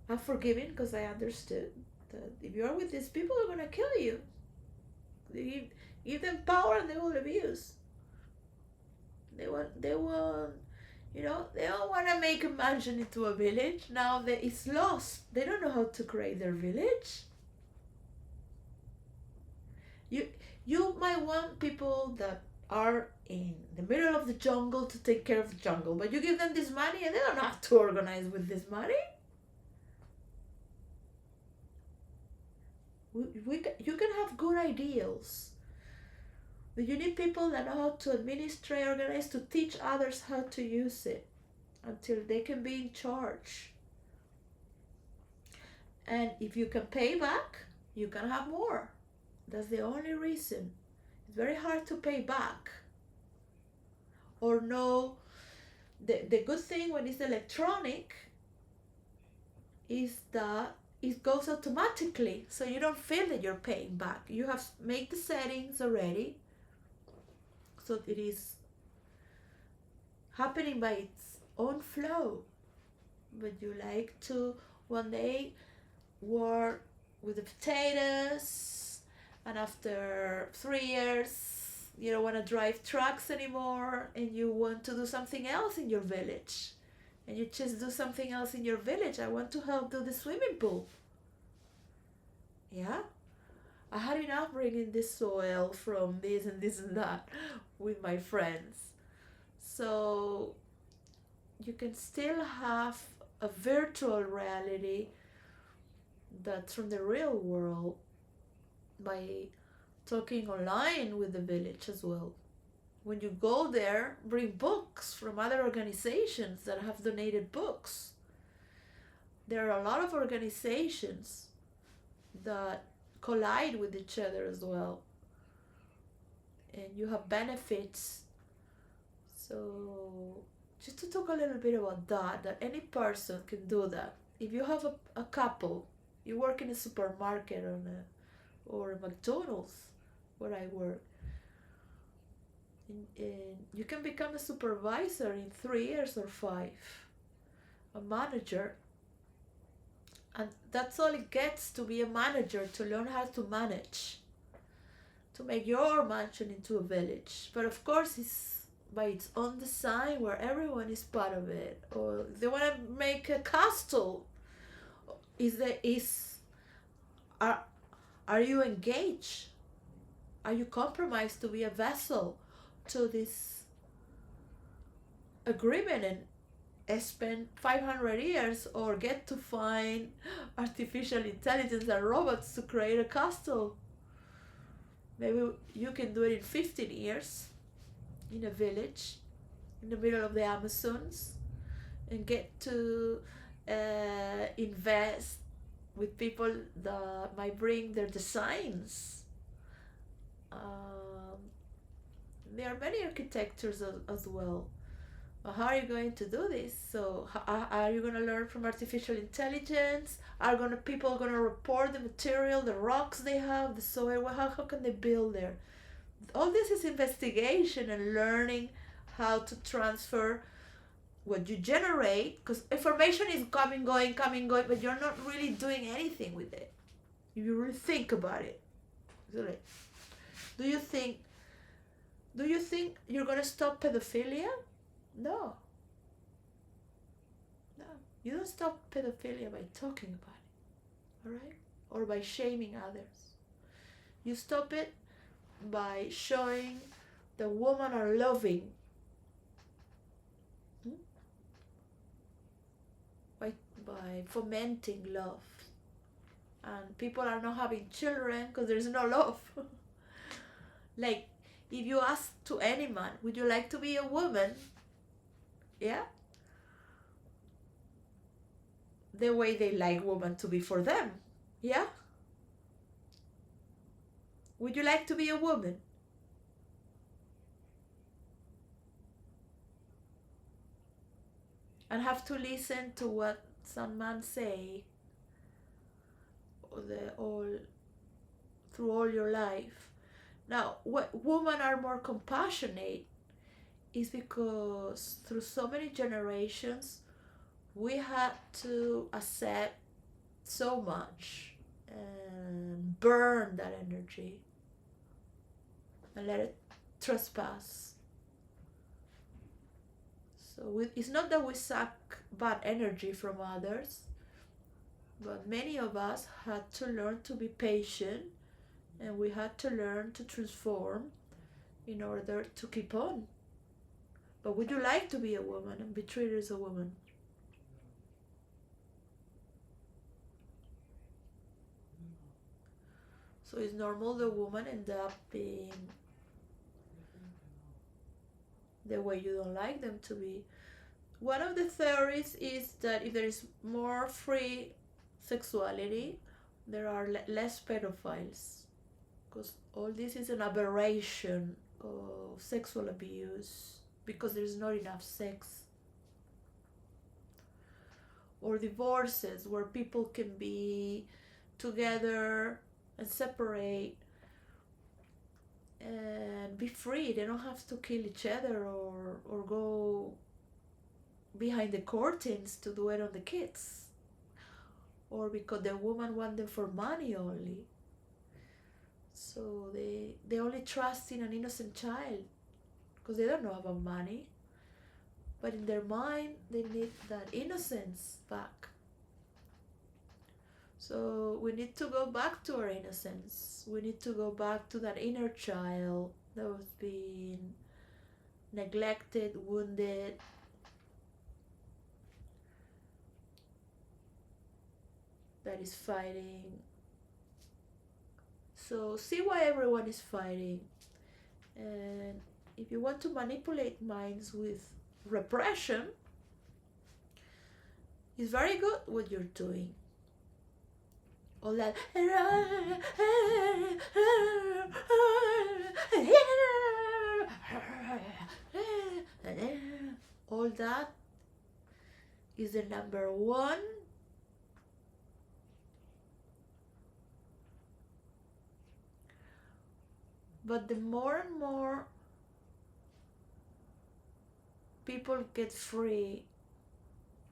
I've forgiven because I understood that if you are with these people, they're gonna kill you. Give them power and they will abuse. They want, they don't want to make a mansion into a village. Now that it's lost, they don't know how to create their village. You might want people that are in the middle of the jungle to take care of the jungle, but you give them this money and they don't have to organize with this money. You can have good ideals, but you need people that know how to administer, organize, to teach others how to use it until they can be in charge. And if you can pay back, you can have more. That's the only reason. It's very hard to pay back. Or no, the good thing when it's electronic is that it goes automatically, so you don't feel that you're paying back. You have made the settings already, so it is happening by its own flow. But you like to one day work with the potatoes, and after 3 years you don't want to drive trucks anymore, and you want to do something else in your village, and you just do something else in your village. I want to help do the swimming pool. Yeah, I had enough bringing this soil from this and this and that with my friends. So you can still have a virtual reality that's from the real world by talking online with the village as well. When you go there, bring books from other organizations that have donated books. There are a lot of organizations that collide with each other as well, and you have benefits. So, just to talk a little bit about that any person can do that. If you have a couple, you work in a supermarket or a McDonald's, where I work, and you can become a supervisor in 3 years or five, a manager, and that's all it gets to be a manager, to learn how to manage, to make your mansion into a village. But of course, it's by its own design where everyone is part of it. Or they want to make a castle. Is are are you engaged? Are you compromised to be a vessel to this agreement and spend 500 years or get to find artificial intelligence and robots to create a castle? Maybe you can do it in 15 years in a village in the middle of the Amazons and get to invest with people that might bring their designs. Um, there are many architectures as well. How are you going to do this? So, are you going to learn from artificial intelligence? Are people going to report the material, the rocks they have, the soil? How can they build there? All this is investigation and learning how to transfer what you generate, because information is coming, going, but you're not really doing anything with it. If you really think about it, so like, do you think you're gonna stop pedophilia? No, no. You don't stop pedophilia by talking about it, all right, or by shaming others. You stop it by showing the women are loving, hmm? by fomenting love, and people are not having children because there's no love. Like, if you ask to any man, would you like to be a woman? Yeah, the way they like women to be for them. Yeah, would you like to be a woman and have to listen to what some man say all through all your life? Now, what women are more compassionate is because through so many generations we had to accept so much and burn that energy and let it trespass. So it's not that we suck bad energy from others, but many of us had to learn to be patient, and we had to learn to transform in order to keep on. But would you like to be a woman and be treated as a woman? So it's normal the woman end up being the way you don't like them to be. One of the theories is that if there is more free sexuality, there are less pedophiles, because all this is an aberration of sexual abuse because there's not enough sex. Or divorces where people can be together and separate and be free. They don't have to kill each other or go behind the curtains to do it on the kids, or because the woman want them for money only. So they only trust in an innocent child because they don't know about money, but in their mind they need that innocence back. So we need to go back to our innocence. We need to go back to that inner child that was being neglected, wounded, that is fighting. So see why everyone is fighting. And if you want to manipulate minds with repression, it's very good what you're doing. All that all that is the number one but the more and more people get free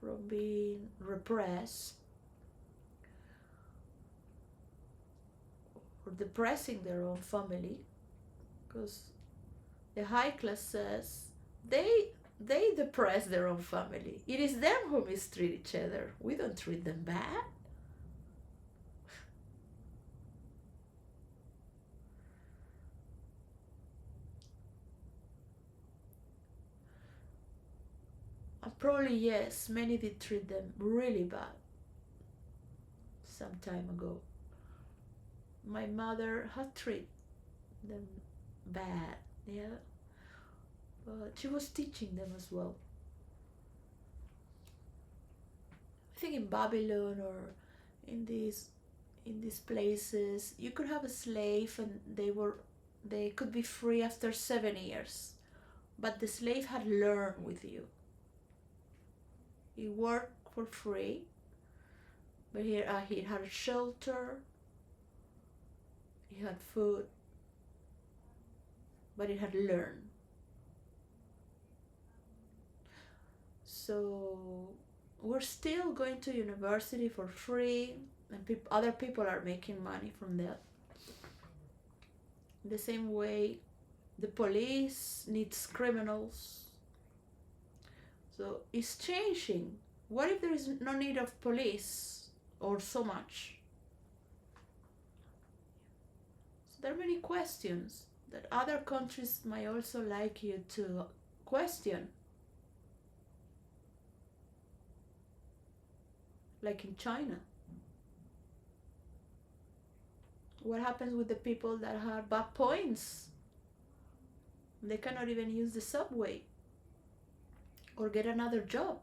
from being repressed or depressing their own family, because the high class says they depress their own family. It is them who mistreat each other. We don't treat them bad. And probably yes, many did treat them really bad some time ago. My mother had treated them bad, yeah, but she was teaching them as well. I think in Babylon or in these places, you could have a slave and they could be free after 7 years, but the slave had learned with you. He worked for free, but he had shelter, he had food, but he had learned. So we're still going to university for free, and other people are making money from that. The same way the police needs criminals. So it's changing. What if there is no need of police or so much? So there are many questions that other countries might also like you to question. Like in China. What happens with the people that have bad points? They cannot even use the subway or get another job.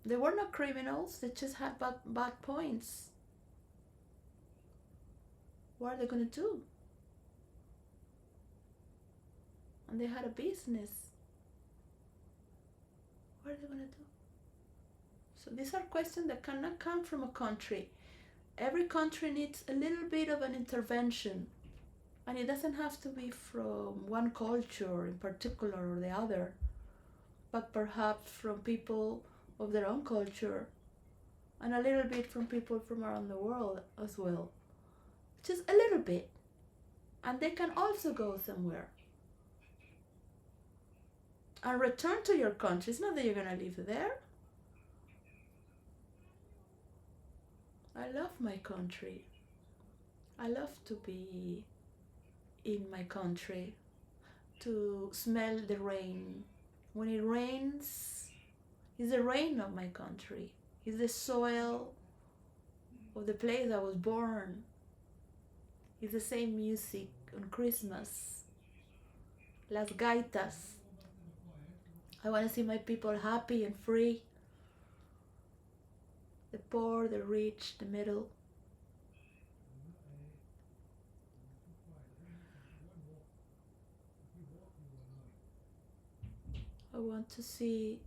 They were not criminals, they just had bad points. What are they going to do? And they had a business. What are they going to do? So these are questions that cannot come from a country. Every country needs a little bit of an intervention. And it doesn't have to be from one culture in particular or the other, but perhaps from people of their own culture and a little bit from people from around the world as well. Just a little bit. And they can also go somewhere and return to your country. It's not that you're going to live there. I love my country. I love to be in my country, to smell the rain. When it rains, it's the rain of my country. It's the soil of the place I was born. It's the same music on Christmas. Las gaitas. I want to see my people happy and free. The poor, the rich, the middle. I want to see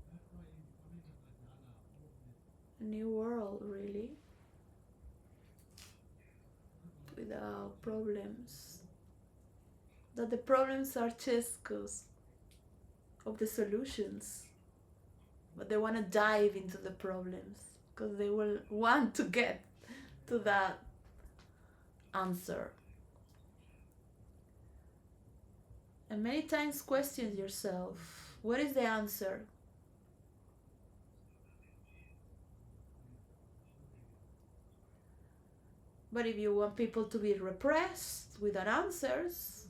a new world, really, without problems. That the problems are just because of the solutions, but they want to dive into the problems because they will want to get to that answer. And many times question yourself, what is the answer? But if you want people to be repressed without answers,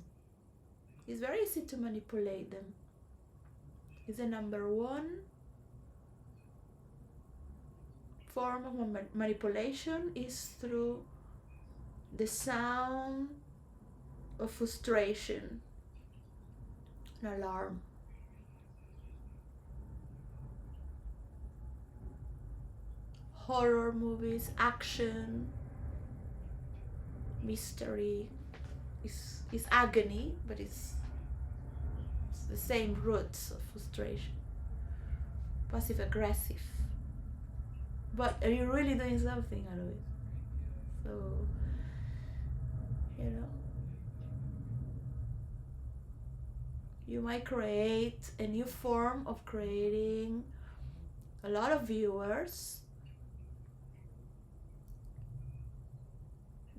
it's very easy to manipulate them. It's the number one form of manipulation is through the sound of frustration, an alarm. Horror movies, action, mystery is agony, but it's the same roots of frustration. Passive aggressive. But are you really doing something out of it? So, you know, you might create a new form of creating a lot of viewers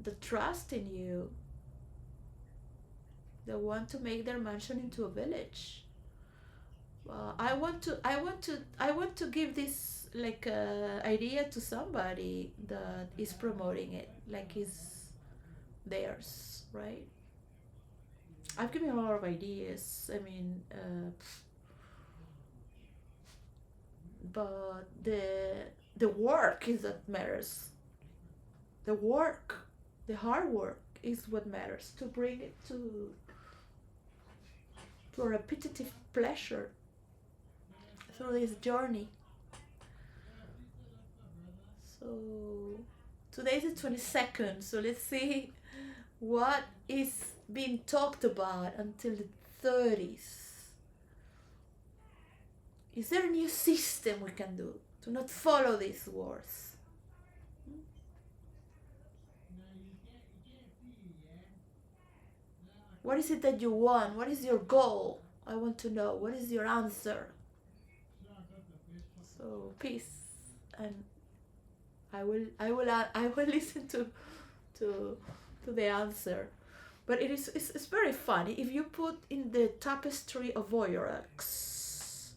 that trust in you, that want to make their mansion into a village. I want to give this like idea to somebody that is promoting it, like it's theirs, right? I've given a lot of ideas. I mean, but the work is that matters. The work, the hard work is what matters, to bring it to a repetitive pleasure through this journey. So today's the 22nd, so let's see what is being talked about until the 30s. Is there a new system we can do to not follow these wars? What is it that you want? What is your goal? I want to know. What is your answer? So peace, and I will listen to the answer. But it's very funny if you put in the tapestry of Voyarax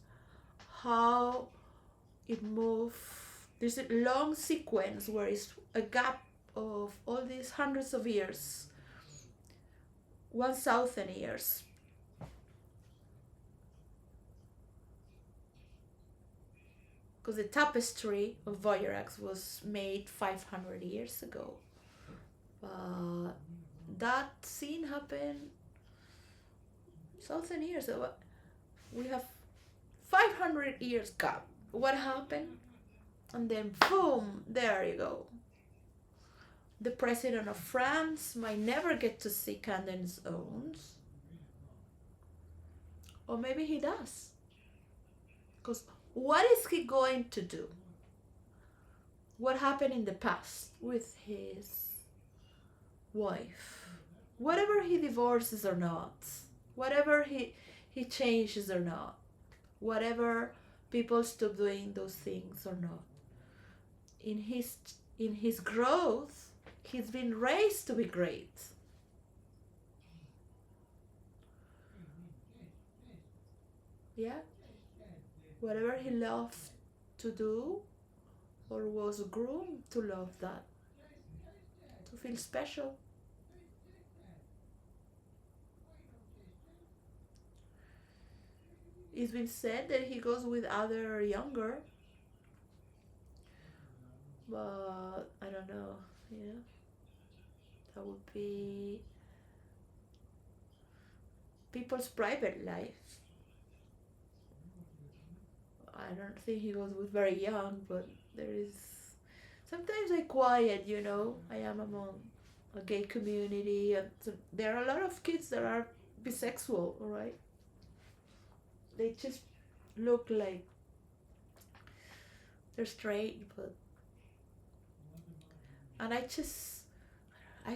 how it moves. There's a long sequence where it's a gap of all these hundreds of years, 1,000 years. Because the tapestry of Voyarax was made 500 years ago. That scene happened 1,000 years ago. We have 500 years gap. What happened? And then boom, there you go. The president of France might never get to see Candace's Owens. Or maybe he does. Because what is he going to do? What happened in the past with his wife? Whatever he divorces or not, whatever he changes or not, whatever people stop doing those things or not, in his growth, he's been raised to be great. Yeah? Whatever he loved to do or was groomed to love that, to feel special. It's been said that he goes with other younger, but I don't know, yeah. That would be people's private life. I don't think he goes with very young, but there is sometimes I quiet, I am among a gay community, and so there are a lot of kids that are bisexual, right? They just look like they're straight, but and I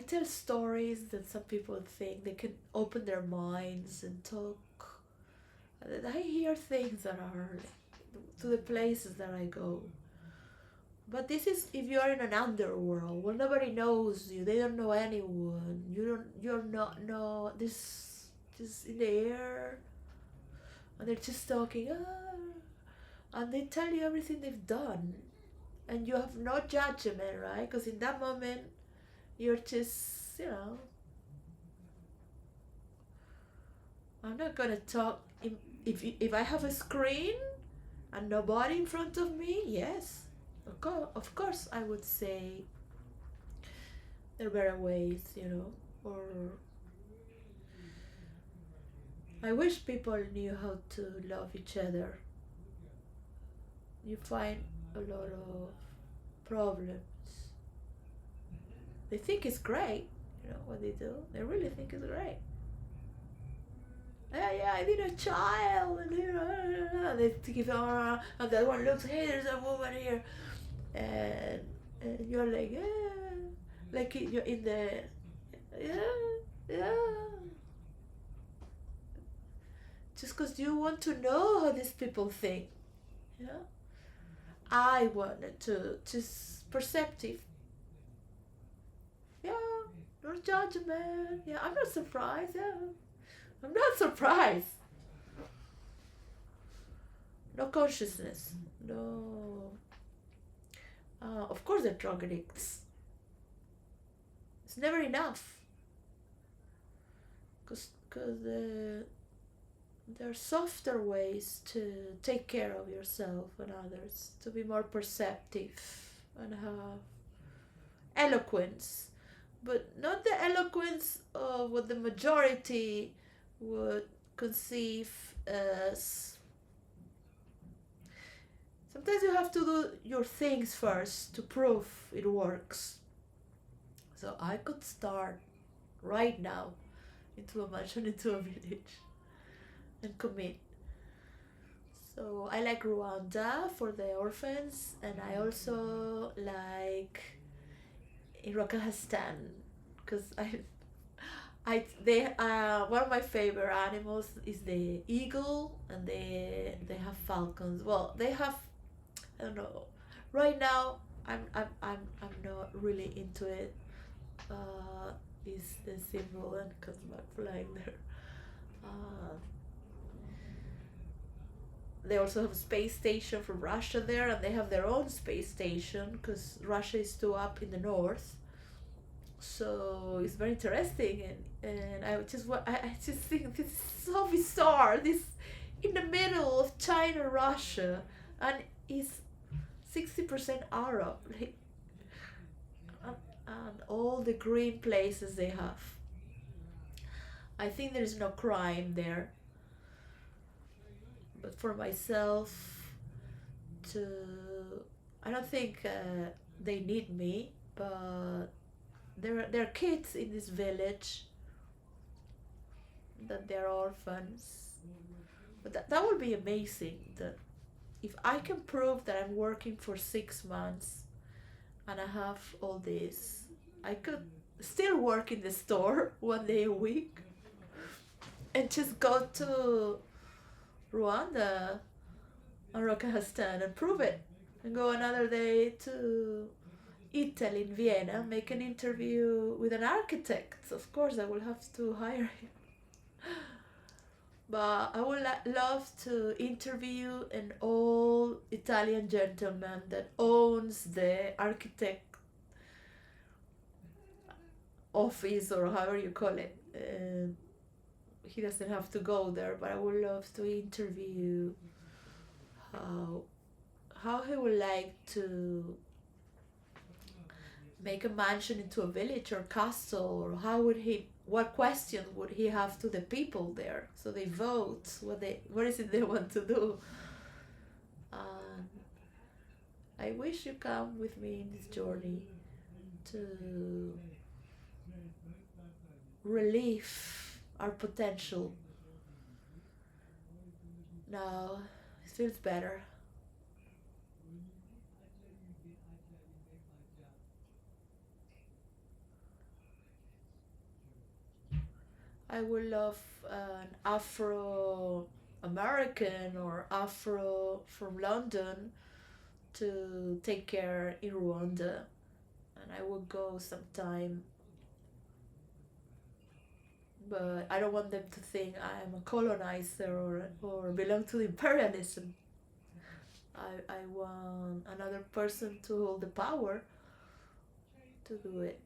tell stories that some people think they can open their minds and talk. And I hear things that are to the places that I go. But this is if you are in an underworld where nobody knows you, they don't know anyone. You're not no this just in the air, and they're just talking, and they tell you everything they've done, and you have no judgment, right? Because in that moment, you're just I'm not gonna talk if I have a screen and nobody in front of me. Yes, Of course, I would say there are better ways, or I wish people knew how to love each other. You find a lot of problems. They think it's great, what they do. They really think it's great. Yeah, yeah, I need a child, and they give and the other one looks, hey, there's a woman here, and, you're like, yeah, like you're in the, yeah, yeah, just because you want to know how these people think, yeah. I wanted to just perceptive, yeah, no judgment, yeah. I'm not surprised, yeah, I'm not surprised. No consciousness, no. Of course, they're drug addicts. It's never enough, because there are softer ways to take care of yourself and others, to be more perceptive and have eloquence, but not the eloquence of what the majority would conceive as. Sometimes you have to do your things first to prove it works. So I could start right now into a mansion, into a village, and commit. So I like Rwanda for the orphans, and I also like in Kazakhstan, because they one of my favorite animals is the eagle, and they have falcons. Well, they have, I don't know. Right now, I'm not really into it. Is the symbol and Kazakh flying there. Uh, they also have a space station from Russia there, and they have their own space station because Russia is too up in the north. So it's very interesting, and I just think this is so bizarre. This in the middle of China, Russia, and it's 60% Arab, like, and all the green places they have. I think there is no crime there, but for myself, to I don't think they need me, but there are kids in this village that they're orphans. But that would be amazing. That if I can prove that I'm working for 6 months and I have all this, I could still work in the store 1 day a week and just go to Rwanda or Kazakhstan and prove it, and go another day to Italy in Vienna, make an interview with an architect. Of course, I will have to hire him. But I would love to interview an old Italian gentleman that owns the architect office, or however you call it. He doesn't have to go there, but I would love to interview how he would like to make a mansion into a village or castle, or what questions would he have to the people there, so they vote what is it they want to do. And I wish you come with me in this journey to relieve our potential. Now it feels better. I would love an Afro American or Afro from London to take care in Rwanda, and I will go sometime. But I don't want them to think I'm a colonizer, or belong to imperialism. I want another person to hold the power to do it.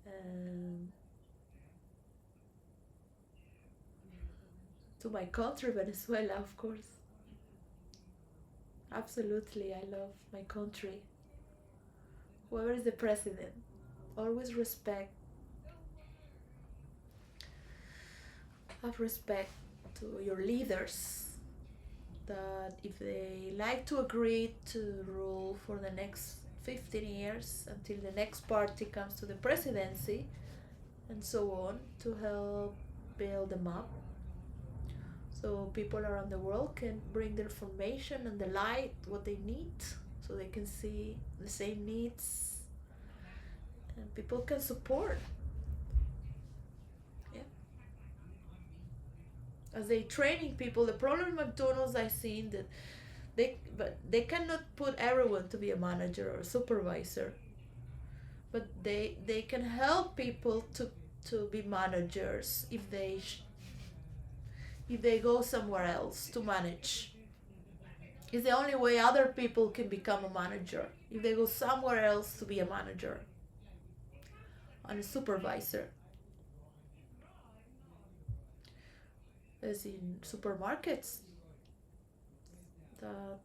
And to my country, Venezuela, of course. Absolutely, I love my country. Whoever is the president, always have respect to your leaders. That if they like to agree to rule for the next 15 years until the next party comes to the presidency, and so on, to help build them up so people around the world can bring the information and the light what they need, so they can see the same needs and people can support. Yeah, as they training people. The problem with McDonald's I seen that they cannot put everyone to be a manager or a supervisor, but they can help people to be managers if they go somewhere else to manage. It's the only way other people can become a manager, if they go somewhere else to be a manager and a supervisor. As in supermarkets,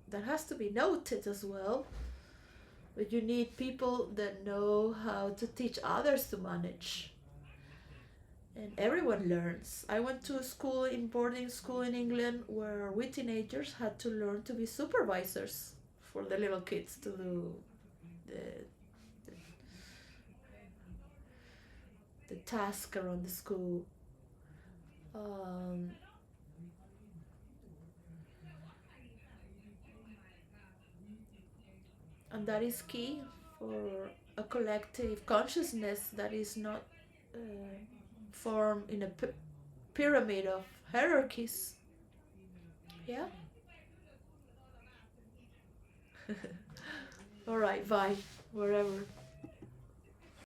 that has to be noted as well. But you need people that know how to teach others to manage. And everyone learns. I went to a school in boarding school in England where we teenagers had to learn to be supervisors for the little kids to do the the, the task around the school. Um, and that is key for a collective consciousness that is not uh, formed in a pyramid of hierarchies. Yeah. All right. Bye. Wherever.